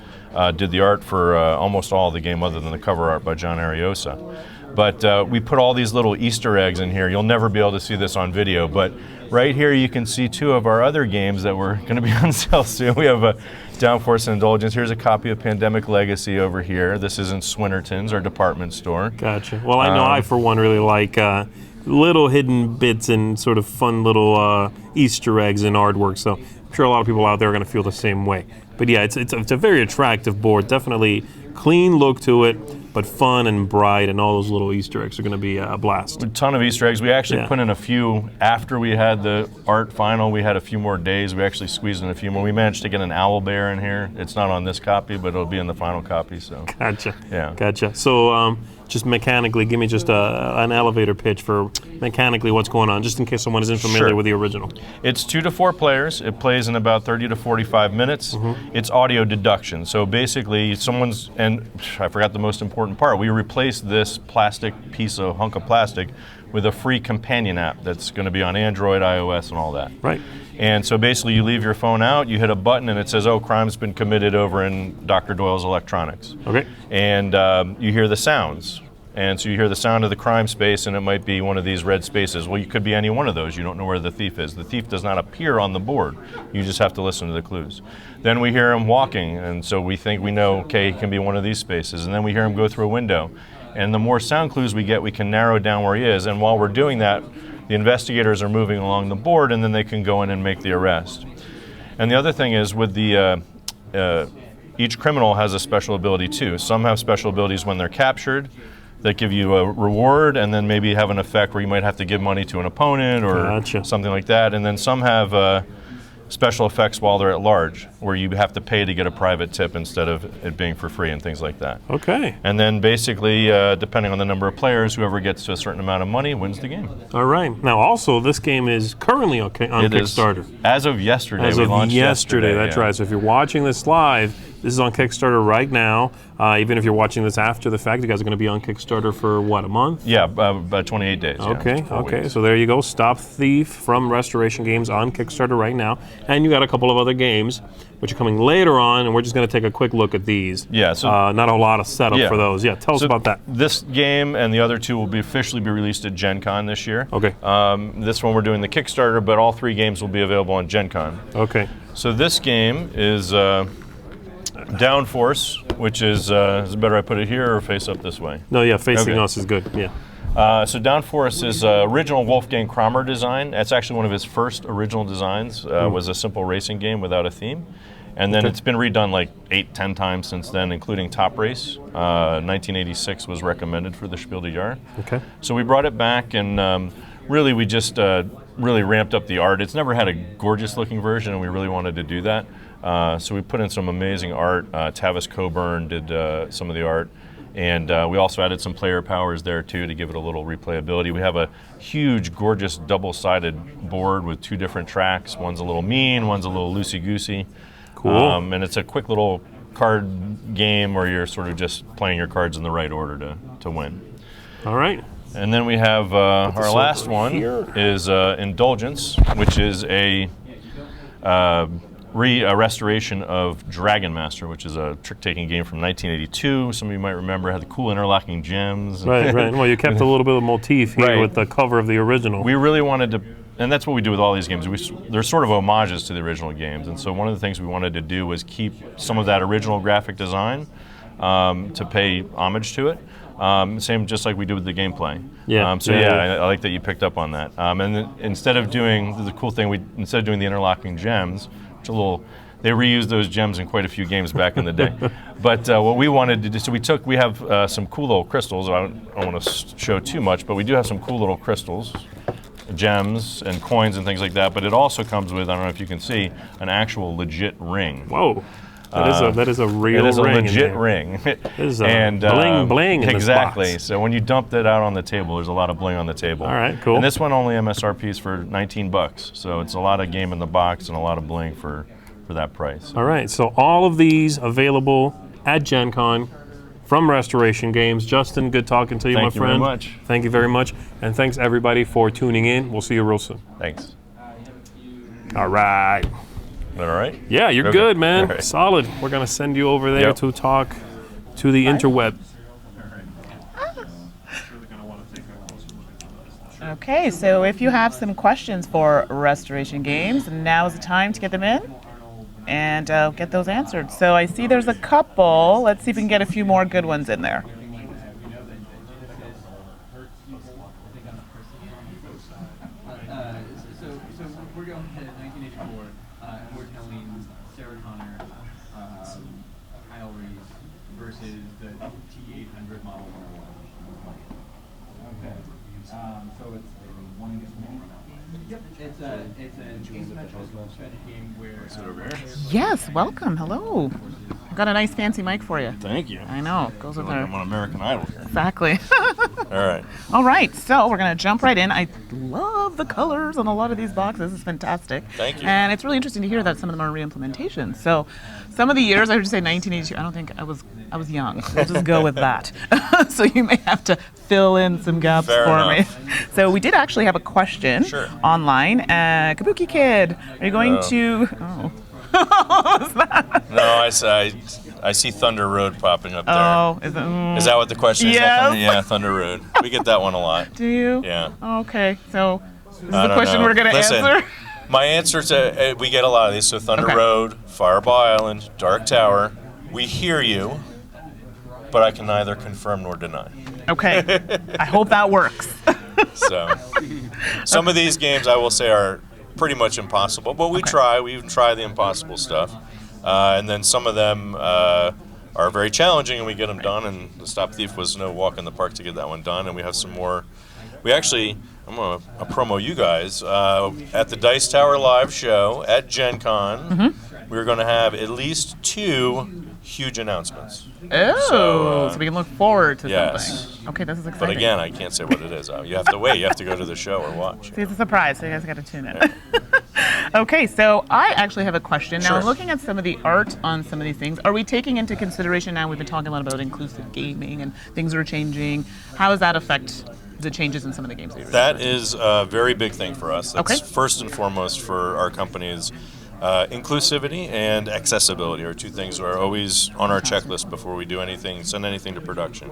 did the art for almost all of the game other than the cover art by John Ariosa. But we put all these little Easter eggs in here. You'll never be able to see this on video, but right here you can see 2 of our other games that were going to be on sale soon. We have a Downforce and Indulgence. Here's a copy of Pandemic Legacy over here. This is in Swinnerton's, our department store. Gotcha. Well, I know I, for one, really like little hidden bits and sort of fun little Easter eggs in artwork, so I'm sure a lot of people out there are going to feel the same way. But yeah, it's a very attractive board. Definitely clean look to it, but fun and bright, and all those little Easter eggs are going to be a blast. A ton of Easter eggs. We actually put in a few after we had the art final. We had a few more days. We actually squeezed in a few more. We managed to get an owl bear in here. It's not on this copy, but it'll be in the final copy. So. Gotcha. Yeah. Gotcha. So just mechanically, give me just an elevator pitch for mechanically what's going on, just in case someone isn't familiar with the original. It's 2 to 4 players. It plays in about 30 to 45 minutes. It's audio deduction. So basically, and I forgot the most important part, we replaced this plastic piece of hunk of plastic with a free companion app that's going to be on Android, iOS, and all that. Right. And so basically you leave your phone out, you hit a button, and it says, oh, crime's been committed over in Dr. Doyle's electronics. Okay. And you hear the sounds. And so you hear the sound of the crime space, and it might be one of these red spaces. Well, you could be any one of those. You don't know where the thief is. The thief does not appear on the board. You just have to listen to the clues. Then we hear him walking, and so we think we know, okay, he can be one of these spaces. And then we hear him go through a window. And the more sound clues we get, we can narrow down where he is. And while we're doing that, the investigators are moving along the board, and then they can go in and make the arrest. And the other thing is with the each criminal has a special ability too. Some have special abilities when they're captured that give you a reward and then maybe have an effect where you might have to give money to an opponent or something like that. And then some have special effects while they're at large, where you have to pay to get a private tip instead of it being for free and things like that. Okay. And then basically, depending on the number of players, whoever gets to a certain amount of money wins the game. All right. Now, also, this game is currently on Kickstarter. As of yesterday. As we of launched yesterday, that's right. So if you're watching this live, this is on Kickstarter right now. Even if you're watching this after the fact, you guys are going to be on Kickstarter for what, a month? Yeah, about 28 days. Okay, okay. So there you go. Stop Thief from Restoration Games on Kickstarter right now. And you got a couple of other games which are coming later on, and we're just going to take a quick look at these. Yeah, so not a lot of setup for those. Yeah, tell us about that. This game and the other two will be officially be released at Gen Con this year. Okay. This one we're doing the Kickstarter, but all 3 games will be available on Gen Con. Okay. So this game is Downforce, which is it better I put it here or face up this way? No, yeah, facing us is good. Yeah. So Downforce is original Wolfgang Kramer design. That's actually one of his first original designs. Was a simple racing game without a theme, and then it's been redone like 8-10 times since then, including Top Race. 1986 was recommended for the Spiel des Jahres. Okay. So we brought it back, and really we just really ramped up the art. It's never had a gorgeous looking version, and we really wanted to do that. So we put in some amazing art. Tavis Coburn did some of the art. And we also added some player powers there too to give it a little replayability. We have a huge, gorgeous, double-sided board with 2 different tracks. One's a little mean, one's a little loosey-goosey. Cool. And it's a quick little card game where you're sort of just playing your cards in the right order to win. All right. And then we have our last one is Indulgence, which is a restoration of Dragon Master, which is a trick-taking game from 1982. Some of you might remember, had the cool interlocking gems. Right, right. Well, you kept a little bit of motif here with the cover of the original. We really wanted to, and that's what we do with all these games. They're sort of homages to the original games, and so one of the things we wanted to do was keep some of that original graphic design to pay homage to it. Same, just like we do with the gameplay. Yeah. I like that you picked up on that. And then instead of doing the cool thing, instead of doing the interlocking gems, they reused those gems in quite a few games back in the day. But what we wanted to do, so we have some cool little crystals. I don't want to show too much, but we do have some cool little crystals, gems and coins and things like that. But it also comes with, I don't know if you can see, an actual legit ring. Whoa. That is a real ring. It is a legit ring. It is and bling bling in exactly. This box. So when you dump that out on the table, there's a lot of bling on the table. All right, cool. And this one only MSRP is for $19. So it's a lot of game in the box and a lot of bling for that price. All right. So all of these available at Gen Con from Restoration Games. Justin, good talking to you, my friend. Thank you very much. Thank you very much. And thanks everybody for tuning in. We'll see you real soon. Thanks. All right. All right? Yeah, you're good, man. Right. Solid. We're going to send you over there to talk to the interweb. Okay, so if you have some questions for Restoration Games, now is the time to get them in and get those answered. So I see there's a couple. Let's see if we can get a few more good ones in there. We're going to 1984, and we're telling Sarah Connor, Kyle Reese versus the T800 model 101. Okay. So it's one against one. Yep. It's an asymmetrical strategy game where. Yes, welcome. Hello. I've got a nice fancy mic for you. Thank you. I know. Goes with our. I'm on American Idol here. Exactly. All right. All right, so we're going to jump right in. I love the colors on a lot of these boxes. It's fantastic. Thank you. And it's really interesting to hear that some of them are re-implementations. So some of the years, I would say 1982, I don't think I was young. We'll just go with that. So you may have to fill in some gaps for me. So we did actually have a question online. Kabuki Kid, are you going to... Oh. I see Thunder Road popping up there. Oh, is that what the question is? Yes. Yeah, Thunder Road. We get that one a lot. Do you? Yeah. Okay, so this is I a don't question know. we're going to Listen, answer. My answer to we get a lot of these. So Thunder Road, Fireball Island, Dark Tower. We hear you, but I can neither confirm nor deny. Okay. I hope that works. So some of these games I will say are pretty much impossible, but we try. We even try the impossible stuff, and then some of them are very challenging, and we get them done. And the Stop Thief was no walk in the park to get that one done. And we have some more. We actually, I'm gonna promo you guys at the Dice Tower live show at Gen Con. We're going to have at least 2 huge announcements. So we can look forward to yes. something. Okay, this is exciting. But again, I can't say what it is. You have to wait. You have to go to the show or watch. See, it's a surprise, so you guys got to tune in. Okay, so I actually have a question. Now, Sure. looking at some of the art on some of these things, are we taking into consideration now, we've been talking a lot about inclusive gaming and things are changing. How does that affect the changes in some of the games that you're That is a very big thing for us. That's Okay. first and foremost for our companies. Inclusivity and accessibility are 2 things that are always on our checklist before we do anything, send anything to production.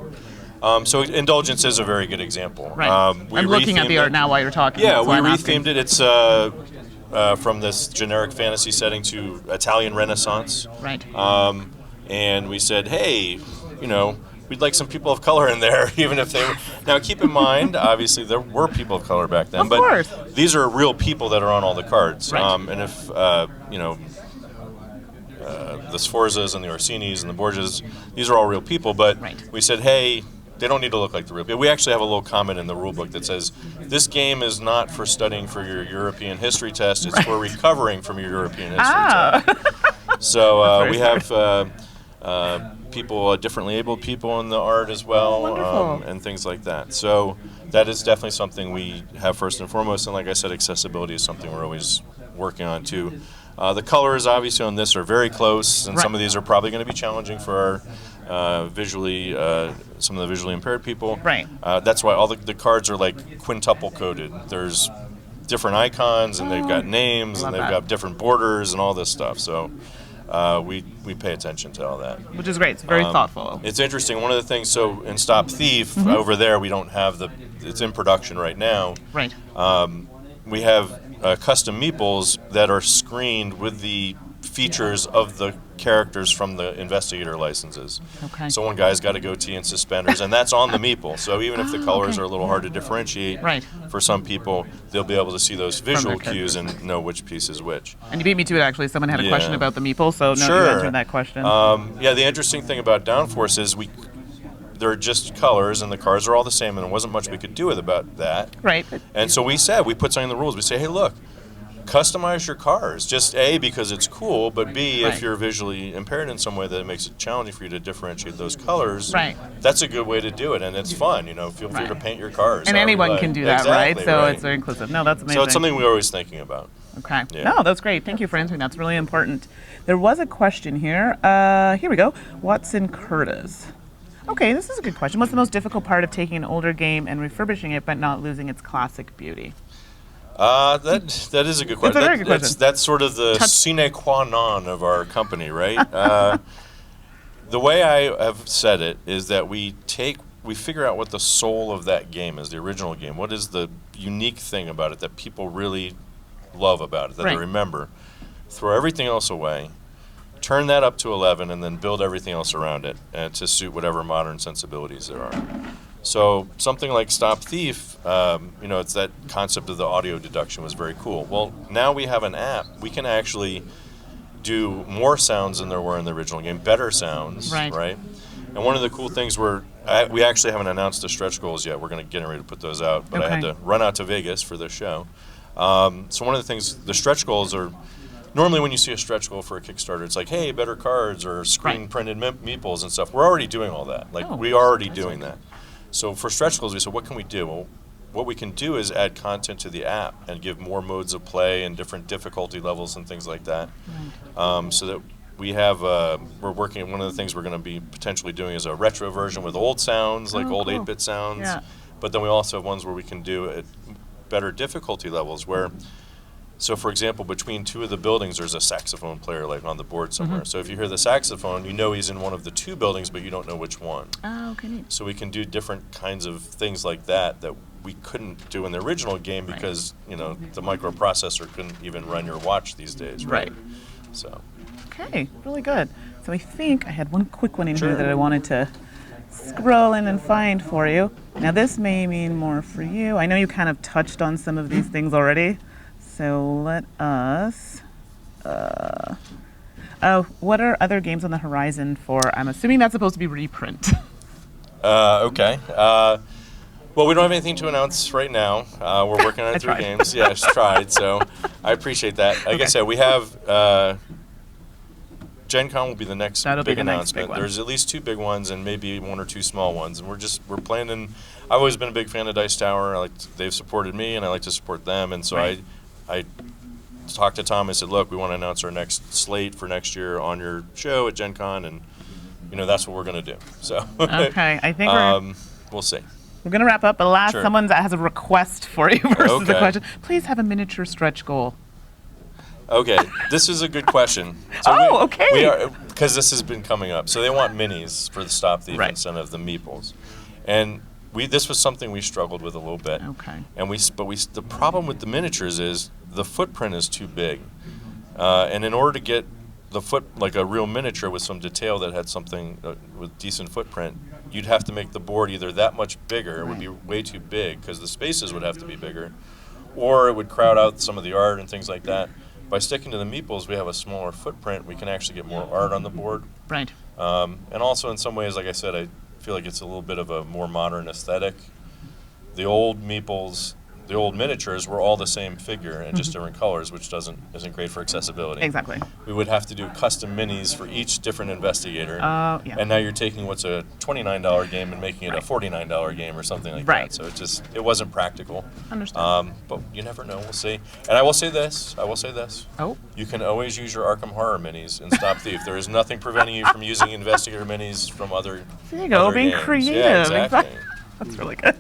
So Indulgence is a very good example. Right. I'm We looking at the rethemed art it. now while you're talking. Yeah, that's we why I'm asking. rethemed it. It's from this generic fantasy setting to Italian Renaissance. Right. And we said, hey, we'd like some people of color in there, even if they were. Now, keep in mind, obviously, there were people of color back then, Of but course. these are real people that are on all the cards. Right. And if, the Sforzas and the Orsinis and the Borgias, these are all real people, but we said, hey, they don't need to look like the real people. We actually have a little comment in the rule book that says, this game is not for studying for your European history test, it's for recovering from your European history test. So we have people, differently abled people in the art as well, and things like that. So that is definitely something we have first and foremost, and like I said, accessibility is something we're always working on too. The colors obviously on this are very close, and some of these are probably going to be challenging for our visually, some of the visually impaired people. Right. That's why all the cards are like quintuple coded. There's different icons, and they've got names, and they've got different borders, and all this stuff. So we pay attention to all that. Which is great. It's very thoughtful. It's interesting. One of the things, so in Stop Thief, over there, we don't have it's in production right now. Right. We have custom meeples that are screened with the features of the characters from the investigator licenses. Okay. So one guy's got a goatee and suspenders, and that's on the meeple. So even if the colors are a little hard to differentiate, for some people, they'll be able to see those visual cues and know which piece is which. And you beat me to it, actually. Someone had a question about the meeple, so no, Sure. you answered that question. Yeah, the interesting thing about Downforce is they're just colors, and the cards are all the same, and there wasn't much we could do about that. Right. And so we put something in the rules. We say, hey, look, customize your cards. Just A, because it's cool, but B, if you're visually impaired in some way that it makes it challenging for you to differentiate those colors, that's a good way to do it, and it's fun. Feel free to paint your cards. And anyone can do that, exactly, right? So it's very inclusive. No, that's amazing. So it's something we're always thinking about. Okay. Yeah. No, that's great. Thank you for answering. That's really important. There was a question here. Here we go. Watson Curtis. Okay, this is a good question. What's the most difficult part of taking an older game and refurbishing it but not losing its classic beauty? That is a good question. It's a very good question. That's sort of the sine qua non of our company, right? The way I have said it is that we figure out what the soul of that game is, the original game. What is the unique thing about it that people really love about it, that they remember? Throw everything else away, turn that up to 11, and then build everything else around it to suit whatever modern sensibilities there are. So something like Stop Thief, it's that concept of the audio deduction was very cool. Well, now we have an app. We can actually do more sounds than there were in the original game, better sounds, right? And one of the cool things we actually haven't announced the stretch goals yet. We're getting ready to put those out, but I had to run out to Vegas for this show. So one of the things, the stretch goals are, normally when you see a stretch goal for a Kickstarter, it's like, hey, better cards or screen printed meeples and stuff. We're already doing all that. We're already doing that. So for stretch goals, we said, what can we do? Well, what we can do is add content to the app and give more modes of play and different difficulty levels and things like that. So that we have, we're working, one of the things we're going to be potentially doing is a retro version with old sounds, like old 8-bit sounds. Yeah. But then we also have ones where we can do it better difficulty levels where So, for example, between two of the buildings, there's a saxophone player like on the board somewhere. So if you hear the saxophone, you know he's in one of the two buildings, but you don't know which one. Oh, okay. Neat. So we can do different kinds of things like that that we couldn't do in the original game because the microprocessor couldn't even run your watch these days. Right. So. Okay, really good. So I think I had one quick one in here that I wanted to scroll in and find for you. Now this may mean more for you. I know you kind of touched on some of these things already. So let us. What are other games on the horizon for? I'm assuming that's supposed to be reprint. Okay. Well, we don't have anything to announce right now. We're working on 3 games. Yeah, I just tried. So I appreciate that. Like I said, we have. Gen Con will be the next big announcement. There's at least 2 big ones and maybe 1 or 2 small ones. And we're planning. I've always been a big fan of Dice Tower. They've supported me, and I like to support them. And so I talked to Tom. I said, look, we want to announce our next slate for next year on your show at Gen Con, and that's what we're going to do. So okay, I think we'll see. We're going to wrap up, but someone has a request for you versus the question. Please have a miniature stretch goal. Okay, this is a good question. So okay. We are, because this has been coming up. So they want minis for the Stop Thief instead of the meeples, and this was something we struggled with a little bit. Okay. And the problem with the miniatures is the footprint is too big, and in order to get like a real miniature with some detail that had something with decent footprint, you'd have to make the board either that much bigger, it would be way too big because the spaces would have to be bigger, or it would crowd out some of the art and things like that. By sticking to the meeples, we have a smaller footprint. We can actually get more art on the board. Right. And also, in some ways, like I said, I feel like it's a little bit of a more modern aesthetic. The old meeples, the old miniatures were all the same figure and just different colors, which isn't great for accessibility. Exactly. We would have to do custom minis for each different investigator. Yeah. And now you're taking what's a $29 game and making it a $49 game or something like that. So it wasn't practical. Understand. But you never know. We'll see. And I will say this. Oh. You can always use your Arkham Horror minis in Stop Thief. There is nothing preventing you from using investigator minis from other. There you go, being games. creative. Yeah, exactly. That's really good.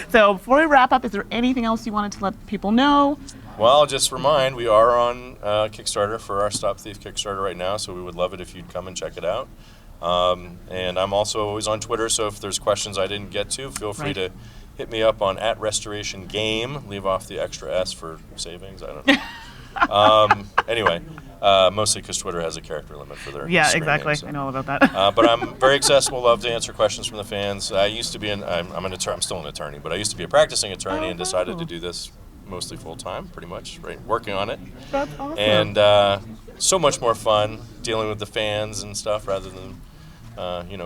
So before we wrap up, is there anything else you wanted to let people know? Well, I'll just remind, we are on Kickstarter for our Stop Thief Kickstarter right now, so we would love it if you'd come and check it out. And I'm also always on Twitter, so if there's questions I didn't get to, feel free to hit me up on @RestorationGame. Leave off the extra S for savings. I don't know. Anyway. Mostly because Twitter has a character limit for their exactly. So. I know all about that. But I'm very accessible. Love to answer questions from the fans. I used to be I'm still an attorney, but I used to be a practicing attorney and decided to do this mostly full time, pretty much, working on it. That's awesome. And so much more fun dealing with the fans and stuff rather than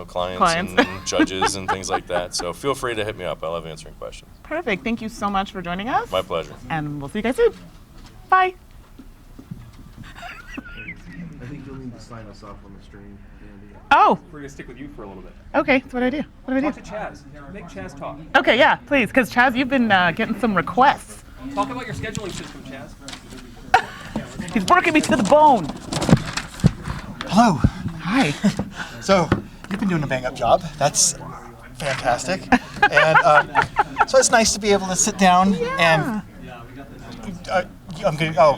clients. And judges and things like that. So feel free to hit me up. I love answering questions. Perfect. Thank you so much for joining us. My pleasure. And we'll see you guys soon. Bye. I think you'll need to sign us off on the stream, Andy. Oh. We're going to stick with you for a little bit. Okay, so what do I do? Talk to Chaz. Make Chaz talk. Okay, yeah, please, because Chaz, you've been getting some requests. Talk about your scheduling system, Chaz. He's working me to the bone. Hello. Hi. So, you've been doing a bang-up job. That's fantastic. And so it's nice to be able to sit down and...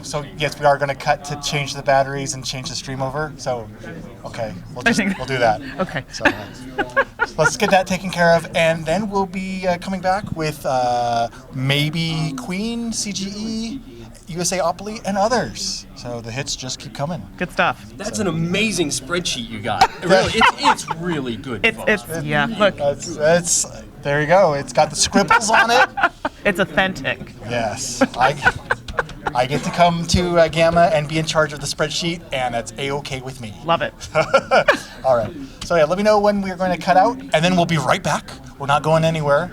so yes, we are going to cut to change the batteries and change the stream over. So, okay, we'll do that. Okay. So, let's get that taken care of, and then we'll be coming back with maybe Queen, CGE, USAopoly, and others. So the hits just keep coming. Good stuff. That's an amazing spreadsheet you got. Really, it's really good. Look. It's there you go. It's got the scribbles on it. It's authentic. Yes. I get to come to GAMA and be in charge of the spreadsheet, and that's A-okay with me. Love it. All right. So yeah, let me know when we're going to cut out, and then we'll be right back. We're not going anywhere,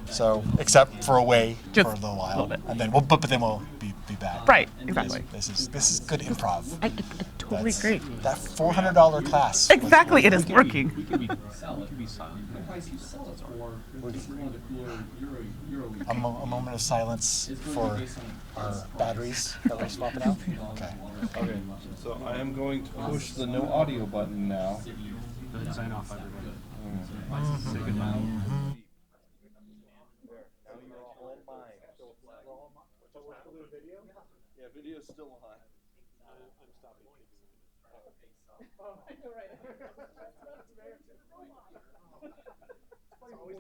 so except for away for a little while, and then but then we'll be back. Right. Exactly. This is good improv. I totally agree. That $400 class. Exactly. It is working. A moment of silence for our batteries that we're swapping out. Okay. So I am going to push the no audio button now. Go ahead and sign off, everybody. Say goodbye. Now you're all in mind. So we're still doing video? Yeah, video's still on. I'm stopping. Oh, I know, right. That's fair. It's always